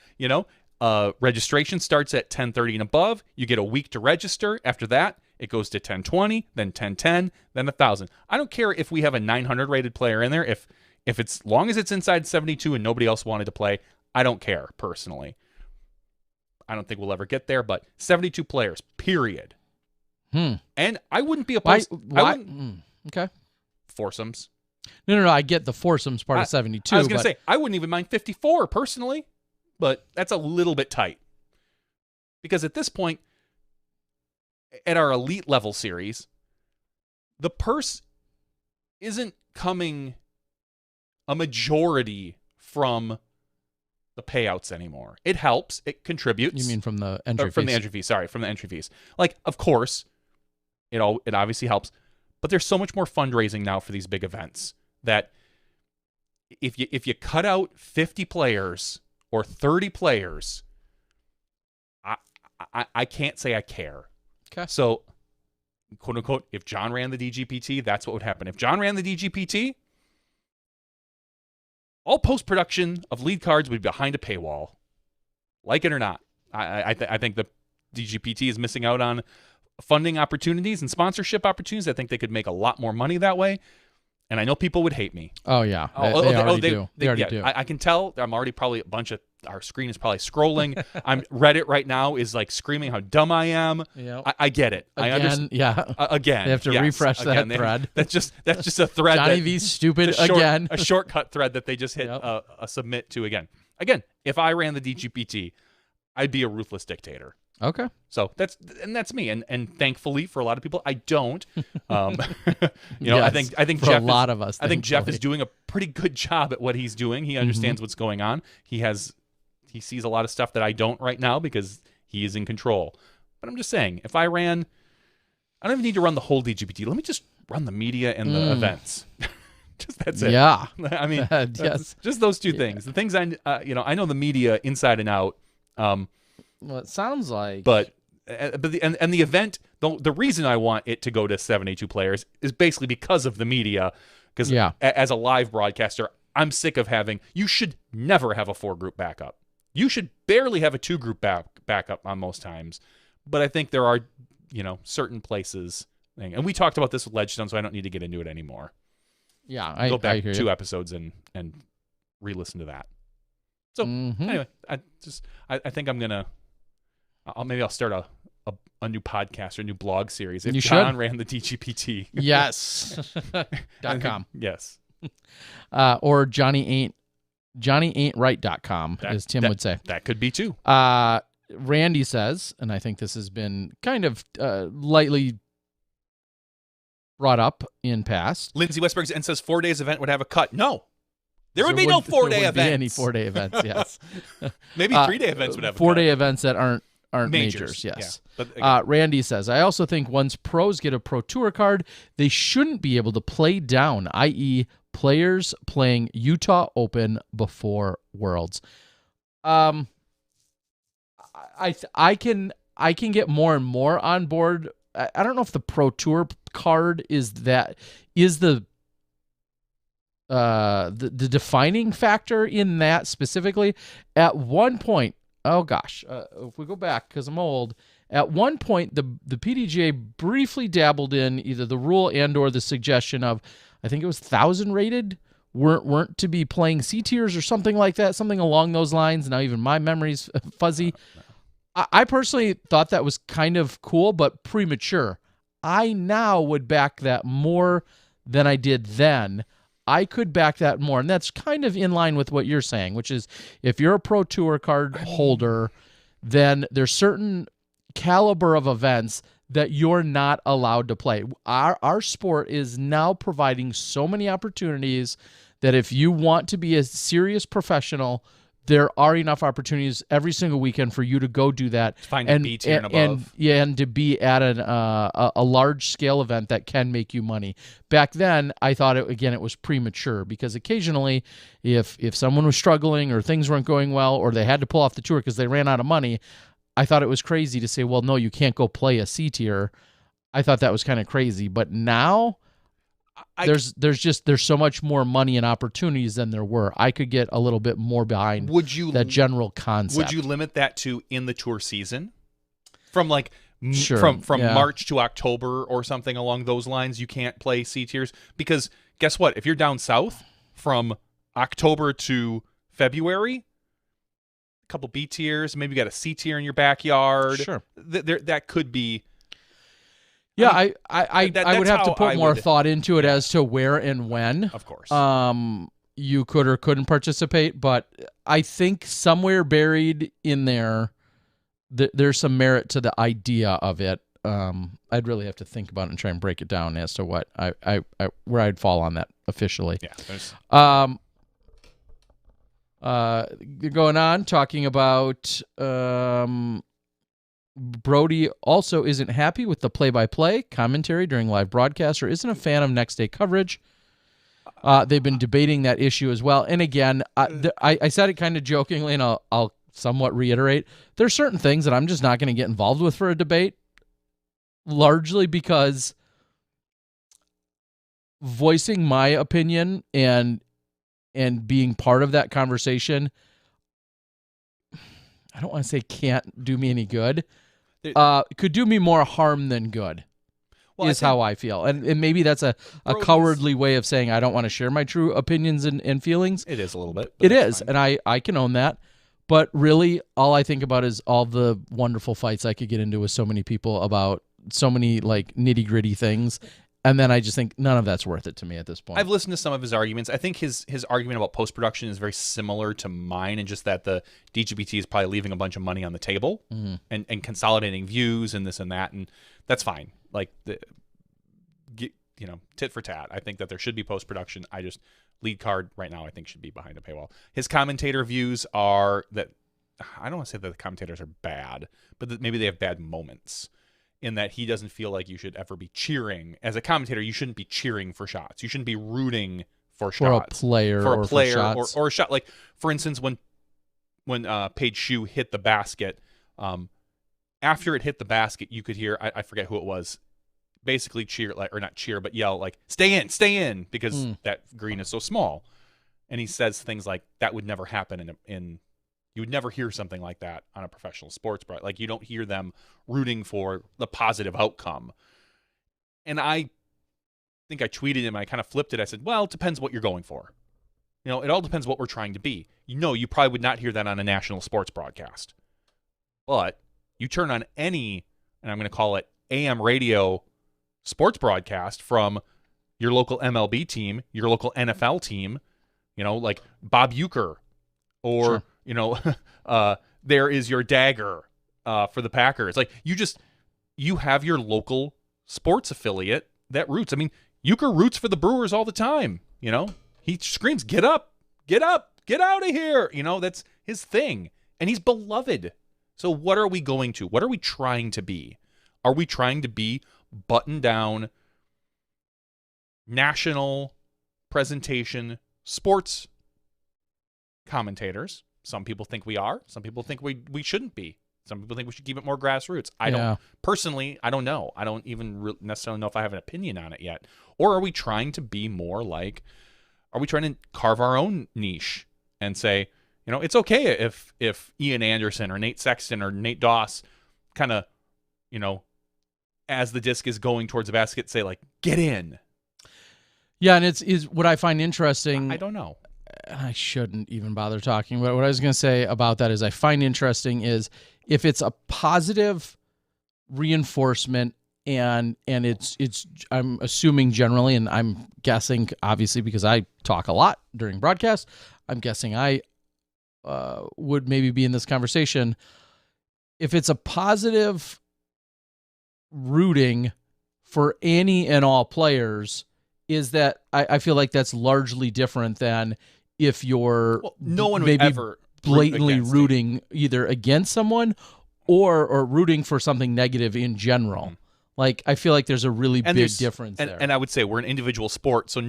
registration starts at 10:30 and above. You get a week to register. After that, it goes to 10:20, then 10:10, then 1,000. I don't care if we have a 900 rated player in there. If it's long as it's inside 72 and nobody else wanted to play, I don't care personally. I don't think we'll ever get there, but 72 players, period. And I wouldn't be opposed. Why? Okay. Foursomes. No. I get the foursomes part of 72. I was going to say, I wouldn't even mind 54 personally, but that's a little bit tight. Because at this point, at our elite level series, the purse isn't coming a majority from the payouts anymore. It helps. It contributes. You mean from the entry fees? From the entry fees. Sorry, from the entry fees. Like, of course, It obviously helps. But there's so much more fundraising now for these big events that if you cut out 50 players or 30 players, I can't say I care. Okay. So, quote unquote, if John ran the DGPT, that's what would happen. If John ran the DGPT, all post-production of lead cards would be behind a paywall. Like it or not. I think the DGPT is missing out on funding opportunities and sponsorship opportunities. I think they could make a lot more money that way. And I know people would hate me. Oh, yeah. They already do. They already do. I can tell. I'm already probably our screen is probably scrolling. Reddit right now is like screaming how dumb I am. Yep. I get it. Again, I understand. Yeah. Again. They have to refresh that thread. That's just a thread. Johnny V's stupid again. A shortcut thread that they just hit a submit to again. Again, if I ran the DGPT, I'd be a ruthless dictator. Okay. So that's me, and thankfully for a lot of people, I don't. Yes, I think for Jeff a lot of us. I think Jeff is doing a pretty good job at what he's doing. He understands what's going on. He sees a lot of stuff that I don't right now because he is in control. But I'm just saying, if I ran, I don't even need to run the whole DGPT. Let me just run the media and the events. That's it. Yeah. I mean, yes. just those two things. The things I know the media inside and out. Well, it sounds like. But the event, the reason I want it to go to 72 players is basically because of the media. Because as a live broadcaster, I'm sick of having. You should never have a 4-group backup. You should barely have a 2-group backup on most times. But I think there are, certain places. And we talked about this with Ledgestone, so I don't need to get into it anymore. Yeah, go back I hear 2 you. episodes and re-listen to that. So anyway, I think I'm gonna. I'll start a new podcast or a new blog series. If John ran the DGPT. Yes. .com. Yes. Or JohnnyAin'tRight.com, as Tim would say. That could be too. Randy says, and I think this has been kind of lightly brought up in past. Lindsay Westberg says 4 days event would have a cut. No. There would be no 4-day events. Any 4-day events, yes. Maybe 3-day events would have a 4-day cut. events that aren't majors, yes. Yeah, but Randy says, I also think once pros get a Pro Tour card, they shouldn't be able to play down, i.e. players playing Utah Open before Worlds. I can get more and more on board. I don't know if the Pro Tour card is the defining factor in that specifically. At one point, if we go back, because I'm old, at one point the PDGA briefly dabbled in either the rule and or the suggestion of, I think it was 1,000 rated weren't to be playing C tiers or something like that, something along those lines. Now even my memory's fuzzy. I personally thought that was kind of cool, but premature. I now would back that more than I did then. I could back that more, and that's kind of in line with what you're saying, which is if you're a Pro Tour card holder, then there's certain caliber of events that you're not allowed to play. Our sport is now providing so many opportunities that if you want to be a serious professional, there are enough opportunities every single weekend for you to go do that. Find a B tier and above. And to be at a large-scale event that can make you money. Back then, I thought, it was premature because occasionally if someone was struggling or things weren't going well or they had to pull off the tour because they ran out of money, I thought it was crazy to say, well, no, you can't go play a C tier. I thought that was kind of crazy. But now there's so much more money and opportunities than there were. I could get a little bit more behind that general concept. Would you limit that to in the tour season? From Sure, from March to October or something along those lines, you can't play C tiers? Because guess what? If you're down south from October to February, a couple B tiers, maybe you got a C tier in your backyard. Sure. That could be. Yeah, I would have to put more thought into it as to where and when. Of course. You could or couldn't participate, but I think somewhere buried in there, there's some merit to the idea of it. I'd really have to think about it and try and break it down as to what where I'd fall on that officially. Yeah. Going on talking about Brody also isn't happy with the play-by-play commentary during live broadcasts or isn't a fan of next-day coverage. They've been debating that issue as well. And again, I said it kind of jokingly, and I'll somewhat reiterate. There's certain things that I'm just not going to get involved with for a debate, largely because voicing my opinion and being part of that conversation, I don't want to say can't do me any good. It could do me more harm than good. Well, is how I feel. And maybe that's a cowardly way of saying I don't want to share my true opinions and feelings. It is a little bit. It is, fine. And I can own that. But really, all I think about is all the wonderful fights I could get into with so many people about so many like nitty-gritty things. And then I just think none of that's worth it to me at this point. I've listened to some of his arguments. I think his argument about post-production is very similar to mine, and just that the DGBT is probably leaving a bunch of money on the table and consolidating views and this and that, and that's fine. Like, tit for tat. I think that there should be post-production. Lead card right now I think should be behind a paywall. His commentator views are that, I don't want to say that the commentators are bad, but that maybe they have bad moments. In that he doesn't feel like you should ever be cheering. As a commentator, you shouldn't be cheering for shots. You shouldn't be rooting for shots. For a player or a shot. Like, for instance, when Paige Shoe hit the basket, after it hit the basket, you could hear, I forget who it was, basically cheer, like, or not cheer, but yell, like, stay in, because that green is so small. And he says things like, that would never happen in you would never hear something like that on a professional sports broadcast. Like, you don't hear them rooting for the positive outcome. And I think I tweeted him, I kind of flipped it. I said, well, it depends what you're going for. It all depends what we're trying to be. You probably would not hear that on a national sports broadcast. But you turn on any, and I'm going to call it AM radio sports broadcast from your local MLB team, your local NFL team, like Bob Uecker, or... Sure. There is your dagger for the Packers. Like, you have your local sports affiliate that roots. I mean, Uecker roots for the Brewers all the time. He screams, get up, get out of here. That's his thing. And he's beloved. So what are we going to? What are we trying to be? Are we trying to be button down, national presentation sports commentators? Some people think we are. Some people think we shouldn't be. Some people think we should keep it more grassroots. I don't know. I don't even necessarily know if I have an opinion on it yet. Or are we trying to be more like, are we trying to carve our own niche and say, it's okay if Ian Anderson or Nate Sexton or Nate Doss kind of, as the disc is going towards the basket, say, like, get in. Yeah, and is what I find interesting. I don't know. I shouldn't even bother talking, but what I was going to say about that is I find interesting is if it's a positive reinforcement and it's I'm assuming generally, and I'm guessing obviously because I talk a lot during broadcast, I'm guessing I would maybe be in this conversation. If it's a positive rooting for any and all players, is that I feel like that's largely different than if you're no one would ever blatantly rooting either against someone or rooting for something negative in general. Mm-hmm. Like, I feel like there's a really big difference there. And I would say we're an individual sport, so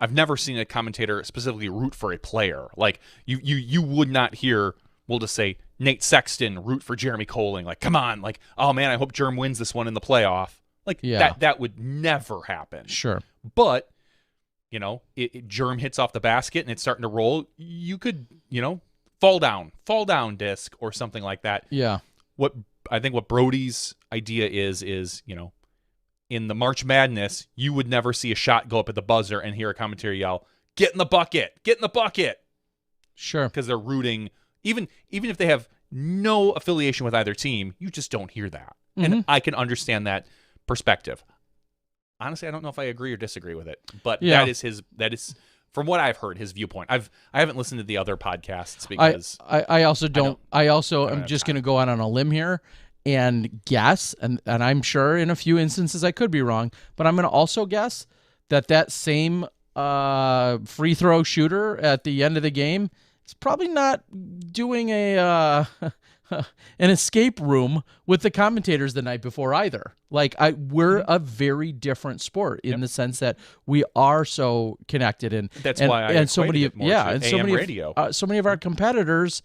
I've never seen a commentator specifically root for a player. Like, you would not hear, we'll just say, Nate Sexton root for Jeremy Colling. Like, come on, like, oh man, I hope Germ wins this one in the playoff. Like, that would never happen. Sure. But, Germ hits off the basket and it's starting to roll. You could, fall down disc or something like that. Yeah. What Brody's idea is, in the March Madness, you would never see a shot go up at the buzzer and hear a commentator yell, get in the bucket, get in the bucket. Sure. Because they're rooting, even if they have no affiliation with either team, you just don't hear that. Mm-hmm. And I can understand that perspective. Honestly, I don't know if I agree or disagree with it, but that is from what I've heard, his viewpoint. I haven't listened to the other podcasts because I also don't. I also am just going to go out on a limb here and guess, and I'm sure in a few instances I could be wrong, but I'm going to also guess that same free throw shooter at the end of the game is probably not doing a an escape room with the commentators the night before either. Like we're a very different sport in the sense that we are so connected, and that's why I and so many it more to and so AM many radio. So many of our competitors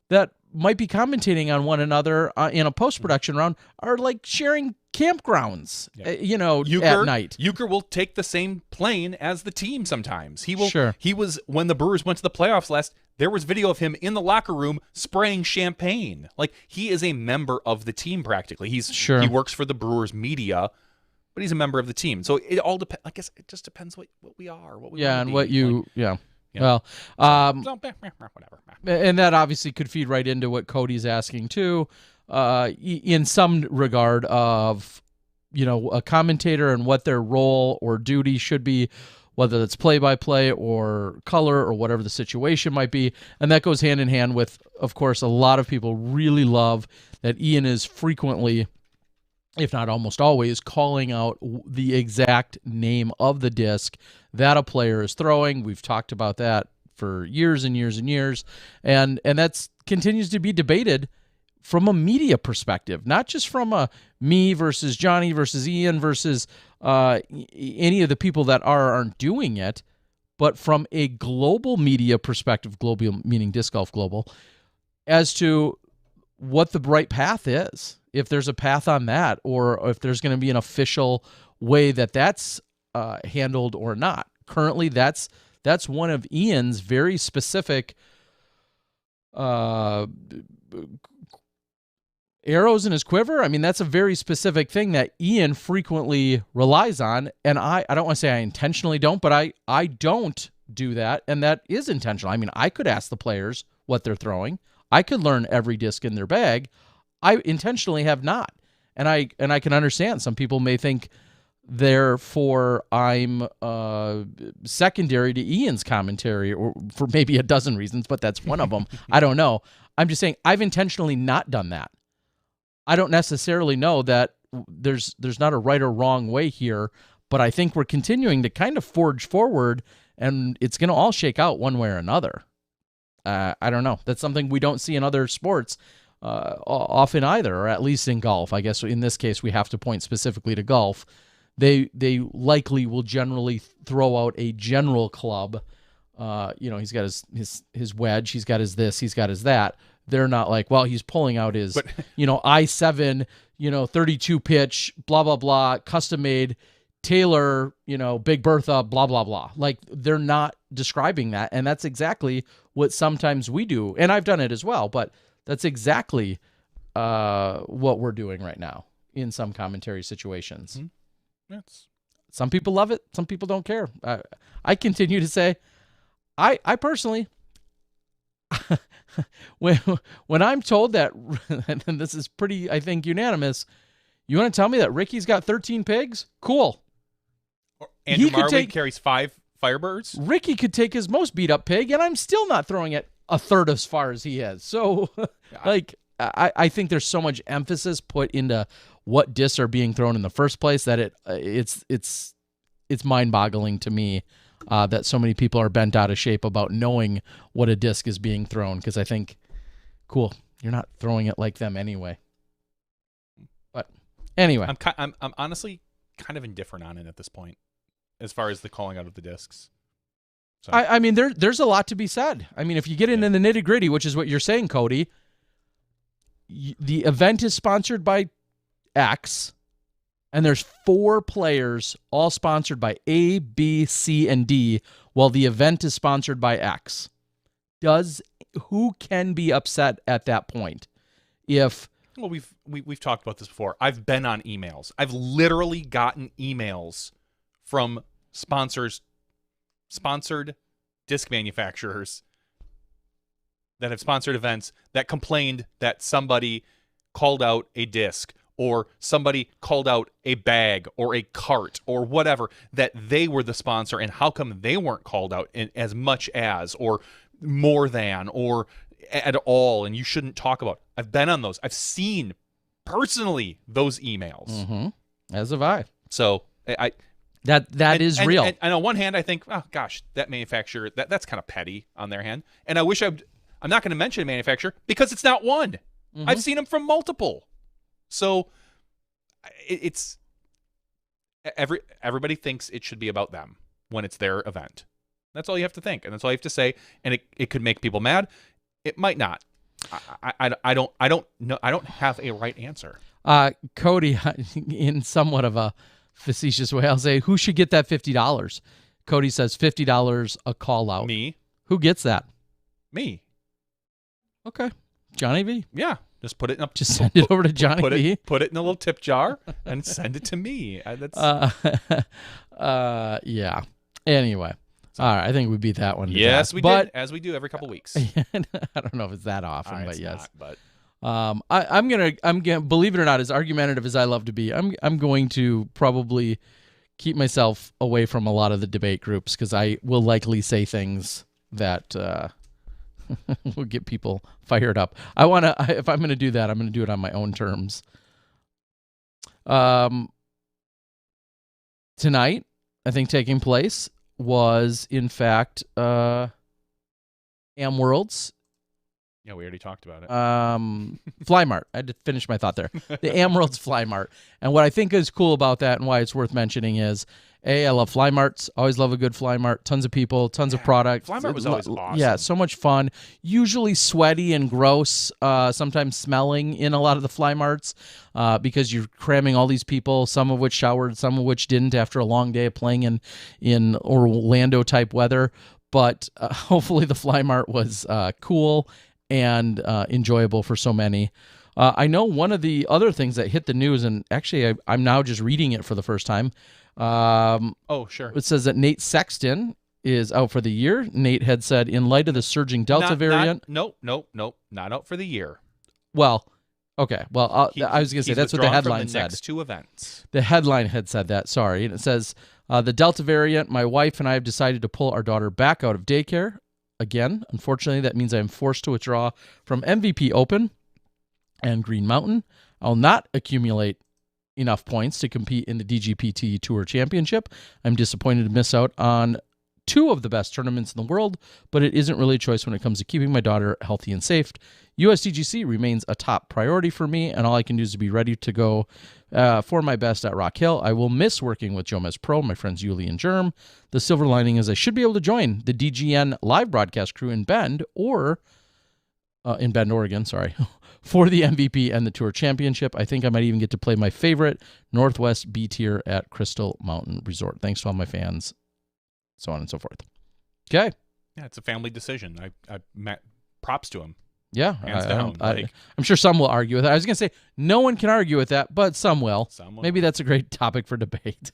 that might be commentating on one another in a post-production round are like sharing campgrounds, at night. Euchre will take the same plane as the team sometimes. He will. Sure. He was, when the Brewers went to the playoffs last, there was video of him in the locker room spraying champagne. Like, he is a member of the team practically. He works for the Brewers media, but he's a member of the team. So it all depends. I guess it just depends what we are, what we want to and be. what you Well, whatever. and that obviously could feed right into what Cody's asking too, in some regard of, a commentator and what their role or duty should be, whether it's play-by-play or color or whatever the situation might be. And that goes hand in hand with, of course, a lot of people really love that Ian is frequently, if not almost always, calling out the exact name of the disc that a player is throwing. We've talked about that for years and years and years, and that continues to be debated from a media perspective, not just from a me versus Johnny versus Ian versus any of the people that aren't doing it, but from a global media perspective, global meaning Disc Golf Global, as to what the right path is, if there's a path on that, or if there's going to be an official way that that's handled or not. Currently, that's one of Ian's very specific arrows in his quiver. I mean, that's a very specific thing that Ian frequently relies on, and I don't want to say I intentionally don't, but I don't do that, and that is intentional. I mean, I could ask the players what they're throwing. I could learn every disc in their bag. I intentionally have not, and I can understand some people may think therefore I'm secondary to Ian's commentary, or for maybe a dozen reasons, but that's one of them. I don't know. I'm just saying I've intentionally not done that. I don't necessarily know that there's not a right or wrong way here, but I think we're continuing to kind of forge forward, and it's going to all shake out one way or another. I don't know. That's something we don't see in other sports often either, or at least in golf. I guess in this case we have to point specifically to golf. They likely will generally throw out a general club. He's got his wedge, he's got his this, he's got his that. They're not like, well, he's pulling out his, I7, 32 pitch, blah, blah, blah, custom made, Taylor, Big Bertha, blah, blah, blah. Like, they're not describing that. And that's exactly what sometimes we do. And I've done it as well, but that's exactly what we're doing right now in some commentary situations. Mm-hmm. Some people love it. Some people don't care. I continue to say, I personally, when I'm told that, and this is pretty, I think, unanimous, you want to tell me that Ricky's got 13 pigs? Cool. Andrew Marwede carries 5 Firebirds. Ricky could take his most beat up pig, and I'm still not throwing it a third as far as he is. So, I think there's so much emphasis put into what discs are being thrown in the first place that it's mind-boggling to me that so many people are bent out of shape about knowing what a disc is being thrown, because I think, cool, you're not throwing it like them anyway. But anyway, I'm honestly kind of indifferent on it at this point, as far as the calling out of the discs. So. I mean, there's a lot to be said. I mean, if you get into the nitty-gritty, which is what you're saying, Cody, the event is sponsored by X, and there's 4 players all sponsored by A, B, C, and D, while the event is sponsored by X. Who can be upset at that point? Well, we've talked about this before. I've been on emails. I've literally gotten emails from sponsored disc manufacturers that have sponsored events that complained that somebody called out a disc, or somebody called out a bag or a cart or whatever, that they were the sponsor, and how come they weren't called out in as much as, or more than, or at all, and you shouldn't talk about. I've been on those. I've seen personally those emails. Mm-hmm. As have I. So that is real. And on one hand, I think, oh gosh, that manufacturer, that's kind of petty on their hand. And I wish I'm not going to mention a manufacturer because it's not one. I've seen them from multiple. So it's everybody thinks it should be about them when it's their event. That's all you have to think, and that's all you have to say. And it could make people mad. It might not. I don't know. I don't have a right answer. Cody, in somewhat of a facetious way, I'll say, who should get that $50? Cody says $50 a call out. Me. Who gets that? Me. Okay. Johnny V. Yeah. Just put it in a, Just send it over to Johnny V. Put it in a little tip jar and send it to me. Yeah. Anyway. All right. I think we beat that one. Yes, we did, as we do every couple weeks. I don't know if it's that often, but It's yes. not, but I'm gonna believe it or not, as argumentative as I love to be, I'm going to probably keep myself away from a lot of the debate groups because I will likely say things that will get people fired up. If I'm gonna do that, I'm gonna do it on my own terms. Tonight, I think taking place was in fact Am Worlds. yeah, we already talked about it. Fly Mart. I had to finish my thought there. The Am Worlds Fly Mart. And what I think is cool about that and why it's worth mentioning is, I love Fly Marts. Always love a good Fly Mart. Tons of people, tons of product. Fly Mart was always awesome. Yeah, so much fun. Usually sweaty and gross, sometimes smelling in a lot of the Fly Marts because you're cramming all these people, some of which showered, some of which didn't after a long day of playing in Orlando-type weather. But hopefully the Fly Mart was cool and enjoyable for so many. I know one of the other things that hit the news, and actually I'm now just reading it for the first time. Sure. It says that Nate Sexton is out for the year. Nate had said, in light of the surging Delta variant. Nope. Not out for the year. Well, okay. Well, I was going to say that's what the headline said. Next two events. The headline had said that. Sorry. And it says, the Delta variant, my wife and I have decided to pull our daughter back out of daycare. Again, unfortunately, that means I'm forced to withdraw from MVP Open and Green Mountain. I'll not accumulate enough points to compete in the DGPT Tour Championship. I'm disappointed to miss out on two of the best tournaments in the world, but it isn't really a choice when it comes to keeping my daughter healthy and safe. USDGC remains a top priority for me, and all I can do is be ready to go for my best at Rock Hill. I will miss working with Jomez Pro, my friends Yuli and Germ. The silver lining is I should be able to join the DGN live broadcast crew in Bend, Oregon, for the MVP and the Tour Championship. I think I might even get to play my favorite Northwest B tier at Crystal Mountain Resort. Thanks to all my fans, so on and so forth. Okay. Yeah, it's a family decision. I met props to him. Yeah. Hands down. I'm sure some will argue with that. I was going to say, no one can argue with that, but some will. Maybe that's a great topic for debate.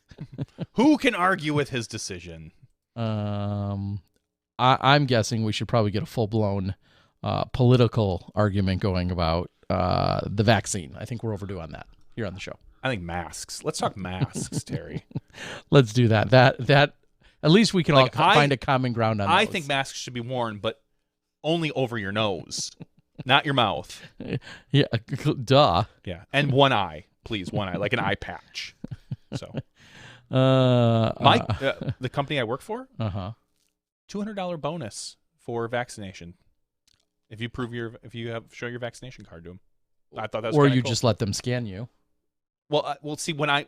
Who can argue with his decision? I'm guessing we should probably get a full-blown political argument going about the vaccine. I think we're overdue on that here on the show. I think masks. Let's talk masks, Terry. Let's do that. That at least we can all find a common ground on I those. think masks should be worn, but only over your nose, not your mouth. Yeah, duh. Yeah, and one eye, please, one eye, like an eye patch. So, the company I work for, $200 bonus for vaccination. If you show your vaccination card to them. I thought that was or you cool. Just let them scan you. Well, we'll see when I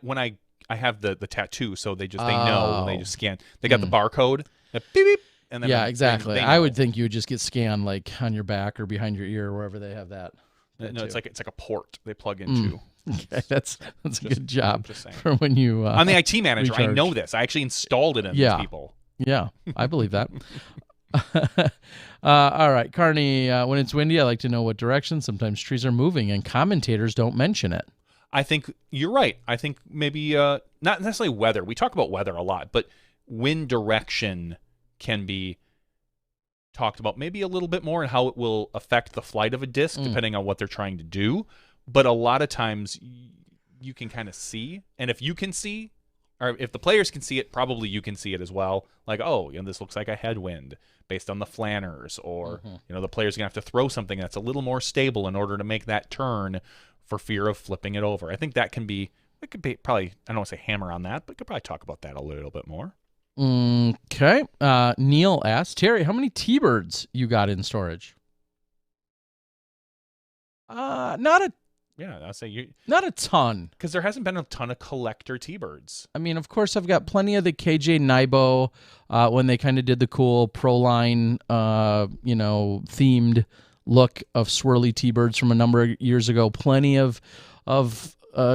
have the tattoo, so they know when they just scan. They got the barcode. Beep, beep, and then exactly. They I would think you would just get scanned like on your back or behind your ear, wherever they have that. No, it's like a port they plug into. Okay, that's a good job for when you. I'm the IT manager. Recharge. I know this. I actually installed it in these people. Yeah, I believe that. All right, Carney, when it's windy, I like to know what direction. Sometimes trees are moving and commentators don't mention it. I think you're right. I think maybe not necessarily weather. We talk about weather a lot, but wind direction can be talked about maybe a little bit more and how it will affect the flight of a disc depending on what they're trying to do. But a lot of times you can kind of see, and if you can see, or if the players can see it, probably you can see it as well. Like, oh, this looks like a headwind based on the flanners, or the player's gonna have to throw something that's a little more stable in order to make that turn for fear of flipping it over. I think that could be probably, I don't want to say hammer on that, but could probably talk about that a little bit more. Okay. Neil asked, Terry, how many T-Birds you got in storage? Not a Yeah, I'll say you, not a ton. because there hasn't been a ton of collector T-birds. I mean, of course, I've got plenty of the KJ Naibo when they kind of did the cool Pro Line, themed look of swirly T-birds from a number of years ago. Plenty of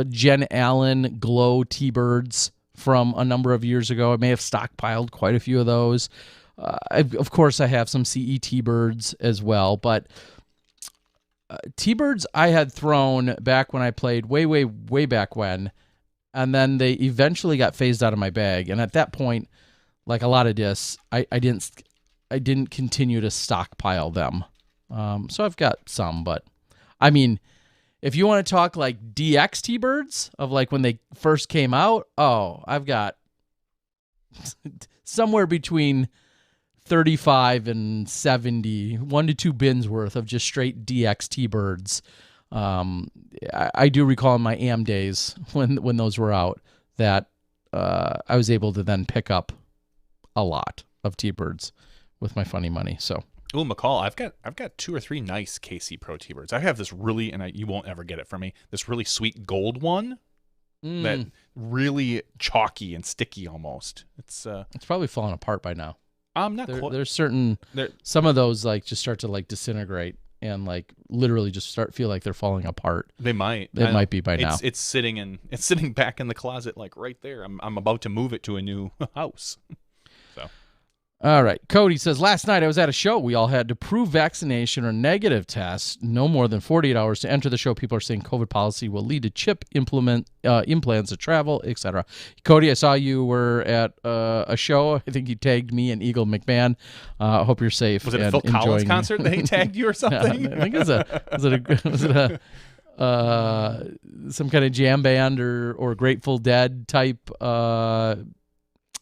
Jen Allen glow T-birds from a number of years ago. I may have stockpiled quite a few of those. Of course, I have some CE T-birds as well, but T-birds I had thrown back when I played way back when, and then they eventually got phased out of my bag. And at that point, like a lot of discs, I didn't continue to stockpile them. So I've got some, but I mean, if you want to talk like DX T-birds of like when they first came out, I've got somewhere between 35 and 70, 1 to 2 bins worth of just straight DX T-birds. I do recall in my AM days when those were out that I was able to then pick up a lot of T-birds with my funny money. So, Oh, McCall, I've got 2 or 3 nice KC Pro T-birds. I have this really, and you won't ever get it from me, this really sweet gold one that really chalky and sticky almost. It's probably falling apart by now. I'm not quite. There's certain some of those like just start to like disintegrate and like literally just feel like they're falling apart. They might. It might be by now. It's sitting back in the closet like right there. I'm about to move it to a new house. So. All right. Cody says, last night I was at a show. We all had to prove vaccination or negative tests no more than 48 hours to enter the show. People are saying COVID policy will lead to chip implants to travel, etc. Cody, I saw you were at a show. I think you tagged me and Eagle McMahon. I hope you're safe. Was it a Phil Collins concert that he tagged you or something? I think was it some kind of jam band or Grateful Dead type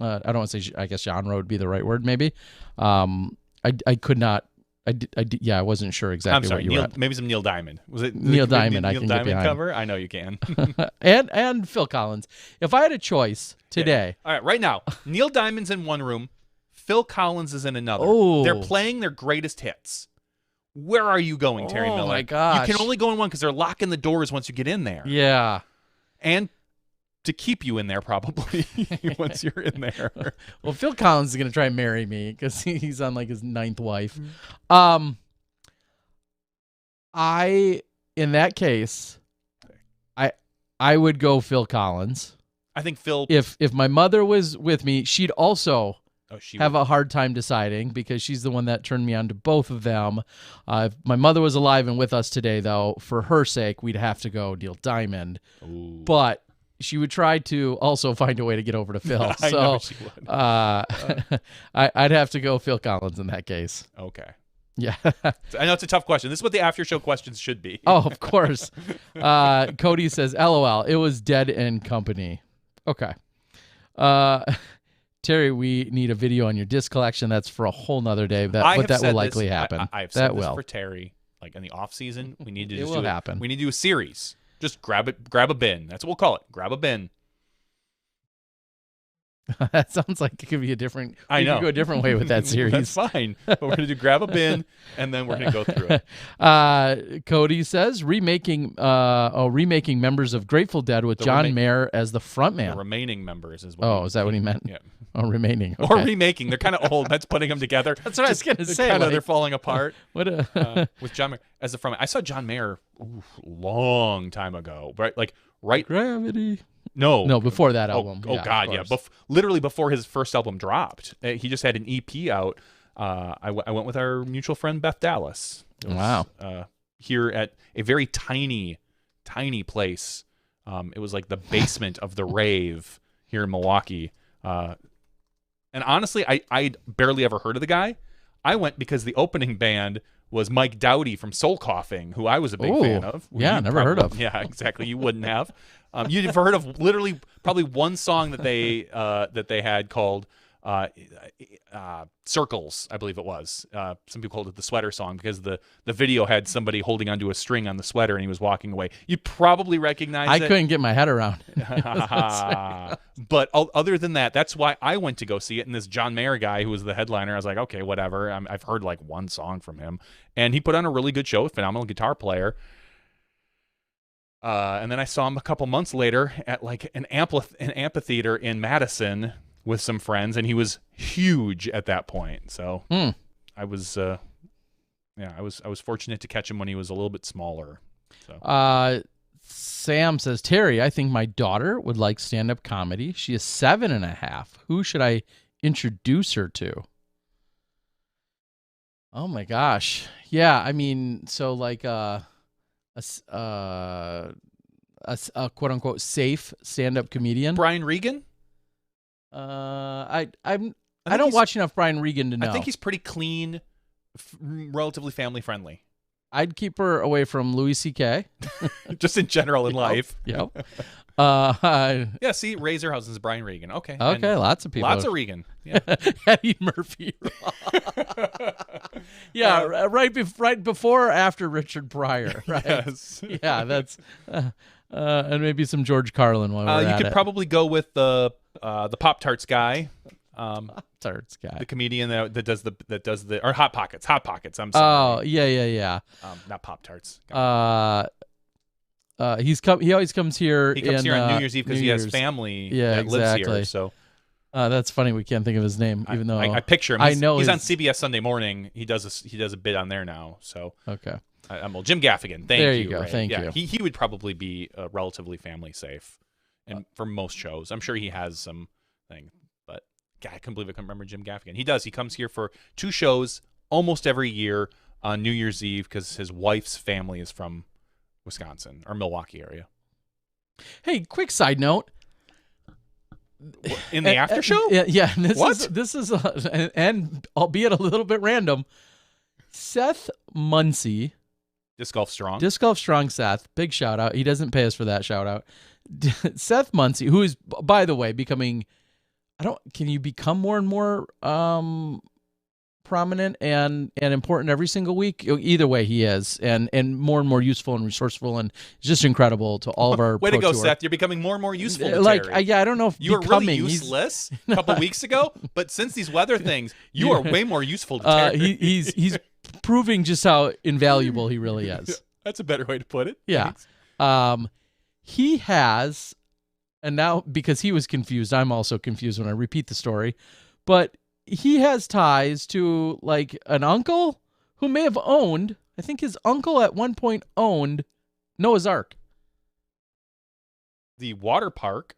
I don't want to say, I guess genre would be the right word, maybe. I could not, I wasn't sure exactly I'm sorry, what you were at. Maybe some Neil Diamond. Was it Neil Diamond? I Neil can Diamond get behind. cover? I know you can. and Phil Collins. If I had a choice today. Yeah. All right, right now, Neil Diamond's in one room, Phil Collins is in another. Oh. They're playing their greatest hits. Where are you going, Terry Miller? Oh, my gosh. You can only go in one because they're locking the doors once you get in there. Yeah. And to keep you in there probably once you're in there. Well, Phil Collins is going to try and marry me because he's on like his 9th wife. In that case, I would go Phil Collins. I think Phil. If my mother was with me, she'd also have would. a hard time deciding because she's the one that turned me on to both of them. If my mother was alive and with us today, though, for her sake, we'd have to go Neil Diamond. Ooh. But she would try to also find a way to get over to Phil. I know she would. I'd have to go Phil Collins in that case. Okay. Yeah. I know it's a tough question. This is what the after show questions should be. Oh, of course. Cody says, LOL, it was Dead and Company. Okay. Terry, we need a video on your disc collection. That's for a whole nother day. But that will likely happen. I've said that this will. for Terry. Like in the off season, we need to It just will do happen. We need to do a series. Just grab a bin. That's what we'll call it. Grab a bin. That sounds like it could be a different. I know. We could go a different way with that series. That's fine. But we're gonna do grab a bin, and then we're gonna go through it. Cody says remaking members of Grateful Dead with John Mayer as the frontman. The remaining members is what. Is that what he meant? Yeah. Oh, remaining. Okay. Or remaking. They're kind of old. That's putting them together. That's what I was gonna say. They're falling apart. What with John Mayer as the frontman. I saw John Mayer long time ago. Right. Gravity. No, before that album. God, yeah. Literally before his first album dropped. He just had an EP out. I went with our mutual friend Beth Dallas. Wow. Here at a very tiny place. It was like the basement of the rave here in Milwaukee. And honestly, I'd barely ever heard of the guy. I went because the opening band was Mike Dowdy from Soul Coughing, who I was a big fan of. Yeah, never heard of. Yeah, exactly. You wouldn't have. You've heard of literally probably one song that they had called Circles, I believe it was. Some people called it the sweater song because the video had somebody holding onto a string on the sweater and he was walking away. You probably recognize it. I couldn't get my head around it. But other than that, that's why I went to go see it. And this John Mayer guy who was the headliner, I was like, okay, whatever. I've heard like one song from him. And he put on a really good show, phenomenal guitar player. And then I saw him a couple months later at like an amphitheater in Madison with some friends, and he was huge at that point. So I was, I was fortunate to catch him when he was a little bit smaller. So. Sam says, Terry, I think my daughter would like stand-up comedy. She is 7.5. Who should I introduce her to? Oh my gosh. Yeah, I mean, so like a quote unquote safe stand-up comedian. Brian Regan? I don't watch enough Brian Regan to know. I think he's pretty clean, relatively family friendly. I'd keep her away from Louis C.K. Just in general in life. Yep. Yeah, see, Razorhausen's Brian Regan. Okay. Okay, lots of people. Lots of Regan. Yeah. Eddie Murphy. Yeah, right before or after Richard Pryor, right? Yes. Yeah, that's and maybe some George Carlin while we're at it. You could probably go with the Pop-Tarts guy. Pop-Tarts guy. The comedian that does the or Hot Pockets. I'm sorry. Oh, yeah. Not Pop-Tarts. He always comes here. He comes here on New Year's Eve because he has family that lives here. So that's funny. We can't think of his name, even though I picture him. I know he's on CBS Sunday Morning. He does a bit on there now. So okay. Well, Jim Gaffigan. There you go. Ray. Thank you. He would probably be relatively family safe, and for most shows, I'm sure he has some thing. But God, I couldn't believe I couldn't remember Jim Gaffigan. He does. He comes here for 2 shows almost every year on New Year's Eve because his wife's family is from Wisconsin or Milwaukee area. Hey, quick side note. In the after show? Yeah. This is and albeit a little bit random. Seth Muncie. Disc Golf Strong. Disc Golf Strong Seth. Big shout out. He doesn't pay us for that shout out. Seth Muncie, who is, by the way, becoming, can you become more and more prominent and important every single week? Either way, he is, and more and more useful and resourceful, and just incredible to all of our way to go, tour. Seth. You're becoming more and more useful to Terry. I don't know if you were really useless a couple weeks ago, but since these weather things, you are way more useful to Terry. He's proving just how invaluable he really is. That's a better way to put it. Yeah. He has, and now because he was confused, I'm also confused when I repeat the story, but he has ties to like an uncle who may have owned, I think his uncle at one point owned Noah's Ark. The water park.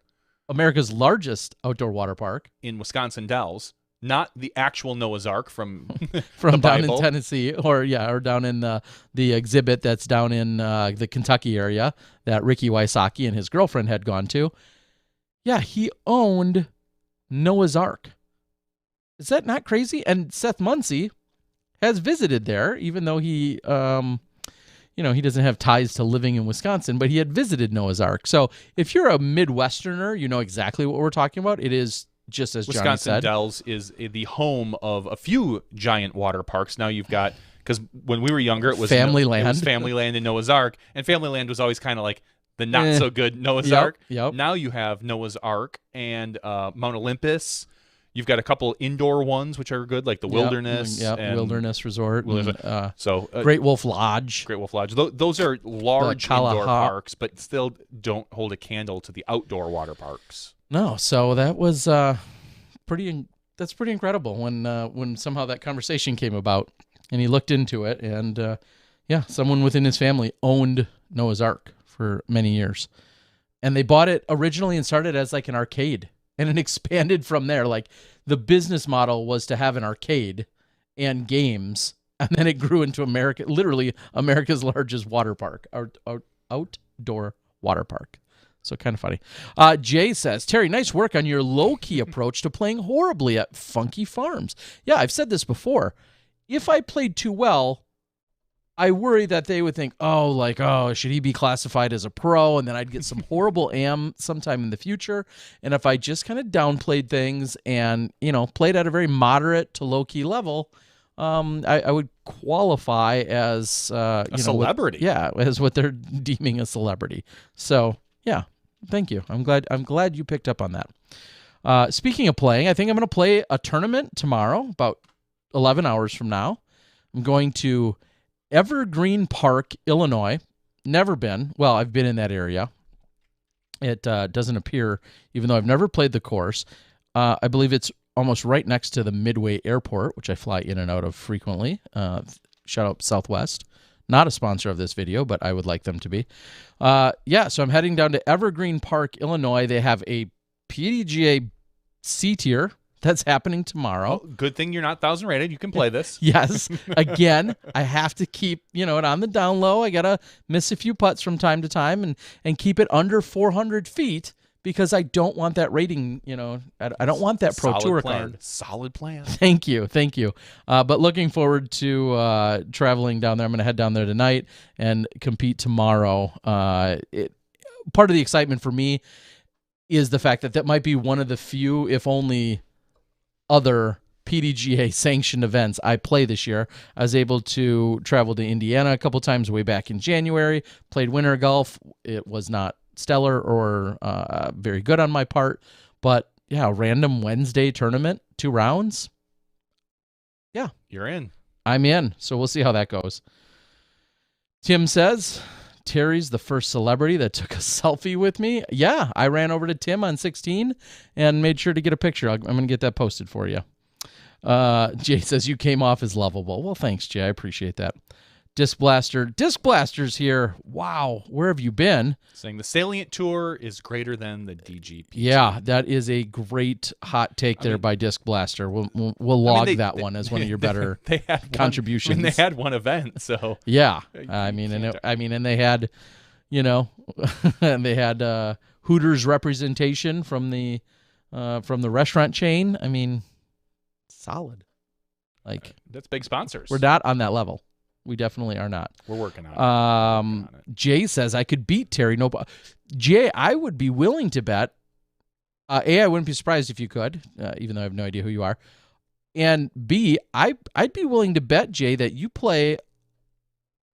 America's largest outdoor water park. In Wisconsin Dells. Not the actual Noah's Ark from down Bible. In Tennessee, or down in the exhibit that's down in the Kentucky area that Ricky Wysocki and his girlfriend had gone to. Yeah, he owned Noah's Ark. Is that not crazy? And Seth Muncie has visited there, even though he, he doesn't have ties to living in Wisconsin, but he had visited Noah's Ark. So if you're a Midwesterner, you know exactly what we're talking about. It is just as Johnny said. Wisconsin Dells is the home of a few giant water parks. Now you've got, because when we were younger, it was Familyland. It was Familyland and Noah's Ark, and Familyland was always kind of like the not so good Noah's Ark. Yep. Now you have Noah's Ark and Mount Olympus. You've got a couple indoor ones which are good, like the Wilderness. And Wilderness Resort. Great Wolf Lodge. Great Wolf Lodge. Those are large indoor parks, but still don't hold a candle to the outdoor water parks. No, so that was pretty incredible when somehow that conversation came about, and he looked into it, and someone within his family owned Noah's Ark for many years, and they bought it originally and started as like an arcade. And it expanded from there. Like the business model was to have an arcade and games, and then it grew into literally America's largest water park, outdoor water park. So kind of funny. Jay says, Terry, nice work on your low-key approach to playing horribly at Funky Farms. Yeah, I've said this before. If I played too well, I worry that they would think, should he be classified as a pro? And then I'd get some horrible AM sometime in the future. And if I just kind of downplayed things and, played at a very moderate to low-key level, I would qualify as a celebrity. As what they're deeming a celebrity. So, yeah, thank you. I'm glad you picked up on that. Speaking of playing, I think I'm going to play a tournament tomorrow, about 11 hours from now. I'm going to Evergreen Park, Illinois. never been. Well, I've been in that area. It doesn't appear, even though I've never played the course. I believe it's almost right next to the Midway Airport, which I fly in and out of frequently. Shout out Southwest. Not a sponsor of this video, but I would like them to be. Yeah, so I'm heading down to Evergreen Park, Illinois. They have a PDGA C tier that's happening tomorrow. Oh, good thing you're not 1,000 rated. You can play this. Yes. Again, I have to keep, it on the down low. I got to miss a few putts from time to time and keep it under 400 feet because I don't want that rating, I don't want that Pro Tour card. Solid plan. Thank you. But looking forward to traveling down there. I'm going to head down there tonight and compete tomorrow. Part of the excitement for me is the fact that might be one of the few, if only other PDGA sanctioned events I play this year. I was able to travel to Indiana a couple times way back in January, played winter golf. It was not stellar or very good on my part, but yeah, random Wednesday tournament, 2 rounds. Yeah. You're in. I'm in. So we'll see how that goes. Tim says, Terry's the first celebrity that took a selfie with me. Yeah, I ran over to Tim on 16 and made sure to get a picture. I'm going to get that posted for you. Jay says, you came off as lovable. Well, thanks, Jay. I appreciate that. Disc Blaster's here. Wow, where have you been? Saying the Salient Tour is greater than the DGP. Yeah, that is a great hot take there by Disc Blaster. We'll log that one as one of your better contributions. They had one event, so yeah. And they had, and they had Hooters representation from the restaurant chain. I mean, solid. Like that's big sponsors. We're not on that level. We definitely are not. We're working on it. Jay says I could beat Terry. No, Jay, I would be willing to bet. A, I wouldn't be surprised if you could, even though I have no idea who you are. And B, I'd be willing to bet, Jay, that you play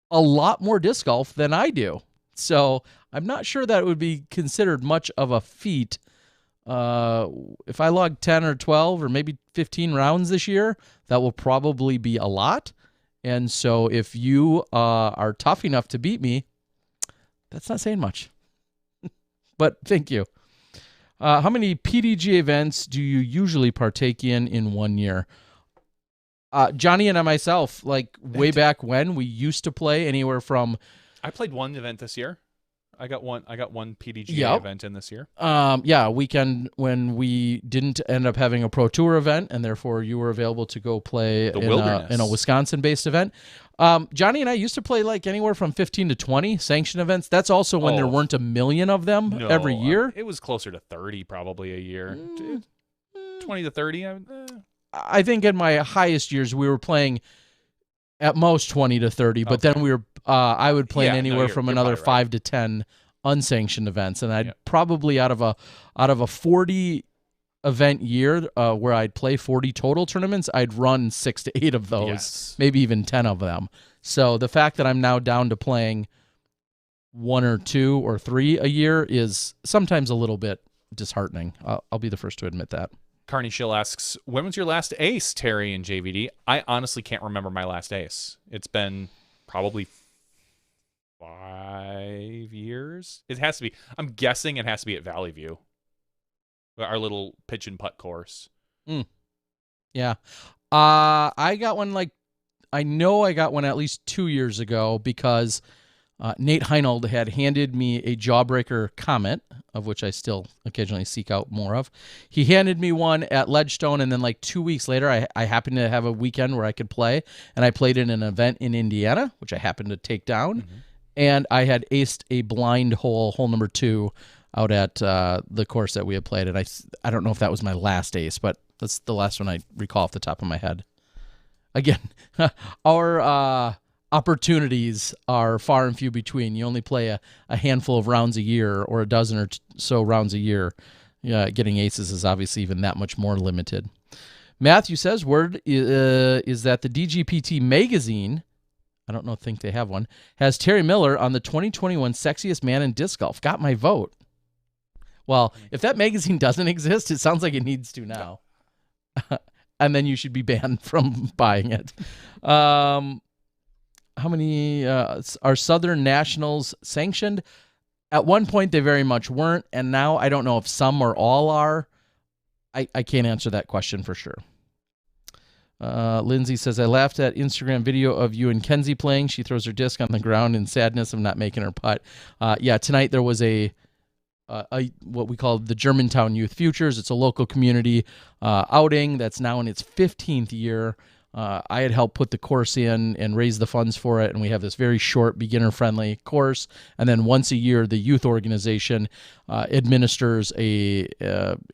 a lot more disc golf than I do. So I'm not sure that it would be considered much of a feat. If I log 10 or 12 or maybe 15 rounds this year, that will probably be a lot. And so if you are tough enough to beat me, that's not saying much. But thank you. How many PDG events do you usually partake in 1 year? Johnny and I myself, way back when, we used to play anywhere from... I played one event this year. I got one PDGA event in this year. Yeah, a weekend when we didn't end up having a Pro Tour event, and therefore you were available to go play in a Wisconsin-based event. Johnny and I used to play anywhere from 15 to 20 sanctioned events. That's also when there weren't a million of them every year. It was closer to 30 probably a year. 20 to 30. I think in my highest years we were playing at most 20 to 30, but then we were I would play anywhere from another 5 to 10 unsanctioned events, and I'd probably out of a 40 event year where I'd play 40 total tournaments, I'd run 6 to 8 of those, maybe even 10 of them. So the fact that I'm now down to playing 1 or 2 or 3 a year is sometimes a little bit disheartening. I'll be the first to admit that. Carney Schill asks, when was your last ace, Terry and JVD? I honestly can't remember my last ace. It's been probably 5 years. It has to be. I'm guessing it has to be at Valley View, our little pitch and putt course. Yeah. I got one I know I got one at least 2 years ago because Nate Heinold had handed me a Jawbreaker Comet, of which I still occasionally seek out more of. He handed me one at Ledgestone, and then 2 weeks later, I happened to have a weekend where I could play, and I played in an event in Indiana, which I happened to take down, and I had aced a blind hole number 2, out at the course that we had played, and I don't know if that was my last ace, but that's the last one I recall off the top of my head. Again, our opportunities are far and few between. You only play a handful of rounds a year or a dozen or so rounds a year. Getting aces is obviously even that much more limited. Matthew says, word is that the DGPT magazine, I don't think they have one, has Terry Miller on the 2021 Sexiest Man in Disc Golf. Got my vote. Well, if that magazine doesn't exist, it sounds like it needs to now. And then you should be banned from buying it. how many are Southern Nationals sanctioned? At one point, they very much weren't, and now I don't know if some or all are. I can't answer that question for sure. Lindsay says, I laughed at Instagram video of you and Kenzie playing. She throws her disc on the ground in sadness of not making her putt. Yeah, tonight there was a what we call the Germantown Youth Futures. It's a local community outing that's now in its 15th year. I had helped put the course in and raise the funds for it, and we have this very short, beginner-friendly course. And then once a year, the youth organization administers an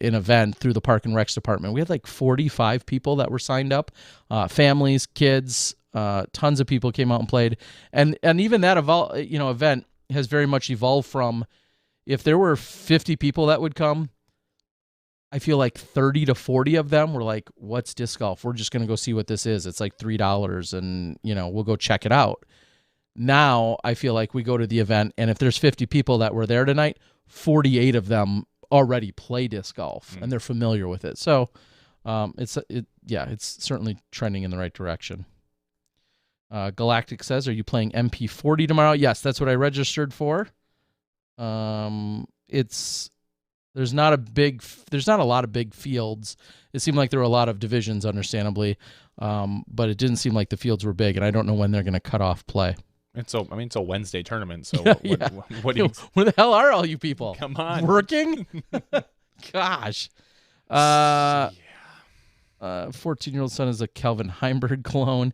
event through the Park and Recs department. We had like 45 people that were signed up, families, kids, tons of people came out and played. And even that event has very much evolved from, if there were 50 people that would come, I feel like 30 to 40 of them were like, what's disc golf? We're just going to go see what this is. It's like $3 and, we'll go check it out. Now I feel like we go to the event, and if there's 50 people that were there tonight, 48 of them already play disc golf and they're familiar with it. So it's certainly trending in the right direction. Galactic says, are you playing MP40 tomorrow? Yes, that's what I registered for. There's not a lot of big fields. It seemed like there were a lot of divisions, understandably, but it didn't seem like the fields were big, and I don't know when they're going to cut off play. It's a Wednesday tournament, so what where the hell are all you people? Come on. Working? Gosh. 14-year-old son is a Calvin Heimberg clone.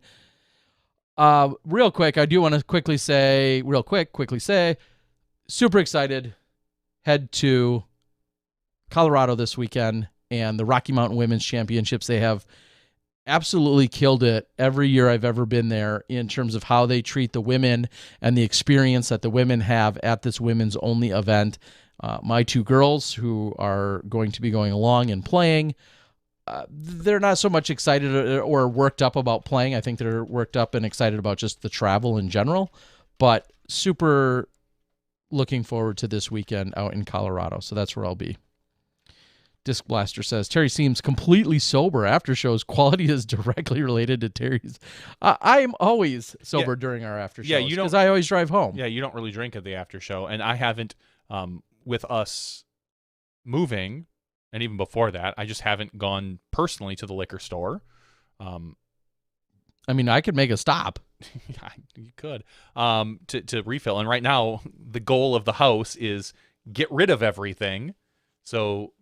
Real quick, I do want to quickly say, super excited. Head to Colorado this weekend and the Rocky Mountain Women's Championships. They have absolutely killed it every year I've ever been there in terms of how they treat the women and the experience that the women have at this women's only event. My two girls who are going to be going along and playing, they're not so much excited or worked up about playing. I think they're worked up and excited about just the travel in general, but super looking forward to this weekend out in Colorado. So that's where I'll be. Disc Blaster says, Terry seems completely sober after shows. Quality is directly related to Terry's. I am always sober during our after shows because I always drive home. Yeah, you don't really drink at the after show. And I haven't, with us moving, and even before that, I just haven't gone personally to the liquor store. I mean, I could make a stop. You could. To refill. And right now, the goal of the house is get rid of everything. So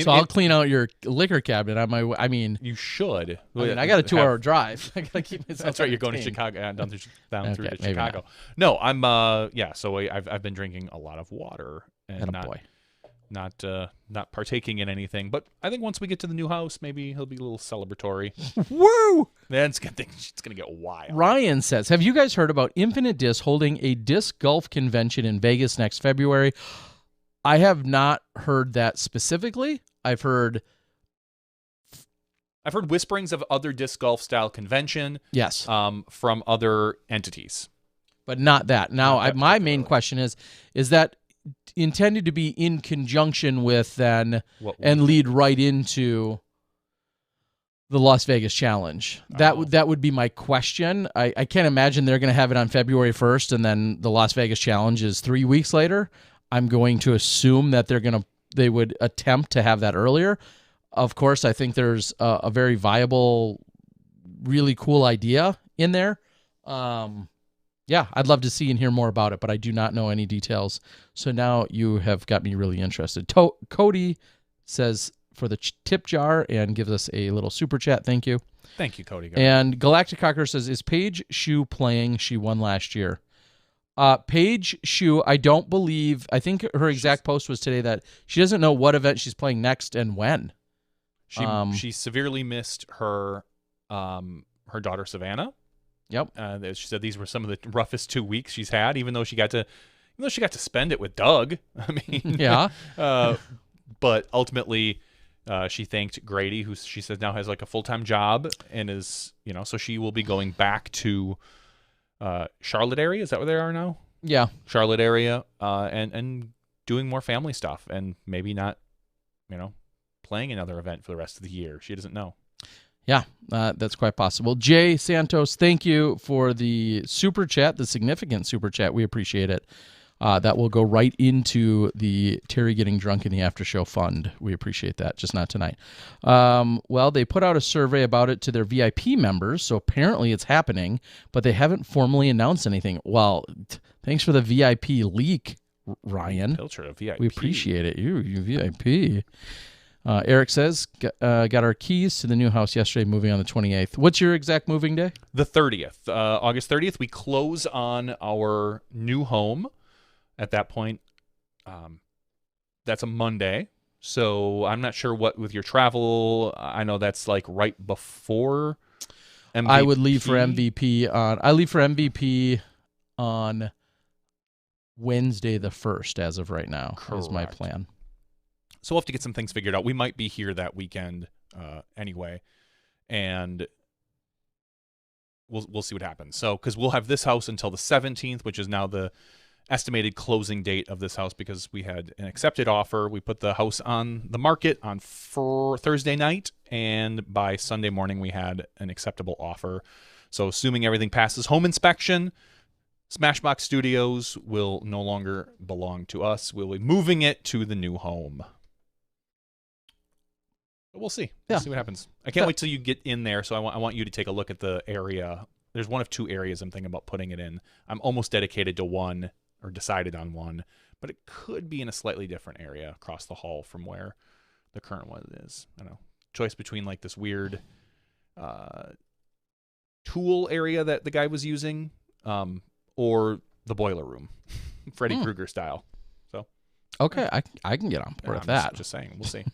I'll clean out your liquor cabinet on my. I mean, you should. I got a 2-hour drive. I gotta keep myself. That's right. You're going to Chicago, down through to Chicago. No, I'm. So I've been drinking a lot of water and not partaking in anything. But I think once we get to the new house, maybe he'll be a little celebratory. Woo! Then it's gonna get wild. Ryan says, have you guys heard about Infinite Disc holding a disc golf convention in Vegas next February? I have not heard that specifically. I've heard whisperings of other disc golf style convention. Yes. From other entities, but not that. Now, my main question is that intended to be in conjunction with then and lead right into the Las Vegas Challenge? That would be my question. I can't imagine they're going to have it on February 1st and then the Las Vegas Challenge is 3 weeks later. I'm going to assume that they would attempt to have that earlier. Of course, I think there's a very viable, really cool idea in there. Yeah, I'd love to see and hear more about it, but I do not know any details. So now you have got me really interested. Cody says for the tip jar and gives us a little super chat. Thank you. Thank you, Cody. And Galactic Cocker says, is Paige Shue playing? She won last year. Paige Shue, I think her exact post was today that she doesn't know what event she's playing next and when. She severely missed her daughter Savannah. Yep. She said these were some of the roughest 2 weeks she's had, even though she got to spend it with Doug. I mean, yeah. But ultimately, she thanked Grady, who she says now has like a full-time job and is, so she will be going back to Charlotte area. Is that where they are now? Yeah. Charlotte area, and doing more family stuff and maybe not, playing another event for the rest of the year. She doesn't know. Yeah, that's quite possible. Jay Santos, thank you for the super chat, the significant super chat. We appreciate it. That will go right into the Terry Getting Drunk in the After Show fund. We appreciate that, just not tonight. Well, they put out a survey about it to their VIP members, so apparently it's happening, but they haven't formally announced anything. Well, thanks for the VIP leak, Ryan. Pilcher, VIP. We appreciate it. You VIP. Eric says, got our keys to the new house yesterday, moving on the 28th. What's your exact moving day? The 30th. August 30th, we close on our new home. At that point, that's a Monday. So I'm not sure what with your travel. I know that's like right before MVP. I would leave for MVP on Wednesday the 1st as of right now. Is my plan. So we'll have to get some things figured out. We might be here that weekend anyway, and we'll see what happens. So because we'll have this house until the 17th, which is now the estimated closing date of this house, because we had an accepted offer. We put the house on the market on Thursday night, and by Sunday morning we had an acceptable offer. So assuming everything passes home inspection, Smashbox Studios will no longer belong to us. We'll be moving it to the new home. But we'll see. We'll see what happens. I can't wait till you get in there, so I want you to take a look at the area. There's one of two areas I'm thinking about putting it in. I'm almost dedicated to one, or decided on one, but it could be in a slightly different area across the hall from where the current one is. I don't know. Choice between like this weird tool area that the guy was using, or the boiler room, Freddy Krueger style. So, okay, I can get on board with that. Just saying, we'll see.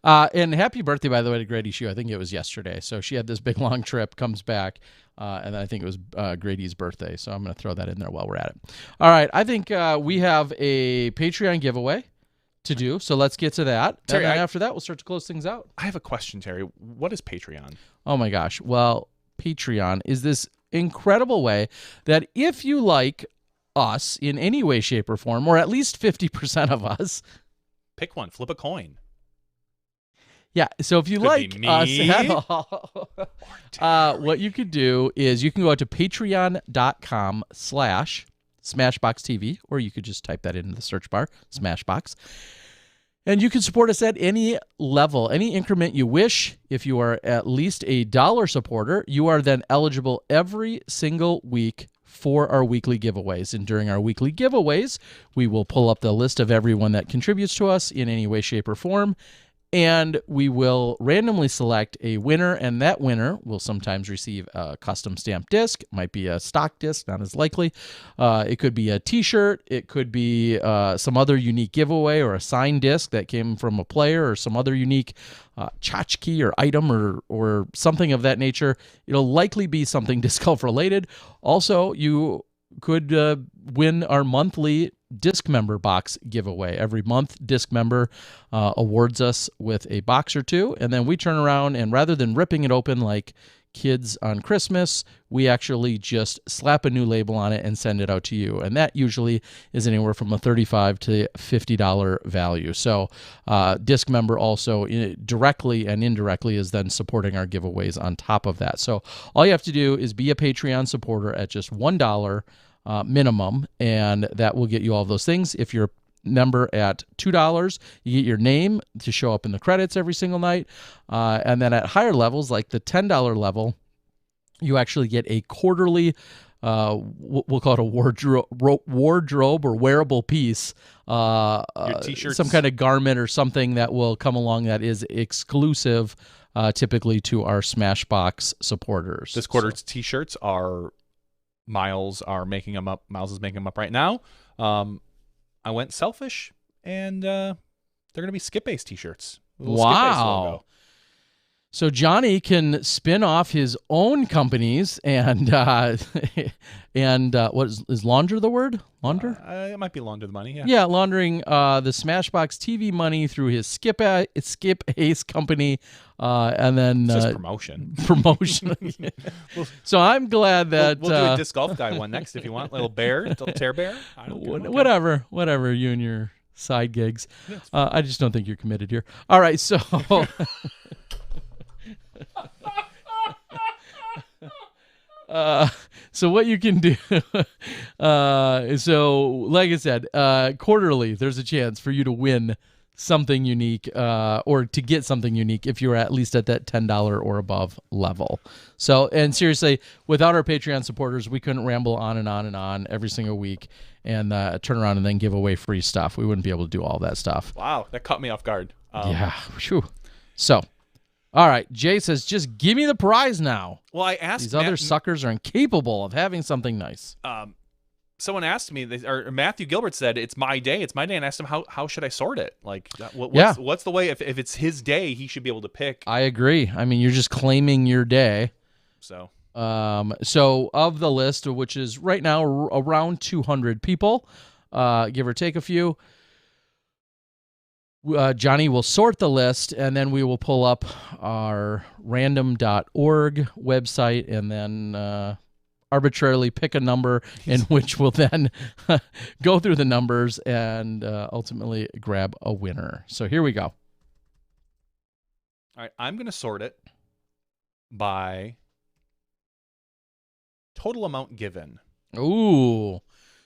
And happy birthday, by the way, to Grady Shue. I think it was yesterday. So she had this big long trip, comes back, and I think it was Grady's birthday. So I'm going to throw that in there while we're at it. All right, I think we have a Patreon giveaway to do. So let's get to that. Terry, and then after that, we'll start to close things out. I have a question, Terry. What is Patreon? Oh my gosh. Well, Patreon is this incredible way that if you like us in any way, shape, or form, or at least 50% of us, pick one, flip a coin. Yeah, so if you like us at all, what you could do is you can go out to patreon.com/SmashboxTV, or you could just type that into the search bar, Smashbox. And you can support us at any level, any increment you wish. If you are at least a $1 supporter, you are then eligible every single week for our weekly giveaways. And during our weekly giveaways, we will pull up the list of everyone that contributes to us in any way, shape, or form. And we will randomly select a winner, and that winner will sometimes receive a custom stamped disc. It might be a stock disc, not as likely. It could be a T-shirt. It could be some other unique giveaway, or a signed disc that came from a player, or some other unique tchotchke or item, or something of that nature. It'll likely be something disc golf related. Also, you could win our monthly disc member box giveaway. Every month, disc member awards us with a box or two, and then we turn around, and rather than ripping it open like kids on Christmas, we actually just slap a new label on it and send it out to you. And that usually is anywhere from a $35 to $50 value. So disc member also directly and indirectly is then supporting our giveaways on top of that. So all you have to do is be a Patreon supporter at just $1 minimum, and that will get you all of those things. If you're a member at $2, you get your name to show up in the credits every single night, and then at higher levels, like the $10 level, you actually get a quarterly we'll call it a wardrobe or wearable piece, your t-shirts, some kind of garment or something that will come along that is exclusive typically to our Smashbox supporters. This quarter's t-shirts are Miles is making them up right now. I went selfish, and they're going to be Skip Ace t-shirts. Wow. So Johnny can spin off his own companies and what is launder the word? Launder? It might be launder the money, yeah. Yeah, laundering the Smashbox TV money through his Skip Ace company, and then it's just promotion. So I'm glad that we'll do a disc golf guy one next if you want. Little tear bear. I don't care. Whatever. You and your side gigs. I just don't think you're committed here. All right, so. So what you can do, so like I said, quarterly, there's a chance for you to win something unique, or to get something unique if you're at least at that $10 or above level. So, and seriously, without our Patreon supporters, we couldn't ramble on and on and on every single week and turn around and then give away free stuff. We wouldn't be able to do all that stuff. Wow, that caught me off guard. Yeah. Whew. So, all right. Jay says, just give me the prize now. Well, I asked These other suckers are incapable of having something nice. Someone asked me, or Matthew Gilbert said, it's my day. It's my day. And I asked him, how should I sort it? Like, what's the way? If it's his day, he should be able to pick. I agree. I mean, you're just claiming your day. So of the list, which is right now around 200 people, give or take a few, Johnny will sort the list, and then we will pull up our random.org website and then arbitrarily pick a number in which we'll then go through the numbers and ultimately grab a winner. So here we go. All right, I'm going to sort it by total amount given. Ooh.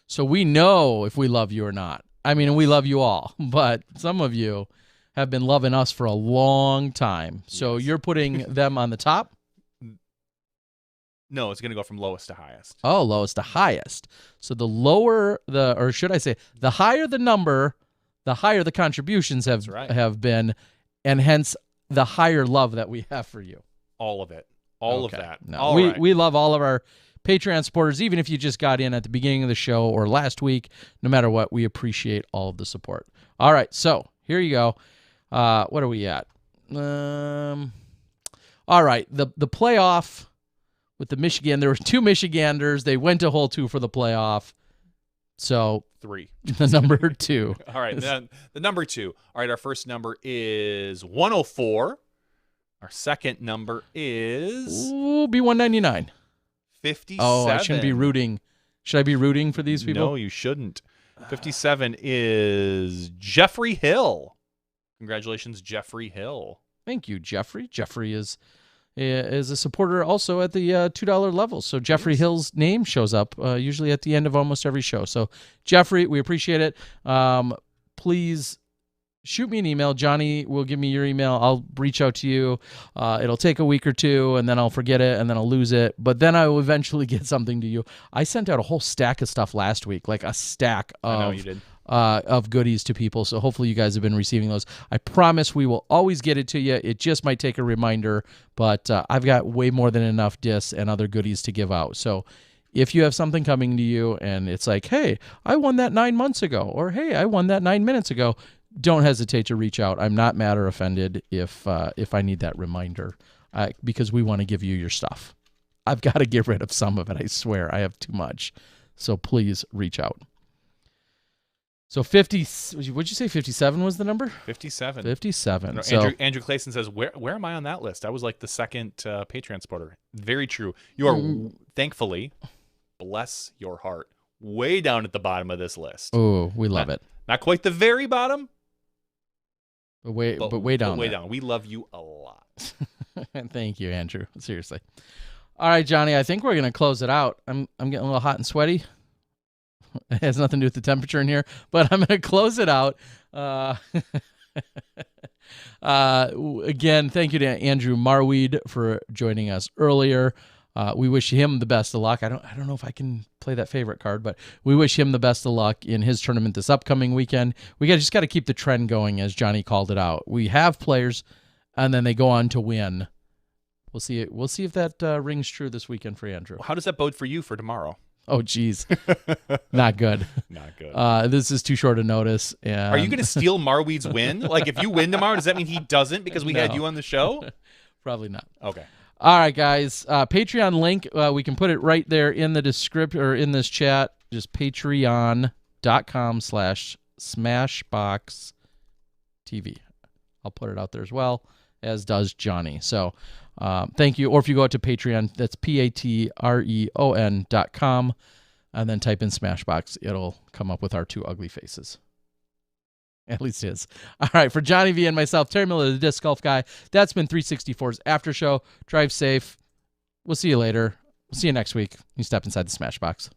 So we know if we love you or not. I mean, we love you all, but some of you have been loving us for a long time. So you're putting them on the top? No, it's going to go from lowest to highest. Oh, lowest to highest. So the lower or should I say, the higher the number, the higher the contributions have been, and hence the higher love that we have for you. All of it. All of that. No, we love all of our Patreon supporters, even if you just got in at the beginning of the show or last week. No matter what, we appreciate all of the support. All right, so here you go. What are we at? All right, the playoff with the Michigan. There were 2 Michiganders. They went to hole 2 for the playoff. So 3. The number 2. All right, then the number 2. All right, our first number is 104. Our second number is B199. 57. Oh, I shouldn't be rooting. Should I be rooting for these people? No, you shouldn't. 57 is Jeffrey Hill. Congratulations, Jeffrey Hill. Thank you, Jeffrey. Jeffrey is a supporter also at the $2 level. So Jeffrey Hill's name shows up usually at the end of almost every show. So Jeffrey, we appreciate it. Please shoot me an email. Johnny will give me your email. I'll reach out to you. It'll take a week or two, and then I'll forget it, and then I'll lose it. But then I will eventually get something to you. I sent out a whole stack of stuff last week, like a stack of goodies to people. So hopefully you guys have been receiving those. I promise we will always get it to you. It just might take a reminder, but I've got way more than enough discs and other goodies to give out. So if you have something coming to you and it's like, hey, I won that 9 months ago, or hey, I won that 9 minutes ago, don't hesitate to reach out. I'm not mad or offended if I need that reminder, because we want to give you your stuff. I've got to get rid of some of it. I swear I have too much. So please reach out. So 50, what'd you say 57 was the number? 57. 57. No, so, Andrew Clayson says, where am I on that list? I was like the second Patreon supporter. Very true. You are, thankfully, bless your heart, way down at the bottom of this list. Oh, we love it. Not quite the very bottom, but way down. But way down. We love you a lot. Thank you, Andrew. Seriously. All right, Johnny, I think we're going to close it out. I'm getting a little hot and sweaty. It has nothing to do with the temperature in here, but I'm going to close it out. Again, thank you to Andrew Marwede for joining us earlier. We wish him the best of luck. I don't know if I can play that favorite card, but we wish him the best of luck in his tournament this upcoming weekend. We just got to keep the trend going, as Johnny called it out. We have players, and then they go on to win. We'll see. We'll see if that rings true this weekend for Andrew. How does that bode for you for tomorrow? Oh, geez. Not good. Not good. This is too short a notice. And are you going to steal Marwede's win? Like, if you win tomorrow, does that mean he doesn't because we had you on the show? Probably not. Okay. All right, guys. Patreon link, we can put it right there in the description or in this chat. Just patreon.com/SmashboxTV. I'll put it out there as well, as does Johnny. So thank you. Or if you go out to Patreon, that's patreon.com, and then type in Smashbox. It'll come up with our 2 ugly faces. At least his. All right, for Johnny V and myself, Terry Miller, the Disc Golf Guy, that's been 364's After Show. Drive safe. We'll see you later. see you next week. You step inside the Smash Box.